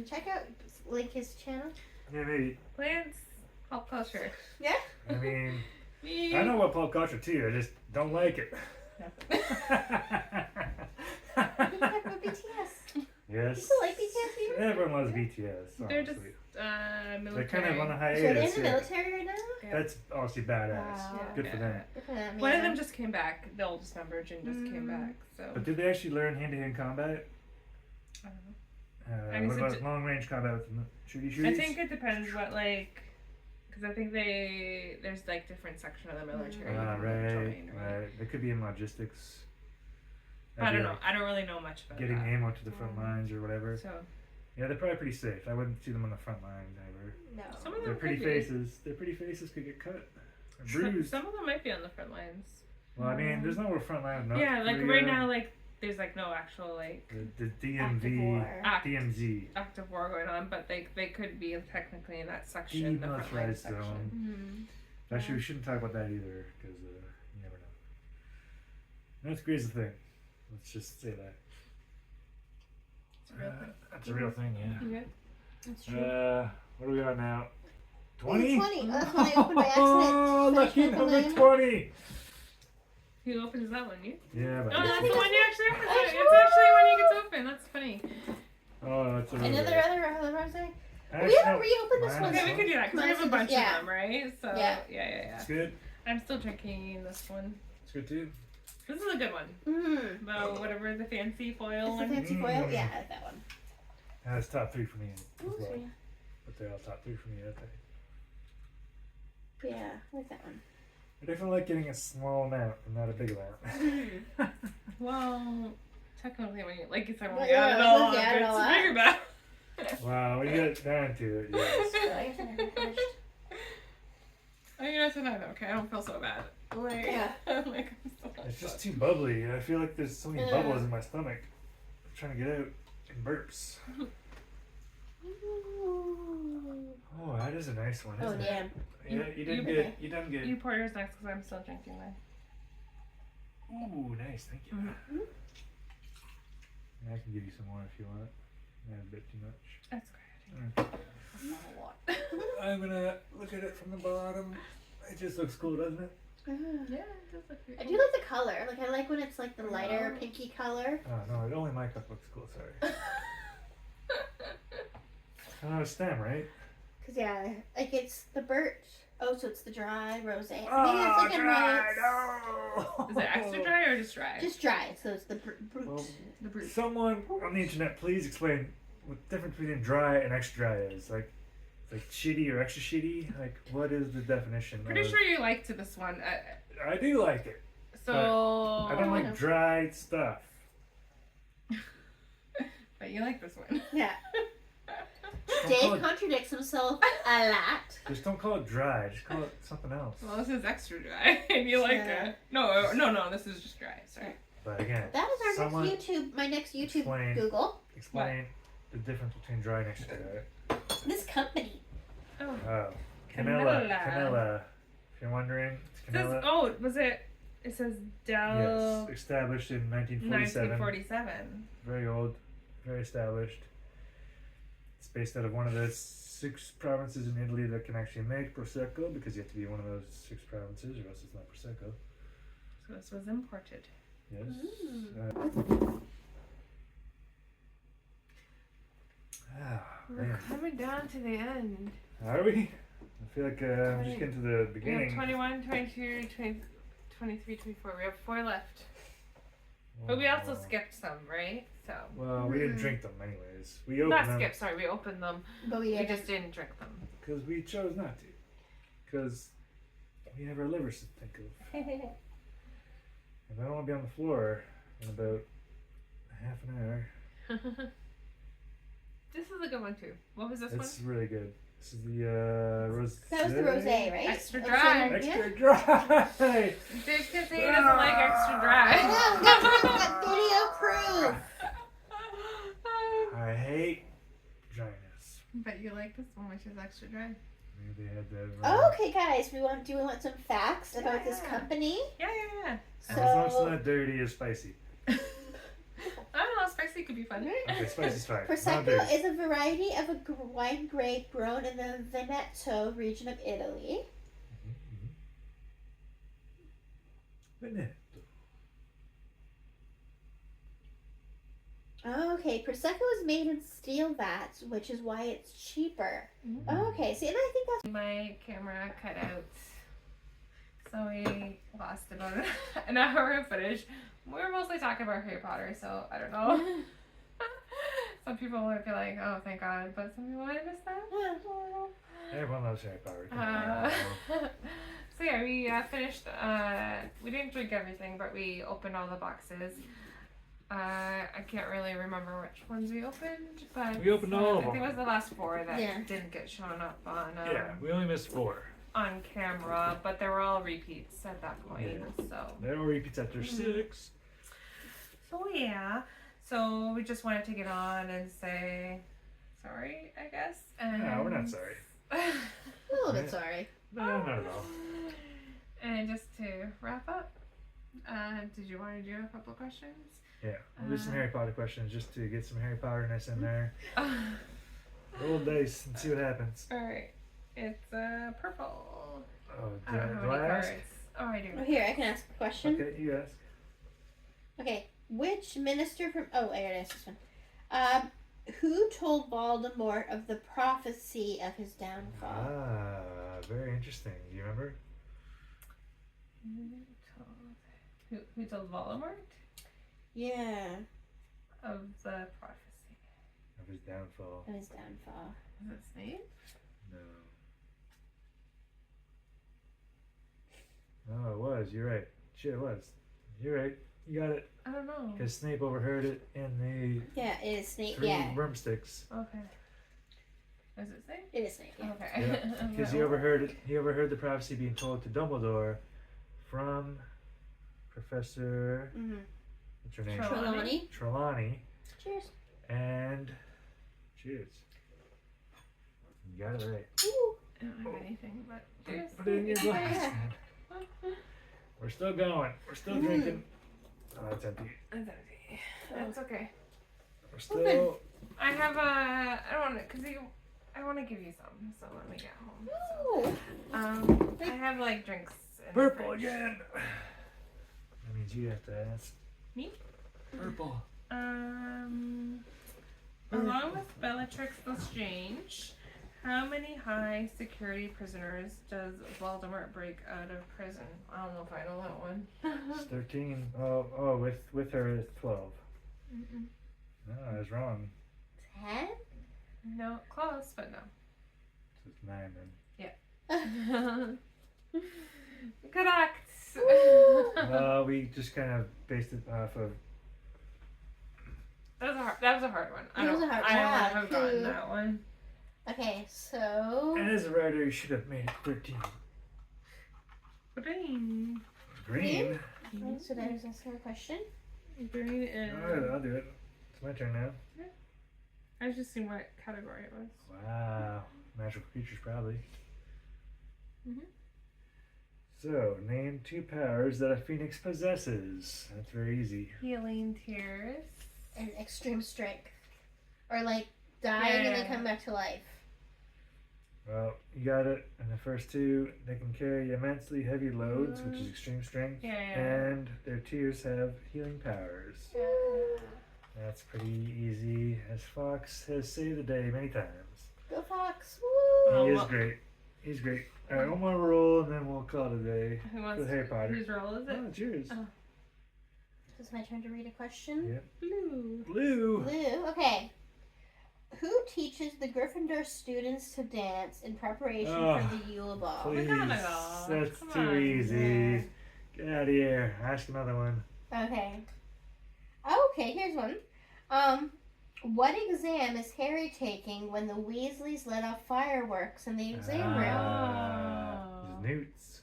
Speaker 2: Check out link his channel.
Speaker 3: Yeah, maybe.
Speaker 1: Plants, pop culture.
Speaker 2: Yeah.
Speaker 3: I mean,
Speaker 1: Me.
Speaker 3: I know what pop culture too. I just don't like it.
Speaker 2: We can talk about BTS.
Speaker 3: Yes.
Speaker 2: You still like BTS even?
Speaker 3: Everyone loves BTS.
Speaker 1: They're just
Speaker 3: honestly.
Speaker 1: military.
Speaker 3: They're kind of on a
Speaker 2: So they're in
Speaker 3: hiatus.
Speaker 2: the
Speaker 3: Yeah.
Speaker 2: military right now?
Speaker 1: Yeah.
Speaker 3: That's obviously badass.
Speaker 2: Wow.
Speaker 3: Good for them.
Speaker 2: Good for them,
Speaker 1: One of
Speaker 2: yeah.
Speaker 1: them just came back. The oldest member, Jin, just came back. So
Speaker 3: But did they actually learn hand-to-hand combat?
Speaker 1: I don't know. I guess
Speaker 3: What
Speaker 1: it
Speaker 3: about
Speaker 1: d-
Speaker 3: long-range combat with the shooty
Speaker 1: I
Speaker 3: shooties?
Speaker 1: think it depends what because I think there's like different section of the military. you can
Speaker 3: right.
Speaker 1: join,
Speaker 3: Right. They could be in logistics.
Speaker 1: I
Speaker 3: That'd
Speaker 1: don't
Speaker 3: be
Speaker 1: know.
Speaker 3: like
Speaker 1: I don't really know much about
Speaker 3: Getting
Speaker 1: that.
Speaker 3: ammo to the front lines or whatever.
Speaker 1: So
Speaker 3: Yeah, they're probably pretty safe. I wouldn't see them on the front lines ever.
Speaker 2: No.
Speaker 1: some of
Speaker 3: Their
Speaker 1: them
Speaker 3: pretty
Speaker 1: could be.
Speaker 3: faces. Their pretty faces could get cut. Or bruised.
Speaker 1: Some of them might be on the front lines.
Speaker 3: Well, I mean, there's no more front line. North
Speaker 1: Yeah, like
Speaker 3: Korea,
Speaker 1: right now, like there's like no actual like
Speaker 3: The
Speaker 2: Active
Speaker 3: DMV.
Speaker 2: war.
Speaker 3: DMZ.
Speaker 1: active war going on, but they could be technically in that section, the front line
Speaker 3: Demilitarized
Speaker 1: section.
Speaker 3: zone.
Speaker 2: Mhm.
Speaker 3: Actually, we shouldn't talk about that either, because you never know. North Korea's the thing. Let's just say that.
Speaker 1: It's a real thing.
Speaker 3: That's a real thing, yeah.
Speaker 1: You good?
Speaker 2: That's true.
Speaker 3: What are we on now?
Speaker 2: Oh,
Speaker 3: 20?
Speaker 2: 20. Oh, that's when I opened by accident.
Speaker 3: Oh, lucky
Speaker 2: Finished
Speaker 3: number
Speaker 2: opening.
Speaker 3: 20!
Speaker 1: Who opens that one? You?
Speaker 3: Yeah, but
Speaker 1: Oh, that's
Speaker 2: I
Speaker 1: the
Speaker 2: think
Speaker 1: one you actually open.
Speaker 2: that's-
Speaker 1: It's actually one you get to open. That's funny.
Speaker 3: oh, that's a real
Speaker 2: Another
Speaker 3: good.
Speaker 2: other rosé.
Speaker 3: Actually,
Speaker 2: We haven't
Speaker 3: no,
Speaker 2: reopened this
Speaker 3: mine
Speaker 2: one.
Speaker 3: is
Speaker 1: Okay, we could do that because we have a
Speaker 2: Mine's
Speaker 1: bunch
Speaker 2: yeah.
Speaker 1: of them, right? So
Speaker 2: Yeah.
Speaker 1: yeah.
Speaker 3: It's good.
Speaker 1: I'm still drinking this one.
Speaker 3: It's good too.
Speaker 1: This is a good one.
Speaker 2: Mm.
Speaker 1: The whatever the fancy foil
Speaker 2: It's the
Speaker 1: one.
Speaker 2: fancy foil? Yeah, I like that one.
Speaker 3: That's top 3 for me as
Speaker 2: Ooh,
Speaker 3: well.
Speaker 2: so yeah.
Speaker 3: But they're all top 3 for me, aren't they?
Speaker 2: But yeah, I like that one.
Speaker 3: I definitely like getting a small amount and not a big amount.
Speaker 1: Well, technically, when you like you said, when
Speaker 2: Well,
Speaker 1: we add it
Speaker 2: yeah,
Speaker 1: all
Speaker 2: once
Speaker 1: up,
Speaker 2: you add it all
Speaker 1: it's
Speaker 2: up.
Speaker 1: bigger back.
Speaker 3: Wow, when you get down to it, yes.
Speaker 2: So I guess I never finished.
Speaker 1: Oh, you know, tonight, okay, I don't feel so bad. Like,
Speaker 2: Yeah.
Speaker 1: I'm like, I'm still
Speaker 3: It's just too bubbly. I feel like there's so many
Speaker 2: Yeah.
Speaker 3: bubbles in my stomach. I'm trying to get out in burps.
Speaker 2: Ooh.
Speaker 3: Oh, that is a nice one,
Speaker 2: Oh,
Speaker 3: isn't it?
Speaker 2: damn.
Speaker 3: Yeah, you done
Speaker 1: you-
Speaker 3: good. You done good.
Speaker 1: You pour yours next because I'm still drinking mine.
Speaker 3: Ooh, nice. Thank you.
Speaker 1: Mhm.
Speaker 3: I can give you some more if you want. I have a bit too much.
Speaker 1: That's okay. Not a lot.
Speaker 3: I'm gonna look at it from the bottom. It just looks cool, doesn't it?
Speaker 1: Yeah, it does look
Speaker 2: I do like the color. Like, I like when it's like the lighter pinky color.
Speaker 3: Oh no, only my cup looks cool. Sorry. Oh, a stem, right?
Speaker 2: Cause yeah, like it's the birch. Oh, so it's the dry rosé. Maybe
Speaker 3: Oh,
Speaker 2: that's like
Speaker 3: dry,
Speaker 2: a
Speaker 3: no!
Speaker 1: Is it extra dry or just dry?
Speaker 2: Just dry. So it's the brute.
Speaker 3: Well,
Speaker 1: The brute.
Speaker 3: someone on the internet, please explain what the difference between dry and extra dry is. Like shitty or extra shitty? Like, what is the definition?
Speaker 1: Pretty sure you liked this one.
Speaker 3: I do like it.
Speaker 1: So.
Speaker 3: I don't like dry stuff.
Speaker 1: But you like this one.
Speaker 2: Yeah.
Speaker 3: Don't call
Speaker 2: Dave
Speaker 3: it-
Speaker 2: contradicts himself a lot.
Speaker 3: Just don't call it dry. Just call it something else.
Speaker 1: Well, this is extra dry, and you like
Speaker 2: Yeah.
Speaker 1: it. No, this is just dry. Sorry.
Speaker 3: But again,
Speaker 2: That is our
Speaker 3: someone
Speaker 2: next YouTube. My next YouTube
Speaker 3: explain.
Speaker 2: Google.
Speaker 3: explain the difference between dry and extra dry.
Speaker 2: This company.
Speaker 1: Oh.
Speaker 3: Oh,
Speaker 1: Canella.
Speaker 3: Canella. If you're wondering, it's
Speaker 1: It says,
Speaker 3: Canella.
Speaker 1: oh, was it? It says Del.
Speaker 3: Yes, established in 1947.
Speaker 1: 1947.
Speaker 3: Very old, very established. It's based out of one of the 6 provinces in Italy that can actually make prosecco, because you have to be one of those 6 provinces, or else it's not prosecco.
Speaker 1: So this was imported.
Speaker 3: Yes.
Speaker 1: We're
Speaker 3: Man.
Speaker 1: coming down to the end.
Speaker 3: Are we? I feel like I'm just getting to the
Speaker 1: We have
Speaker 3: beginning.
Speaker 1: 21, 22, 20, 23, 24. We have 4 left. But we also skipped some, right? So.
Speaker 3: Well, we didn't drink them anyways. We opened
Speaker 1: Not
Speaker 3: them
Speaker 1: skip, sorry, we opened them.
Speaker 2: But
Speaker 1: We just didn't drink them.
Speaker 3: because we chose not to. Because we have our livers to think of. And I don't want to be on the floor in about half an hour.
Speaker 1: This is a good one too. What was this
Speaker 3: It's really good. This is the rose.
Speaker 2: That was the rosé, right?
Speaker 1: Extra
Speaker 2: Oh,
Speaker 1: dry.
Speaker 2: so- yeah.
Speaker 3: Extra dry.
Speaker 1: Dave can say he doesn't like extra dry.
Speaker 2: I know, we got video proof.
Speaker 3: I hate dryness.
Speaker 1: But you like this one, which is extra dry.
Speaker 3: Maybe they had the.
Speaker 2: Oh, okay, guys, do we want some facts about this
Speaker 1: Yeah.
Speaker 2: company?
Speaker 1: Yeah.
Speaker 3: As long as it's
Speaker 2: So,
Speaker 3: not dirty or spicy.
Speaker 1: I don't know, spicy could be fun.
Speaker 3: Okay, spicy's fine. Not
Speaker 2: Prosecco
Speaker 3: dirty.
Speaker 2: is a variety of a wine grape grown in the Veneto region of Italy.
Speaker 3: Veneto.
Speaker 2: Okay, Prosecco is made in steel vats, which is why it's cheaper. Okay, see, and I think that's
Speaker 1: My camera cut out. So we lost about an hour of footage. We were mostly talking about Harry Potter, so I don't know. Some people would be like, oh, thank God. But some people might miss that.
Speaker 3: Everyone loves Harry Potter. Come on.
Speaker 1: So yeah, we finished. We didn't drink everything, but we opened all the boxes. I can't really remember which ones we opened, but
Speaker 3: We opened all of
Speaker 1: I think it
Speaker 3: them.
Speaker 1: was the last 4 that
Speaker 2: Yeah.
Speaker 1: didn't get shown up on
Speaker 3: Yeah, we only missed 4.
Speaker 1: on camera, but they were all repeats at that point. So
Speaker 3: There were repeats after 6.
Speaker 1: so yeah, so we just wanted to get on and say sorry, I guess. And
Speaker 3: No, we're not sorry.
Speaker 2: a little bit sorry.
Speaker 3: No, not at all.
Speaker 1: And just to wrap up, did you want to do a couple questions?
Speaker 3: Yeah, we'll do some Harry Potter questions just to get some Harry Potterness in there. Roll dice and see what happens.
Speaker 1: All right, it's purple.
Speaker 3: Oh,
Speaker 1: I don't have
Speaker 3: do
Speaker 1: any
Speaker 3: I
Speaker 1: cards.
Speaker 3: ask?
Speaker 1: Oh, I do.
Speaker 2: Oh, here, I can ask a question.
Speaker 3: Okay, you ask.
Speaker 2: Okay, which minister from... Oh, I gotta ask this one. Who told Voldemort of the prophecy of his downfall?
Speaker 3: Ah, very interesting. Do you remember?
Speaker 1: Who told Voldemort
Speaker 2: Yeah,
Speaker 1: of the prophecy?
Speaker 3: Of his downfall.
Speaker 2: of his downfall.
Speaker 1: Was it Snape?
Speaker 3: No. Oh, it was. You're right. Shit, it was. You're right. You got it.
Speaker 1: I don't know.
Speaker 3: Because Snape overheard it in the
Speaker 2: Yeah, it is Snape.
Speaker 3: 3
Speaker 2: Yeah,
Speaker 3: broomsticks.
Speaker 1: Okay. Is it Snape?
Speaker 2: it is Snape. Yeah.
Speaker 1: Okay.
Speaker 3: Yeah, because he overheard it. He overheard the prophecy being told to Dumbledore from Professor.
Speaker 2: Mm-hmm.
Speaker 3: What's her name?
Speaker 1: Trelawney.
Speaker 2: Trelawney.
Speaker 3: Trelawney.
Speaker 2: Cheers.
Speaker 3: And cheers. You got it right.
Speaker 2: Ooh.
Speaker 1: I don't have anything, but cheers.
Speaker 3: Put it in your glass,
Speaker 2: Yeah.
Speaker 3: man. We're still going. We're still drinking. Oh, that's empty.
Speaker 1: That's empty. That's okay.
Speaker 3: We're still.
Speaker 1: I have I don't want to, cause I want to give you some. So when we get home.
Speaker 2: Ooh.
Speaker 1: I have like drinks. in the
Speaker 3: Purple
Speaker 1: fridge.
Speaker 3: again. That means you have to ask.
Speaker 1: Me?
Speaker 3: Purple.
Speaker 1: Along with Bellatrix Lestrange, How many high security prisoners does Voldemort break out of prison? I don't know if I know that one.
Speaker 3: It's 13. Oh, with her it's 12.
Speaker 1: Mm-mm.
Speaker 3: No, I was wrong.
Speaker 2: 10?
Speaker 1: No, close, but no.
Speaker 3: So it's 9 then.
Speaker 1: Correct.
Speaker 3: Well, we just kind of based it off of.
Speaker 1: That was a hard one. I
Speaker 2: That was
Speaker 1: don't
Speaker 2: a hard-
Speaker 1: I
Speaker 2: yeah,
Speaker 1: would have gotten
Speaker 2: who-
Speaker 1: that one.
Speaker 2: Okay, so.
Speaker 3: And as a writer, you should have made it 13.
Speaker 1: Green.
Speaker 3: Green?
Speaker 2: So there's a question.
Speaker 1: Green is.
Speaker 3: Alright, I'll do it. It's my turn now.
Speaker 1: I was just seeing what category it was.
Speaker 3: Wow. Magical creatures, probably.
Speaker 1: Mhm.
Speaker 3: So, name 2 powers that a phoenix possesses. That's very easy.
Speaker 1: Healing tears.
Speaker 2: And extreme strength. Or like dying and then come back to life.
Speaker 3: Well, you got it. And the first 2, they can carry immensely heavy loads, which is extreme strength.
Speaker 1: Yeah.
Speaker 3: And their tears have healing powers. That's pretty easy, as Fox has saved the day many times.
Speaker 2: Go Fox!
Speaker 3: He
Speaker 2: Woo!
Speaker 3: is great. He's great. Alright, one more roll and then we'll call it a day.
Speaker 1: Who wants
Speaker 3: For Harry Potter.
Speaker 1: Whose role is it?
Speaker 3: Oh, it's yours.
Speaker 1: Oh.
Speaker 2: It's my turn to read a question.
Speaker 3: Yep.
Speaker 1: Blue.
Speaker 3: Blue.
Speaker 2: Blue. Okay. Who teaches the Gryffindor students to dance in preparation for the Yule Ball?
Speaker 3: Please.
Speaker 1: McGonagall.
Speaker 3: That's
Speaker 1: Come
Speaker 3: too
Speaker 1: on.
Speaker 3: easy. Get out of here. Ask another one.
Speaker 2: Okay. Okay, here's one. What exam is Harry taking when the Weasleys let off fireworks in the exam room?
Speaker 3: His newts.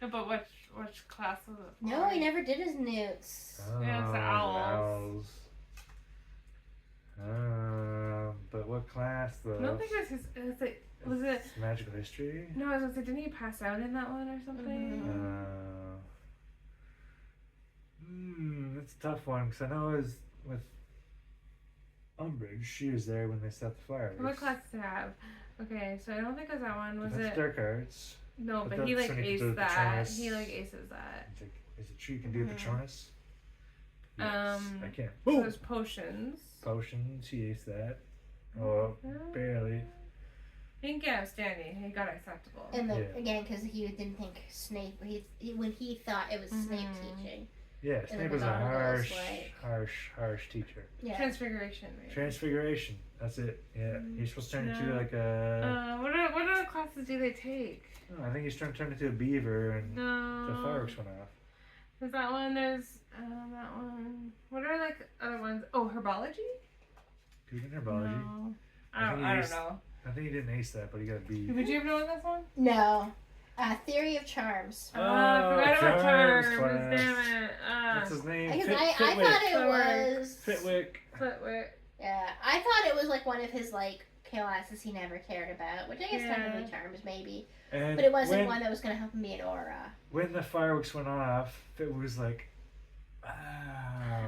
Speaker 1: No, but which class was it?
Speaker 2: No, he never did his newts.
Speaker 3: Oh,
Speaker 1: Yeah, it's the owls.
Speaker 3: But what class though?
Speaker 1: I don't think it was it?
Speaker 3: It's magical history?
Speaker 1: No, I was gonna say, didn't he pass out in that one or something?
Speaker 3: That's a tough one because I know it was with Umbridge. She was there when they set the fireworks.
Speaker 1: What class did it have? Okay, so I don't think it was that one. Was
Speaker 3: That's
Speaker 1: it?
Speaker 3: Dark Arts.
Speaker 1: No,
Speaker 3: But
Speaker 1: but he
Speaker 3: that's
Speaker 1: like
Speaker 3: when you can do
Speaker 1: aced
Speaker 3: the
Speaker 1: that.
Speaker 3: Patronus.
Speaker 1: He like aces that.
Speaker 3: It's like, is it true you can do Patronus? Yes, I can.
Speaker 1: So
Speaker 3: Boom!
Speaker 1: there's potions.
Speaker 3: Potions, he aced that. Oh, barely.
Speaker 1: He didn't get outstanding. He got acceptable.
Speaker 2: And then,
Speaker 3: Yeah.
Speaker 2: again, because he didn't think Snape, when he thought it was Snape teaching.
Speaker 3: Yeah,
Speaker 2: And
Speaker 3: Snape
Speaker 2: the
Speaker 3: was a
Speaker 2: McGonagall was like-
Speaker 3: harsh teacher.
Speaker 2: Yeah.
Speaker 1: Transfiguration. Maybe.
Speaker 3: Transfiguration. That's it. Yeah, he's supposed to turn into like a.
Speaker 1: What other classes do they take?
Speaker 3: Oh, I think he's trying to turn into a beaver, and
Speaker 1: No.
Speaker 3: the fireworks went off.
Speaker 1: There's that one. There's that one. What are like other ones? Oh, herbology.
Speaker 3: Good in herbology.
Speaker 1: No.
Speaker 3: I think
Speaker 1: I
Speaker 3: he's-
Speaker 1: don't know.
Speaker 3: I think he didn't ace that, but he got a B.
Speaker 1: Would you have known this one?
Speaker 2: No. Theory of Charms.
Speaker 1: Oh, I forgot about
Speaker 3: Charms
Speaker 1: Charms.
Speaker 3: class.
Speaker 1: Damn it.
Speaker 3: What's his name?
Speaker 2: Because
Speaker 3: Fit-
Speaker 2: I
Speaker 3: Fitwick.
Speaker 2: thought it
Speaker 1: Flitwick.
Speaker 2: was.
Speaker 3: Fitwick.
Speaker 1: Flitwick.
Speaker 2: Yeah, I thought it was like one of his like classes he never cared about, which I guess
Speaker 1: Yeah.
Speaker 2: technically Charms maybe,
Speaker 3: And
Speaker 2: but it wasn't
Speaker 3: when,
Speaker 2: one that was going to help him be an aura.
Speaker 3: When the fireworks went off, Fitwick was like, "Wow,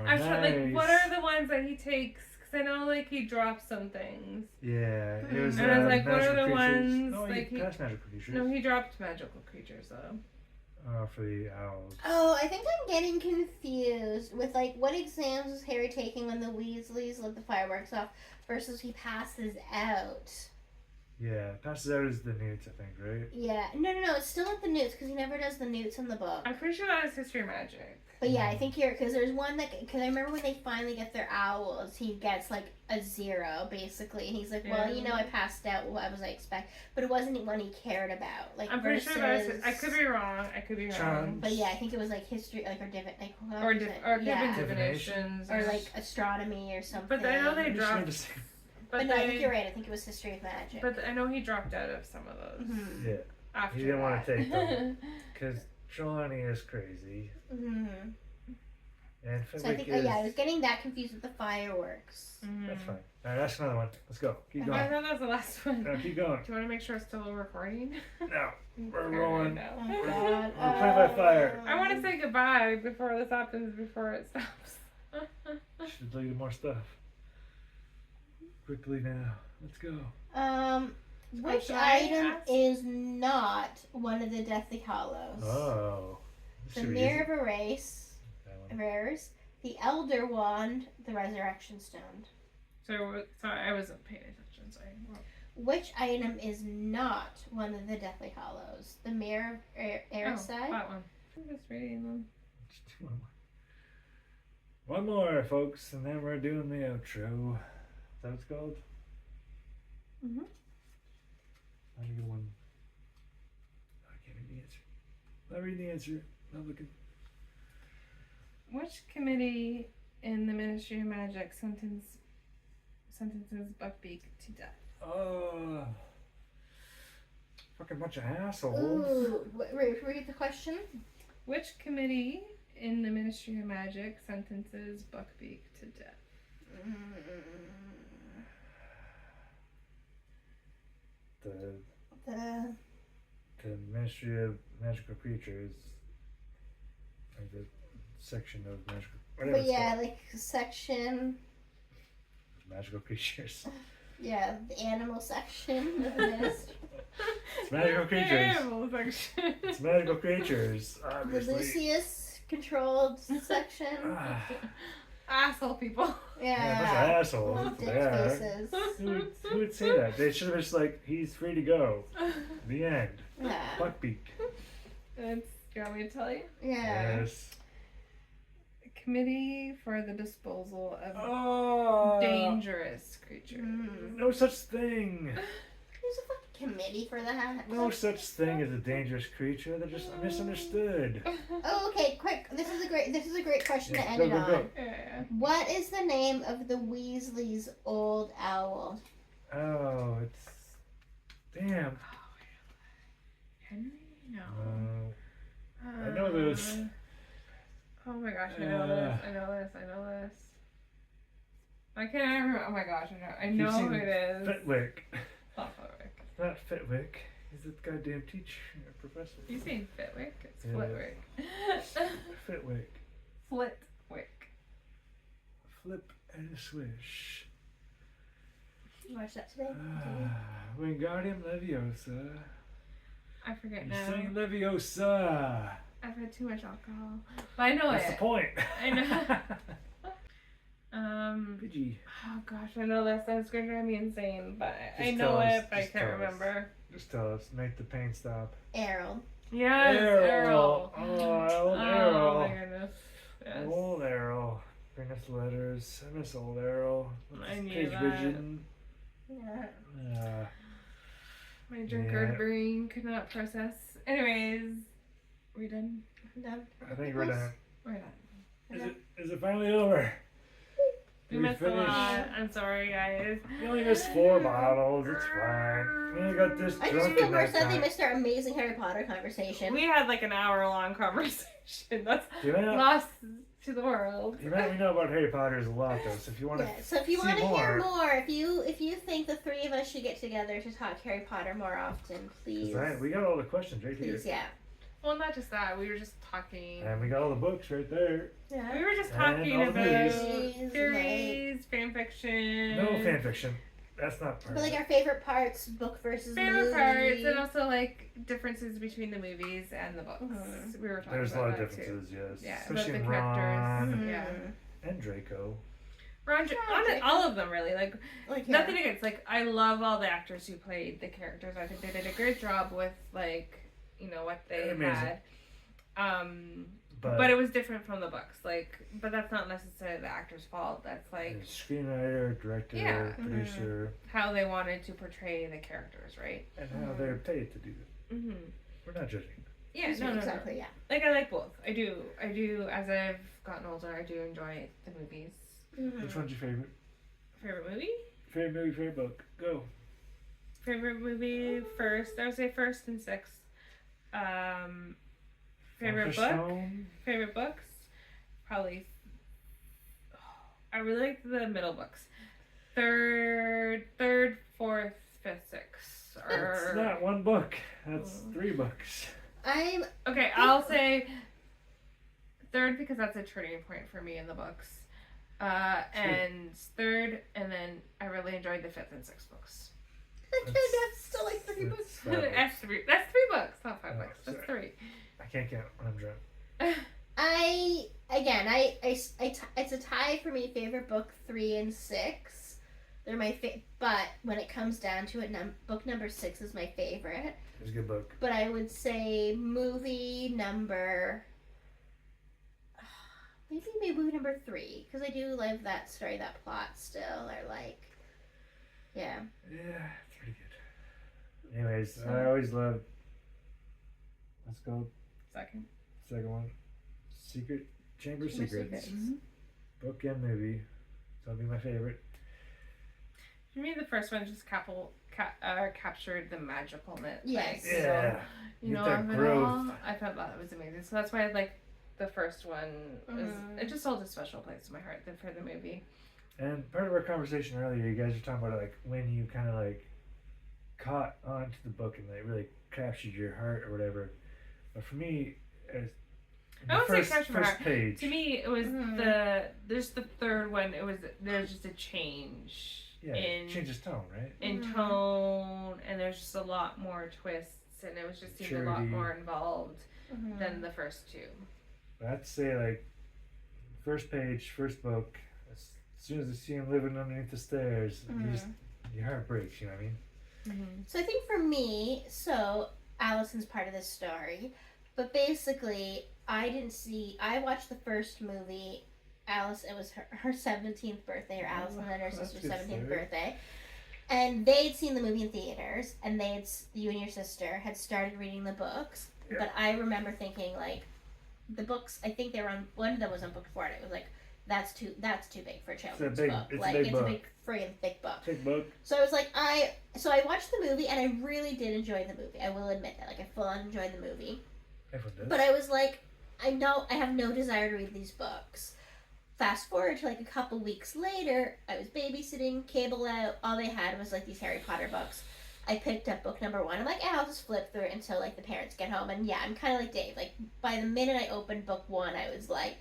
Speaker 1: I'm
Speaker 3: nice."
Speaker 1: trying, like, what are the ones that he takes? Because I know, like, he drops some things.
Speaker 3: Yeah, it was.
Speaker 1: And I was like, what are
Speaker 3: magical
Speaker 1: the
Speaker 3: creatures.
Speaker 1: ones,
Speaker 3: No,
Speaker 1: like,
Speaker 3: he
Speaker 1: he-
Speaker 3: passed magical creatures.
Speaker 1: No, he dropped magical creatures, though.
Speaker 3: For the owls.
Speaker 2: Oh, I think I'm getting confused with like what exams was Harry taking when the Weasleys let the fireworks off versus he passes out.
Speaker 3: Yeah, passes out is the newts, I think, right?
Speaker 2: Yeah, no, it's still not the newts because he never does the newts in the book.
Speaker 1: I'm pretty sure that is History of Magic.
Speaker 2: But yeah, I think here because there's one that because I remember when they finally get their owls, he gets like a 0 basically, and he's like, well, you know, I passed out. What was I expect? But it wasn't one he cared about. Like
Speaker 1: I'm pretty sure that is. I could be wrong.
Speaker 3: Charms.
Speaker 2: But yeah, I think it was like history, like what
Speaker 1: Or
Speaker 2: was
Speaker 1: div-
Speaker 2: it?
Speaker 1: or
Speaker 2: yeah.
Speaker 1: divinations.
Speaker 2: Or like astronomy or something.
Speaker 1: But I know they
Speaker 3: I'm just
Speaker 1: dropped.
Speaker 3: trying to say-
Speaker 2: But no, I think you're right. I think it was history of magic.
Speaker 1: But I know he dropped out of some of those.
Speaker 2: Mhm.
Speaker 3: Yeah,
Speaker 1: After
Speaker 3: he didn't want
Speaker 1: that.
Speaker 3: to take them because Trelawney is crazy,
Speaker 2: Mhm.
Speaker 3: and
Speaker 2: So I
Speaker 3: Fitwick
Speaker 2: think,
Speaker 3: is.
Speaker 2: I was getting that confused with the fireworks.
Speaker 1: Mhm.
Speaker 3: That's fine. All right, that's another one. Let's go. Keep
Speaker 1: I
Speaker 3: going.
Speaker 1: thought that was the last one.
Speaker 3: No, keep going.
Speaker 1: Do you want to make sure it's still recording?
Speaker 3: No, we're
Speaker 1: Okay,
Speaker 3: rolling.
Speaker 1: no.
Speaker 2: Oh God.
Speaker 3: We're playing by fire.
Speaker 1: I want to say goodbye before this happens, before it stops.
Speaker 3: Should leave more stuff. Quickly now. Let's go.
Speaker 2: Which
Speaker 1: should I
Speaker 2: item
Speaker 1: ask?
Speaker 2: is not one of the Deathly Hallows?
Speaker 3: Oh. This
Speaker 2: The
Speaker 3: should be
Speaker 2: Mirror
Speaker 3: easy.
Speaker 2: of Erase,
Speaker 3: That one.
Speaker 2: Rares, the Elder Wand, the Resurrection Stone.
Speaker 1: So sorry, I wasn't paying attention. Sorry.
Speaker 2: Which item is not one of the Deathly Hollows? The Mirror of Erisai?
Speaker 1: That one. I'm just reading them.
Speaker 3: One more, folks, and then we're doing the outro. Is that what it's called?
Speaker 1: Mm-hmm.
Speaker 3: I get one. I can't read the answer. Not reading the answer. Not looking.
Speaker 1: Which committee in the Ministry of Magic sentences Buckbeak to death?
Speaker 3: Oh. Fucking bunch of assholes.
Speaker 2: Ooh, read the question.
Speaker 1: Which committee in the Ministry of Magic sentences Buckbeak to death?
Speaker 3: The Ministry of Magical Creatures, like the section of magical.
Speaker 2: But yeah, like section.
Speaker 3: Magical creatures.
Speaker 2: Yeah, the animal section of the ministry.
Speaker 3: It's magical creatures.
Speaker 1: Animal section.
Speaker 3: It's magical creatures.
Speaker 2: The
Speaker 3: Obviously.
Speaker 2: Lucius controlled section.
Speaker 1: Asshole people.
Speaker 3: Yeah, a bunch of
Speaker 2: Yeah.
Speaker 3: assholes.
Speaker 2: Dick
Speaker 3: They are.
Speaker 2: faces.
Speaker 3: Who would say that? They should have just like, he's free to go. The end.
Speaker 2: Yeah.
Speaker 3: Buckbeak.
Speaker 1: Do you want me to tell you?
Speaker 2: Yeah.
Speaker 3: Yes.
Speaker 1: Committee for the Disposal of
Speaker 3: Oh.
Speaker 1: Dangerous Creatures.
Speaker 3: No such thing.
Speaker 2: There's a fucking committee for that.
Speaker 3: No such thing as a dangerous creature. They're just misunderstood.
Speaker 2: Oh, okay, quick. This is a great question to end
Speaker 3: Go,
Speaker 2: it
Speaker 3: go,
Speaker 2: on.
Speaker 3: go.
Speaker 1: Yeah.
Speaker 2: What is the name of the Weasleys' old owl?
Speaker 3: Oh, it's. Damn.
Speaker 1: Henry? No.
Speaker 3: I know this.
Speaker 1: Oh my gosh, I know this. I can't remember. Oh my gosh, I know. I know who it is.
Speaker 3: Fitwick.
Speaker 1: It's not Flitwick.
Speaker 3: It's not Fitwick. He's the goddamn teacher, professor.
Speaker 1: You say Fitwick? It's
Speaker 3: Yeah.
Speaker 1: Flitwick.
Speaker 3: Fitwick.
Speaker 1: Flitwick.
Speaker 3: Flip and a swish.
Speaker 2: You watched that today?
Speaker 3: Wingardium Leviosa.
Speaker 1: I forget
Speaker 3: You
Speaker 1: now.
Speaker 3: sing Leviosa.
Speaker 1: I've had too much alcohol. But I know
Speaker 3: That's
Speaker 1: it.
Speaker 3: the point.
Speaker 1: I know.
Speaker 3: Pidgey.
Speaker 1: Oh gosh, I know this. That's going to drive me insane, but I
Speaker 3: Just
Speaker 1: know
Speaker 3: tell us,
Speaker 1: it, but I
Speaker 3: just
Speaker 1: can't
Speaker 3: tell us.
Speaker 1: remember.
Speaker 3: Just tell us. Make the pain stop.
Speaker 2: Errol.
Speaker 1: Yes, Errol.
Speaker 3: Oh, old
Speaker 1: Oh
Speaker 3: Errol.
Speaker 1: my goodness. Yes.
Speaker 3: Old Errol. Bring us letters. I miss old Errol. With
Speaker 1: I
Speaker 3: his
Speaker 1: knew
Speaker 3: page
Speaker 1: that.
Speaker 3: vision.
Speaker 2: Yeah.
Speaker 1: My drunkard
Speaker 3: Yeah.
Speaker 1: brain could not process. Anyways, we done?
Speaker 2: Done.
Speaker 3: I think we're done.
Speaker 1: We're done.
Speaker 3: Is it finally over?
Speaker 1: We
Speaker 3: Did we
Speaker 1: missed a
Speaker 3: finish?
Speaker 1: lot. I'm sorry, guys.
Speaker 3: We only missed 4 bottles. It's fine. We only got this
Speaker 2: I
Speaker 3: drunk
Speaker 2: just feel
Speaker 3: in
Speaker 2: worse
Speaker 3: that
Speaker 2: that they
Speaker 3: time.
Speaker 2: missed our amazing Harry Potter conversation.
Speaker 1: We had like an hour-long conversation. That's
Speaker 3: You know,
Speaker 1: lost to the world.
Speaker 3: we know about Harry Potter is a lot, though. So if you want to,
Speaker 2: Yeah, so if you
Speaker 3: see
Speaker 2: want to hear
Speaker 3: more.
Speaker 2: more, if you think the three of us should get together to talk Harry Potter more often, please.
Speaker 3: we got all the questions right here,
Speaker 2: Please, yeah.
Speaker 1: Well, not just that. We were just talking.
Speaker 3: and we got all the books right there.
Speaker 2: Yeah.
Speaker 1: We were just
Speaker 3: And
Speaker 1: talking
Speaker 3: all the
Speaker 1: about
Speaker 3: movies.
Speaker 1: theories, fan fiction.
Speaker 3: No fan fiction. That's not part
Speaker 2: But
Speaker 3: of
Speaker 2: like
Speaker 3: it.
Speaker 2: our favorite parts, book versus
Speaker 1: favorite
Speaker 2: movie.
Speaker 1: parts, and also like differences between the movies and the books.
Speaker 2: Mhm.
Speaker 1: We were talking
Speaker 3: There's a
Speaker 1: about
Speaker 3: lot of
Speaker 1: that too.
Speaker 3: differences, yes.
Speaker 1: Yeah,
Speaker 3: Especially
Speaker 1: about
Speaker 3: in
Speaker 1: the characters.
Speaker 3: Ron
Speaker 1: Yeah.
Speaker 3: and Draco.
Speaker 1: All of them really. Like
Speaker 2: Like, yeah.
Speaker 1: nothing against. Like I love all the actors who played the characters. I think they did a great job with like what they
Speaker 3: Amazing.
Speaker 1: had.
Speaker 3: But,
Speaker 1: But it was different from the books. Like, but that's not necessarily the actor's fault. That's like
Speaker 3: screenwriter, director,
Speaker 1: Yeah.
Speaker 3: producer,
Speaker 1: how they wanted to portray the characters, right?
Speaker 3: and how they're paid to do it.
Speaker 1: Mm-hmm.
Speaker 3: We're not judging.
Speaker 1: Yeah, no.
Speaker 2: Exactly, yeah.
Speaker 1: Like I like both. I do. As I've gotten older, I do enjoy the movies.
Speaker 2: Mhm.
Speaker 3: Which one's your favorite?
Speaker 1: Favorite movie?
Speaker 3: Favorite movie, favorite book? Go.
Speaker 1: Favorite movie first. I would say first and sixth. Favorite book.
Speaker 3: Stone.
Speaker 1: Favorite books. Probably. I really like the middle books. Third, fourth, fifth, sixth.
Speaker 3: It's not one book. That's 3 books.
Speaker 2: I'm
Speaker 1: Okay, I'll say third because that's a turning point for me in the books. And third, and then I really enjoyed the fifth and sixth books.
Speaker 2: that's still like 3 books.
Speaker 1: That's 3. That's 3 books, not 5
Speaker 3: Oh,
Speaker 1: books. That's
Speaker 3: sorry.
Speaker 1: 3.
Speaker 3: I can't count when I'm drunk.
Speaker 2: It's a tie for me. Favorite book 3 and 6. They're my but when it comes down to it, book number 6 is my favorite.
Speaker 3: It's a good book.
Speaker 2: But I would say movie number movie number 3, because I do love that story, that plot still. I like, yeah.
Speaker 3: Yeah, it's pretty good. Anyways, I always loved. Let's go. Second one, Chamber of Secrets.
Speaker 1: Mm-hmm.
Speaker 3: Book and movie. So that'll be my favorite.
Speaker 1: For me, the first one just captured the magicalness.
Speaker 2: Yes.
Speaker 3: Yeah.
Speaker 1: You know,
Speaker 3: that
Speaker 1: of it
Speaker 3: growth.
Speaker 1: all. I thought that was amazing. So that's why I like the first one. It just holds a special place in my heart for the movie.
Speaker 3: And part of our conversation earlier, you guys were talking about like when you kind of like caught onto the book and it really captured your heart or whatever. But for me,
Speaker 1: I wouldn't say captured my
Speaker 3: first
Speaker 1: heart.
Speaker 3: page.
Speaker 1: To me, it was there's the third one. There's just a change.
Speaker 3: Yeah, it changes tone, right?
Speaker 1: In tone, and there's just a lot more twists, and it was just seemed a lot more involved than the first two.
Speaker 3: But I'd say like first page, first book. As soon as you see him living underneath the stairs, your heart breaks. You know what I mean?
Speaker 2: So I think for me, Allison's part of this story, but basically I watched the first movie. Alice, it was her 17th birthday, or Allison and her sister's 17th birthday. And they'd seen the movie in theaters, and you and your sister had started reading the books. Yeah. But I remember thinking, like, the books, I think they were on, one of them was on book 4, and it was like, that's too big for a children's book.
Speaker 3: It's
Speaker 2: like,
Speaker 3: a big book.
Speaker 2: A big, friggin' thick book.
Speaker 3: Thick book.
Speaker 2: So I was like, I watched the movie, and I really did enjoy the movie. I will admit that. Like, I full on enjoyed the movie.
Speaker 3: Everyone does.
Speaker 2: But I was like, I have no desire to read these books. Fast forward to like a couple weeks later, I was babysitting, cable out, all they had was like these Harry Potter books. I picked up book number 1. I'm like, I'll just flip through it until like the parents get home. And yeah, I'm kind of like Dave. Like by the minute I opened book 1, I was like,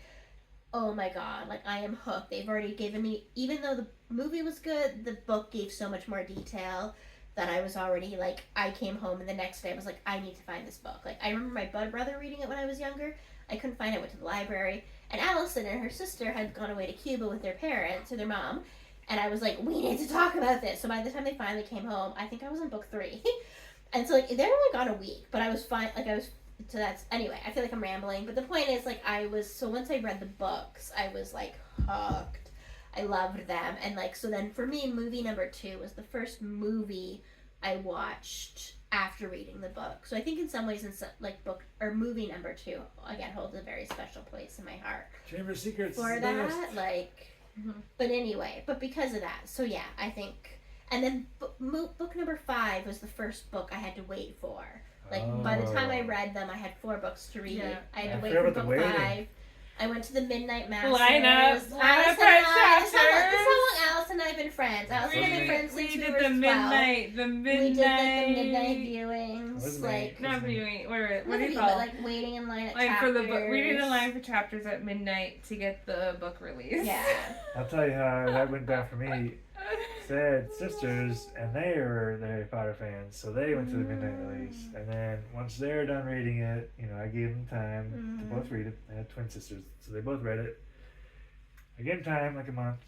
Speaker 2: oh my god, like I am hooked. They've already given me, even though the movie was good, the book gave so much more detail that I was already like, I came home and the next day I was like, I need to find this book. Like I remember my brother reading it when I was younger. I couldn't find it. I went to the library. And Allison and her sister had gone away to Cuba with their parents or their mom. And I was like, we need to talk about this. So by the time they finally came home, I think I was in book 3. And so, like, they were only gone a week. But I was fine. Like, so that's, anyway, I feel like I'm rambling. But the point is, like, so once I read the books, I was, like, hooked. I loved them. And, like, so then for me, movie number 2 was the first movie I watched after reading the book. So I think in some ways, like book or movie number 2 again holds a very special place in my heart.
Speaker 3: Chamber of Secrets
Speaker 2: for that, like. But anyway, but because of that, so yeah, I think. And then book number 5 was the first book I had to wait for. Like by the time I read them, I had 4 books to read. Yeah. I had to wait for book 5. I went to the midnight mass.
Speaker 1: Line up
Speaker 2: This is how long Alice and I have been friends. Alice and I have been friends since we were 12.
Speaker 1: We did the
Speaker 2: midnight viewings. Like,
Speaker 1: not viewing. What do you
Speaker 2: call it? Like waiting in line at chapters.
Speaker 1: For the book, waiting in line for chapters at midnight to get the book released.
Speaker 2: Yeah.
Speaker 3: I'll tell you how that went down for me. They had sisters, and they were the Harry Potter fans, so they went to the midnight release. And then once they were done reading it, I gave them time to both read it. I had twin sisters, so they both read it. I gave them time, like a month,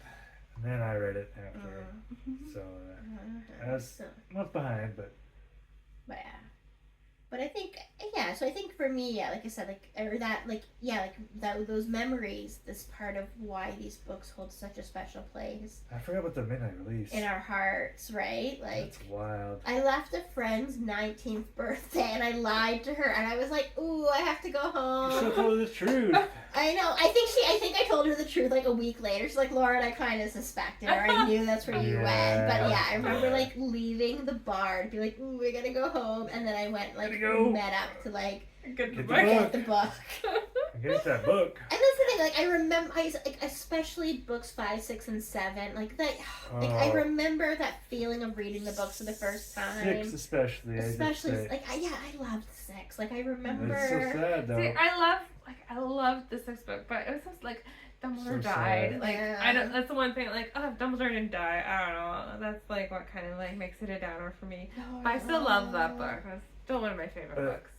Speaker 3: and then I read it after. So I was a month behind, but
Speaker 2: yeah. But I think, yeah, so I think for me, yeah, like I said, those memories, this part of why these books hold such a special place.
Speaker 3: I forgot about the midnight release.
Speaker 2: In our hearts, right? Like,
Speaker 3: that's wild.
Speaker 2: I left a friend's 19th birthday and I lied to her and I was like, ooh, I have to go home.
Speaker 3: You should have told her the truth.
Speaker 2: I know. I think I told her the truth like a week later. She's like, Lauren, I kind of suspected or I knew that's where you went. But yeah, I remember like leaving the bar and be like, ooh, we gotta go home. And then I went like met up to like
Speaker 1: get the
Speaker 2: book.
Speaker 3: Get that book.
Speaker 2: And that's the thing, like I remember, especially books 5, 6, and 7, like that. Like I remember that feeling of reading the books for the first time.
Speaker 3: 6 especially.
Speaker 2: I loved 6. Like I remember.
Speaker 3: It's so sad though.
Speaker 1: See, I loved the 6th book, but it was just like Dumbledore died.
Speaker 3: Sad.
Speaker 1: Like I don't. That's the one thing. Like, if Dumbledore didn't die, I don't know. That's like what kind of like makes it a downer for me. But I still love that book. It's still one of my favorite books.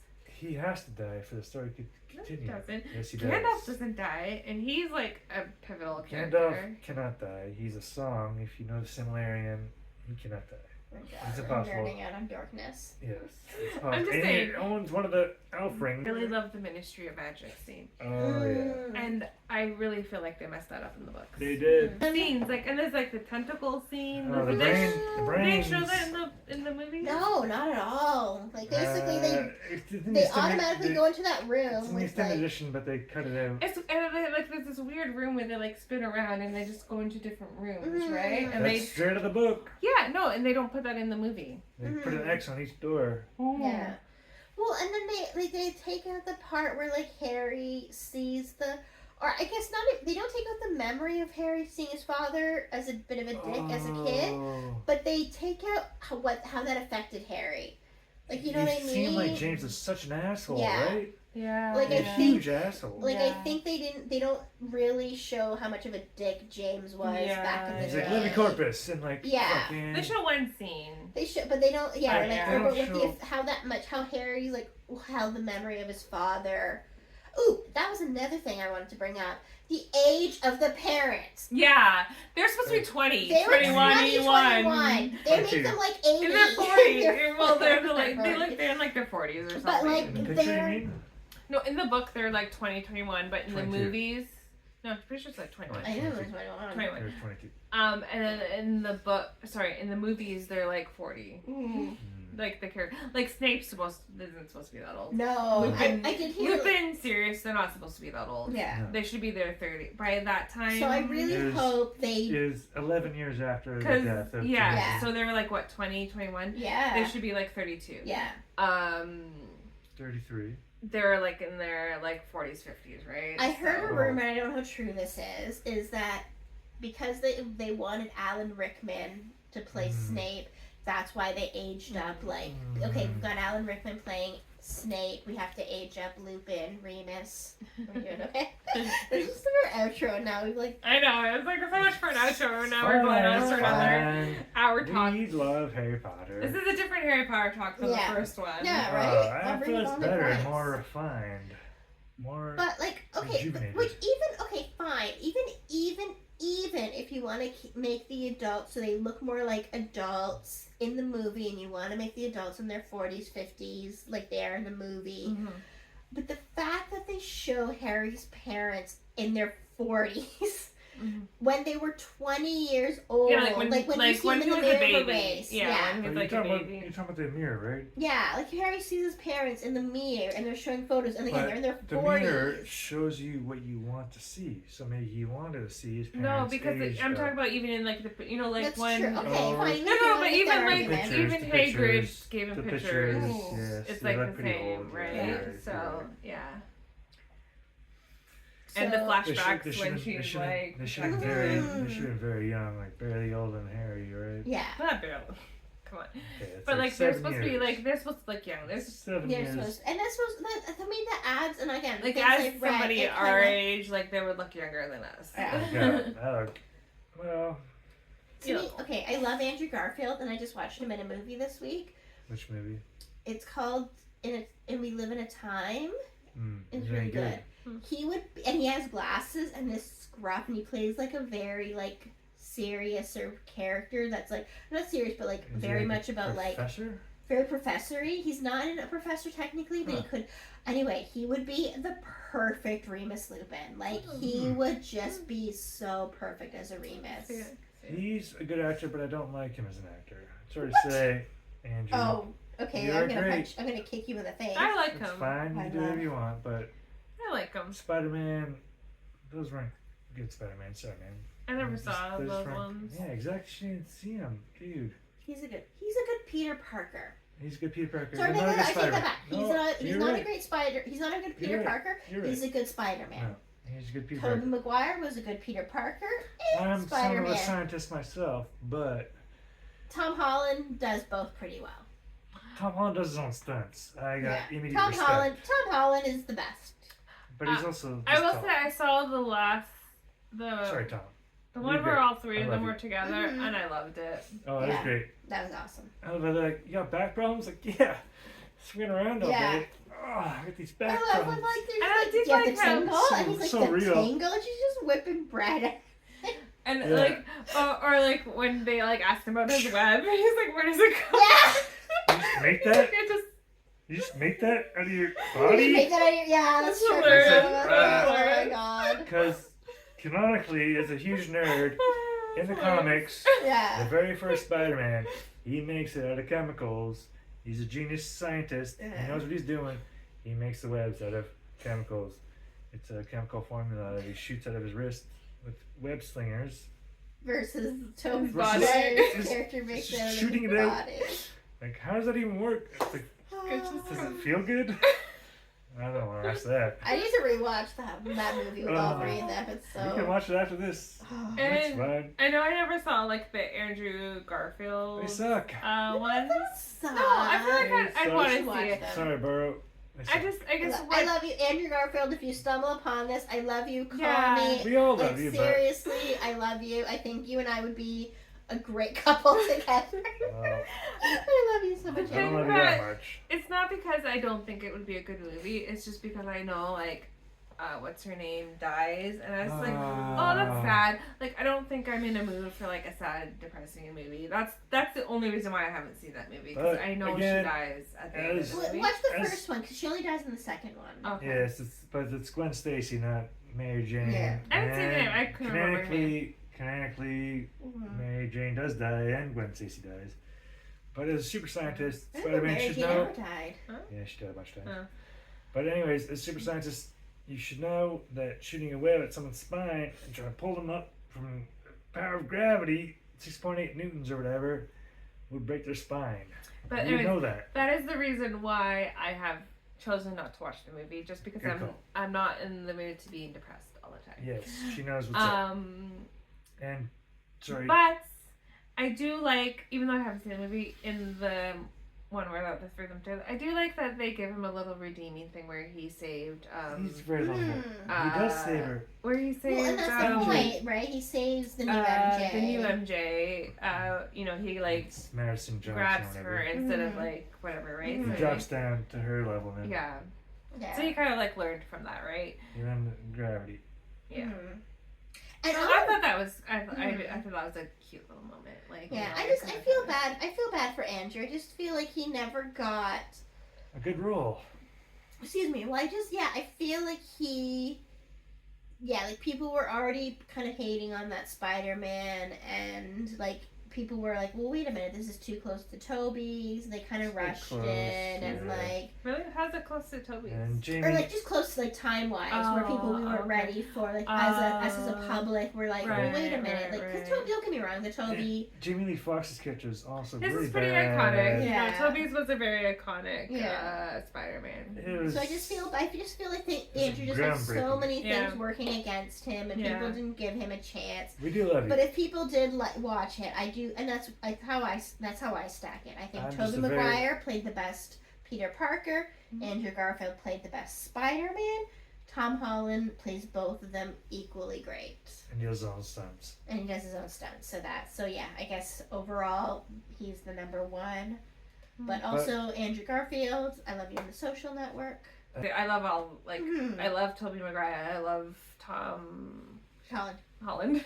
Speaker 3: he has to die for the story to
Speaker 1: No, he
Speaker 3: continue.
Speaker 1: doesn't.
Speaker 3: Yes, he
Speaker 1: Gandalf
Speaker 3: does.
Speaker 1: doesn't die, and he's like a pivotal
Speaker 3: Gandalf
Speaker 1: character.
Speaker 3: cannot die. He's a song. If you know the Silmarillion, he cannot die.
Speaker 2: Oh my
Speaker 3: It's
Speaker 2: God, I'm
Speaker 3: impossible.
Speaker 2: nerding out on darkness.
Speaker 3: Yes, it's possible.
Speaker 1: I'm just
Speaker 3: and
Speaker 1: saying.
Speaker 3: he owns one of the elf
Speaker 1: I
Speaker 3: rings.
Speaker 1: really love the Ministry of Magic scene,
Speaker 3: Oh yeah,
Speaker 1: and I really feel like they messed that up in the books.
Speaker 3: they did.
Speaker 1: The scenes, like, and there's like the tentacle scene.
Speaker 3: Oh, the
Speaker 1: Did
Speaker 3: brain, the
Speaker 1: they
Speaker 3: brains.
Speaker 1: show that in the movie?
Speaker 2: No, not at all. Like basically,
Speaker 3: it's in
Speaker 2: they
Speaker 3: the extended-
Speaker 2: automatically go into that
Speaker 3: It's
Speaker 2: room
Speaker 3: in the
Speaker 2: with
Speaker 3: extended
Speaker 2: like.
Speaker 3: edition, but they cut it out.
Speaker 1: It's and they, like there's this weird room where they like spin around and they just go into different rooms,
Speaker 2: Mhm.
Speaker 1: right? And
Speaker 3: That's straight out of the book.
Speaker 1: and they don't put that in the movie.
Speaker 3: They put an
Speaker 2: Mhm.
Speaker 3: X on each door.
Speaker 2: Yeah. Well, and then they take out the part where like Harry sees the, or I guess not. They don't take out the memory of Harry seeing his father as a bit of a dick as a kid,
Speaker 3: Oh.
Speaker 2: but they take out how that affected Harry. Like, you know what I
Speaker 3: It
Speaker 2: mean?
Speaker 3: seemed like James was such an asshole,
Speaker 2: Yeah.
Speaker 3: right?
Speaker 1: Yeah.
Speaker 2: Like,
Speaker 3: A
Speaker 2: I
Speaker 3: huge asshole.
Speaker 2: Like
Speaker 1: Yeah.
Speaker 2: I think they don't really show how much of a dick James was
Speaker 1: Yeah,
Speaker 2: back in the
Speaker 3: He's
Speaker 2: day.
Speaker 3: like Livy Corpus and like
Speaker 2: Yeah.
Speaker 3: fucking.
Speaker 1: They show one scene.
Speaker 2: They should, but they don't. Yeah,
Speaker 1: But
Speaker 2: like
Speaker 1: yeah.
Speaker 3: They don't
Speaker 2: with
Speaker 3: show-
Speaker 2: how Harry's like held the memory of his father. Ooh, that was another thing I wanted to bring up. The age of the parents.
Speaker 1: Yeah, they're supposed to be 20,
Speaker 2: They were
Speaker 1: 21,
Speaker 2: 21. They
Speaker 3: 22.
Speaker 2: make them like 80.
Speaker 1: In their 40s. Well, they're
Speaker 2: in their
Speaker 1: like they
Speaker 2: 40s.
Speaker 1: look they're in like their 40s or something.
Speaker 2: But, like,
Speaker 3: In the picture,
Speaker 2: they're-
Speaker 3: you mean?
Speaker 1: No, in the book they're like 20, 21, but in
Speaker 3: 22.
Speaker 1: the movies, no, I'm pretty sure it's like 21.
Speaker 2: I know it was 21.
Speaker 1: 21.
Speaker 3: There's 22.
Speaker 1: And then in the book, sorry, in the movies they're like 40.
Speaker 3: Mm.
Speaker 1: Like the character, like Snape's isn't supposed to be that old.
Speaker 2: No,
Speaker 1: Lupin,
Speaker 2: I did hear.
Speaker 1: Lupin, Sirius, they're not supposed to be that old.
Speaker 2: Yeah.
Speaker 1: They should be there 30 by that time.
Speaker 2: So I really
Speaker 3: Is-
Speaker 2: hope they.
Speaker 3: Is 11 years after the
Speaker 1: because
Speaker 3: death of
Speaker 1: yeah,
Speaker 2: Yeah.
Speaker 1: so they were like what 20, 21. They
Speaker 2: Yeah.
Speaker 1: should be like 32.
Speaker 2: Yeah.
Speaker 3: 33.
Speaker 1: They're like in their like 40s, 50s, right?
Speaker 2: I heard a
Speaker 1: So-
Speaker 2: rumor, and I don't know how true this is that because they wanted Alan Rickman to play Snape, that's why they aged up. Like, okay, we've got Alan Rickman playing Snape, we have to age up Lupin, Remus. We're doing okay. This is our outro now. We've like.
Speaker 1: I know, it's like so much for an outro. Now we're going on for another hour talk.
Speaker 3: We love Harry Potter.
Speaker 1: This is a different Harry Potter talk than
Speaker 2: Yeah.
Speaker 1: the first one.
Speaker 2: Yeah, right?
Speaker 3: I
Speaker 2: I'm
Speaker 3: feel
Speaker 2: bringing
Speaker 3: it's
Speaker 2: all the
Speaker 3: better,
Speaker 2: points.
Speaker 3: more refined, more.
Speaker 2: But like, okay,
Speaker 3: Rejuvenated.
Speaker 2: which fine. Even if you want to make the adults so they look more like adults in the movie, and you want to make the adults in their 40s, 50s, like they are in the movie.
Speaker 1: Mm-hmm.
Speaker 2: But the fact that they show Harry's parents in their 40s when they were 20 years old,
Speaker 1: Yeah, like when
Speaker 2: you
Speaker 1: like
Speaker 2: see
Speaker 1: when
Speaker 2: them
Speaker 1: he
Speaker 2: in
Speaker 1: was
Speaker 2: the
Speaker 1: a
Speaker 2: mirror
Speaker 1: baby.
Speaker 2: race.
Speaker 1: Yeah, when he was like a
Speaker 3: you're
Speaker 1: baby.
Speaker 3: talking about the mirror, right?
Speaker 2: Yeah, like Harry sees his parents in the mirror, and they're showing photos, and again,
Speaker 3: But
Speaker 2: they're in their
Speaker 3: The
Speaker 2: 40s.
Speaker 3: mirror shows you what you want to see. So maybe he wanted to see his
Speaker 1: No,
Speaker 3: parents.
Speaker 1: because
Speaker 3: aged
Speaker 1: I'm
Speaker 3: up.
Speaker 1: talking about even in like the
Speaker 2: That's
Speaker 1: when
Speaker 2: true. Okay,
Speaker 3: Oh.
Speaker 2: fine.
Speaker 1: No, but even
Speaker 3: The
Speaker 1: like
Speaker 3: pictures,
Speaker 1: even
Speaker 3: the
Speaker 1: Hagrid
Speaker 3: pictures,
Speaker 1: gave him
Speaker 3: the
Speaker 1: pictures.
Speaker 3: pictures, yes,
Speaker 1: It's
Speaker 3: they
Speaker 1: like
Speaker 3: look
Speaker 1: the
Speaker 3: pretty
Speaker 1: same,
Speaker 3: old,
Speaker 1: right?
Speaker 3: yeah,
Speaker 2: Yeah.
Speaker 3: right,
Speaker 1: So yeah.
Speaker 2: So,
Speaker 1: And the
Speaker 3: They
Speaker 1: flashbacks
Speaker 3: should-
Speaker 1: when
Speaker 3: they
Speaker 1: she's
Speaker 3: should-
Speaker 1: like
Speaker 3: they should have
Speaker 2: Mhm.
Speaker 3: very, they should have very young, like barely older than Harry, right?
Speaker 2: yeah.
Speaker 1: not barely. Come on.
Speaker 3: Okay, it's
Speaker 1: But like they're
Speaker 3: 7
Speaker 1: supposed to be
Speaker 3: years.
Speaker 1: like they're supposed to look young. They're
Speaker 3: 7
Speaker 2: They're
Speaker 3: years.
Speaker 2: supposed, and that's supposed. I mean, that adds, and again,
Speaker 1: like
Speaker 2: things
Speaker 1: as
Speaker 2: I've read,
Speaker 1: somebody
Speaker 2: it
Speaker 1: our
Speaker 2: kinda-
Speaker 1: age, like they would look younger than us.
Speaker 3: Yeah, well,
Speaker 2: To me, okay, I love Andrew Garfield, and I just watched him in a movie this week.
Speaker 3: which movie?
Speaker 2: It's called "And We Live in a Time." It's
Speaker 3: is
Speaker 2: really
Speaker 3: any
Speaker 2: good. He would, and he has glasses and this scruff, and he plays like a very like serious or character that's like not serious, but like
Speaker 3: Is he
Speaker 2: very
Speaker 3: like a
Speaker 2: much about like
Speaker 3: professor?
Speaker 2: very professory. He's not a professor technically, but he
Speaker 3: Huh.
Speaker 2: could. Anyway, he would be the perfect Remus Lupin. Like he would just be so perfect as a Remus.
Speaker 3: He's a good actor, but I don't like him as an actor. Sorry to
Speaker 2: What?
Speaker 3: say, Andrew.
Speaker 2: Oh, okay.
Speaker 3: You're
Speaker 2: I'm gonna
Speaker 3: great.
Speaker 2: I'm gonna kick you in the face.
Speaker 1: I like
Speaker 3: It's
Speaker 1: him.
Speaker 3: fine. You
Speaker 2: I
Speaker 3: can do whatever you want, but
Speaker 1: I like him.
Speaker 3: Spider-Man, those weren't good Spider-Man. Sorry, man.
Speaker 1: I never
Speaker 3: Those-
Speaker 1: saw
Speaker 3: those
Speaker 1: those
Speaker 3: weren't-
Speaker 1: ones.
Speaker 3: Yeah, exactly. She didn't see him, dude.
Speaker 2: He's a good Peter Parker.
Speaker 3: He's a good Peter Parker.
Speaker 2: Sorry,
Speaker 3: He's
Speaker 2: no,
Speaker 3: not a good
Speaker 2: I take that
Speaker 3: Spider-Man.
Speaker 2: back. He's
Speaker 3: No,
Speaker 2: not. He's
Speaker 3: you're
Speaker 2: not
Speaker 3: right.
Speaker 2: a great Spider. He's not a good Peter
Speaker 3: You're right.
Speaker 2: Parker.
Speaker 3: You're right.
Speaker 2: He's a good Spider-Man.
Speaker 3: No, he's a good Peter
Speaker 2: Tobey
Speaker 3: Parker.
Speaker 2: Maguire was a good Peter Parker and
Speaker 3: I'm somewhat of
Speaker 2: Spider-Man.
Speaker 3: a scientist myself, but
Speaker 2: Tom Holland does both pretty well.
Speaker 3: Tom Holland does his own stunts. I got immediate
Speaker 2: Tom
Speaker 3: respect.
Speaker 2: Tom Holland is the best.
Speaker 3: But he's also.
Speaker 1: I
Speaker 3: just
Speaker 1: will
Speaker 3: tall.
Speaker 1: say I saw the
Speaker 3: Sorry, Tom.
Speaker 1: the
Speaker 3: You
Speaker 1: one
Speaker 3: did
Speaker 1: where
Speaker 3: great.
Speaker 1: all three
Speaker 3: I
Speaker 1: of
Speaker 3: love
Speaker 1: them
Speaker 3: you.
Speaker 1: were together,
Speaker 2: Mhm.
Speaker 1: and I loved it.
Speaker 3: Oh, that
Speaker 2: Yeah.
Speaker 3: was great.
Speaker 2: That was awesome.
Speaker 3: I was like, you got back problems? Like, yeah. swinging around all
Speaker 2: Yeah.
Speaker 3: day. Oh, I got these
Speaker 2: I
Speaker 3: back
Speaker 2: love when
Speaker 3: crumbs.
Speaker 2: like there's
Speaker 1: And I
Speaker 2: like
Speaker 1: did
Speaker 2: yeah,
Speaker 1: like
Speaker 2: the
Speaker 1: how
Speaker 2: tingle, and he's like
Speaker 3: so
Speaker 2: the
Speaker 3: real.
Speaker 2: tingle, and she's just whipping bread.
Speaker 1: And
Speaker 3: Yeah.
Speaker 1: like, or like when they like asked him about his web, he's like, "Where does it go?"
Speaker 2: Yeah.
Speaker 3: You just make that?
Speaker 1: It just
Speaker 3: You just make that out of your
Speaker 2: You
Speaker 3: body?
Speaker 2: make that out of your, yeah, that's
Speaker 1: That's
Speaker 2: true.
Speaker 1: hilarious.
Speaker 2: Oh my
Speaker 1: Hilarious.
Speaker 2: god.
Speaker 3: Because canonically, as a huge nerd in the comics, the
Speaker 2: Yeah.
Speaker 3: very first Spider-Man, he makes it out of chemicals. He's a genius scientist.
Speaker 2: Yeah.
Speaker 3: He knows what he's doing. He makes the webs out of chemicals. It's a chemical formula that he shoots out of his wrist with web slingers.
Speaker 2: Versus Toby
Speaker 1: Versus-
Speaker 2: Maguire's
Speaker 3: just-
Speaker 2: character makes
Speaker 3: just
Speaker 2: it out of
Speaker 3: shooting
Speaker 2: his
Speaker 3: it out.
Speaker 2: body.
Speaker 3: Like, how does that even work? It's like, does it feel good? I don't want to watch that.
Speaker 2: I need to rewatch that movie with all three of them. It's so.
Speaker 3: You can watch it after this. That's
Speaker 1: And
Speaker 3: fine.
Speaker 1: I know I never saw like the Andrew Garfield
Speaker 3: They suck.
Speaker 1: ones.
Speaker 2: Suck.
Speaker 1: No, I feel like
Speaker 3: They
Speaker 1: I want
Speaker 2: suck.
Speaker 1: to see it.
Speaker 2: Them.
Speaker 3: Sorry, Burrow. They suck.
Speaker 1: I guess
Speaker 2: I love you, Andrew Garfield. If you stumble upon this, I love you. Call
Speaker 1: Yeah.
Speaker 2: me.
Speaker 3: We all
Speaker 2: Like
Speaker 3: love you, but
Speaker 2: seriously, I love you. I think you and I would be a great couple together. I love you so much.
Speaker 3: I don't love you
Speaker 1: But-
Speaker 3: that much.
Speaker 1: it's not because I don't think it would be a good movie. It's just because I know like, what's her name dies, and I was like, oh, that's sad. Like I don't think I'm in a mood for like a sad, depressing movie. That's the only reason why I haven't seen that movie because
Speaker 3: But
Speaker 1: I know
Speaker 3: again,
Speaker 1: she dies at the end of the movie.
Speaker 2: Watch the
Speaker 3: As-
Speaker 2: first one because she only dies in the second one.
Speaker 1: Okay.
Speaker 3: Yes, but it's Gwen Stacy, not Mary Jane.
Speaker 2: Yeah.
Speaker 1: I haven't seen it. I couldn't remember her name.
Speaker 3: Canonically,
Speaker 2: Mhm.
Speaker 3: Mary Jane does die and Gwen Stacy dies. But as a super scientist,
Speaker 2: I think
Speaker 3: Spider-Man
Speaker 2: Mary
Speaker 3: should
Speaker 2: Jane
Speaker 3: know.
Speaker 2: ever died.
Speaker 3: Yeah, she died a bunch of times.
Speaker 1: Oh.
Speaker 3: But anyways, as a super scientist, you should know that shooting a web at someone's spine and trying to pull them up from the power of gravity, 6.8 newtons or whatever, would break their spine.
Speaker 1: But
Speaker 3: You
Speaker 1: anyways,
Speaker 3: know that.
Speaker 1: that is the reason why I have chosen not to watch the movie, just because
Speaker 3: Good call.
Speaker 1: I'm not in the mood to be depressed all the time.
Speaker 3: Yes, she knows what's up. And sorry,
Speaker 1: But I do like, even though I haven't seen the movie, in the one where the three of them together, I do like that they give him a little redeeming thing where he saved.
Speaker 3: he's very lovable.
Speaker 2: Hmm.
Speaker 3: He does save her.
Speaker 1: Where he saved.
Speaker 2: Well, and that's the
Speaker 3: MJ.
Speaker 2: point, right? He saves the new MJ.
Speaker 1: The new MJ. You know, he like
Speaker 3: It's Madison Johnson
Speaker 1: grabs
Speaker 3: or
Speaker 1: her
Speaker 3: whatever.
Speaker 1: instead of
Speaker 2: Mhm.
Speaker 1: like whatever, right?
Speaker 2: Mhm.
Speaker 3: He
Speaker 1: So
Speaker 3: drops down to her level and
Speaker 1: yeah.
Speaker 2: Yeah.
Speaker 1: So you kind of like learned from that, right?
Speaker 3: you're in gravity.
Speaker 1: Yeah.
Speaker 2: Mhm. And
Speaker 1: I thought that was I thought that was a cute little moment. Like
Speaker 2: yeah,
Speaker 1: you know,
Speaker 2: I feel bad. I feel bad for Andrew. I just feel like he never got.
Speaker 3: A good role.
Speaker 2: Excuse me. Well, I feel like like people were already kind of hating on that Spider-Man, and like people were like, well, wait a minute, this is too close to Toby's. They kind of
Speaker 3: It's very
Speaker 2: rushed
Speaker 3: close,
Speaker 2: in, and
Speaker 3: yeah.
Speaker 2: like,
Speaker 1: Really? How's it close to Toby's?
Speaker 3: And Jamie.
Speaker 2: or like just close to like time-wise, where people we weren't
Speaker 1: okay.
Speaker 2: ready for, like as a public, we're like, well, wait a
Speaker 1: Right,
Speaker 2: minute,
Speaker 1: right,
Speaker 2: like, because
Speaker 1: right.
Speaker 2: Toby, don't get me wrong, the Toby.
Speaker 3: Jamie Lee Foxx's character is also
Speaker 1: His
Speaker 3: really
Speaker 1: is pretty
Speaker 3: bad.
Speaker 1: iconic.
Speaker 2: Yeah.
Speaker 1: You know, Toby's was a very iconic
Speaker 2: Yeah.
Speaker 1: Spider-Man.
Speaker 3: It was,
Speaker 2: So I just feel like
Speaker 3: It's
Speaker 2: Andrew just had so
Speaker 3: groundbreaking.
Speaker 2: many things
Speaker 1: Yeah.
Speaker 2: working against him, and
Speaker 1: Yeah.
Speaker 2: people didn't give him a chance.
Speaker 3: we do love you.
Speaker 2: But if people did watch it, I do, and that's how I stack it. I think
Speaker 3: I'm just
Speaker 2: Tobey
Speaker 3: a very-
Speaker 2: Maguire played the best Peter Parker,
Speaker 1: Mm-hmm.
Speaker 2: Andrew Garfield played the best Spider-Man, Tom Holland plays both of them equally great,
Speaker 3: and he does his own stunts.
Speaker 2: and he does his own stunts. So yeah, I guess overall he's the number one. But also Andrew Garfield, I Love You in the Social Network.
Speaker 1: I love all like
Speaker 2: Mhm.
Speaker 1: I love Tobey Maguire. I love Tom
Speaker 2: Holland.
Speaker 1: Holland.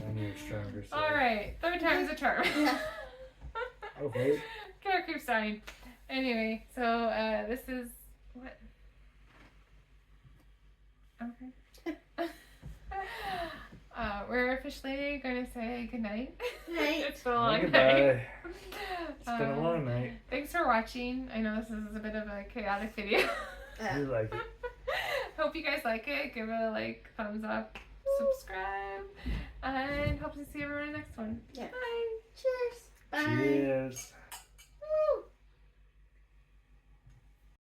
Speaker 3: And you're stronger. So.
Speaker 1: All right, third time's a charm.
Speaker 2: Yeah.
Speaker 3: Okay.
Speaker 1: Character sign. Anyway, so this is what? Okay. We're officially going to say goodnight.
Speaker 2: Night.
Speaker 1: It's been a long night.
Speaker 3: Goodbye. It's been a long night.
Speaker 1: Thanks for watching. I know this is a bit of a chaotic video.
Speaker 3: We like it.
Speaker 1: Hope you guys like it. Give it a like, thumbs up, subscribe, and hope to see everyone in the next one.
Speaker 2: Yeah.
Speaker 1: Bye.
Speaker 2: Cheers. Bye.
Speaker 3: Cheers.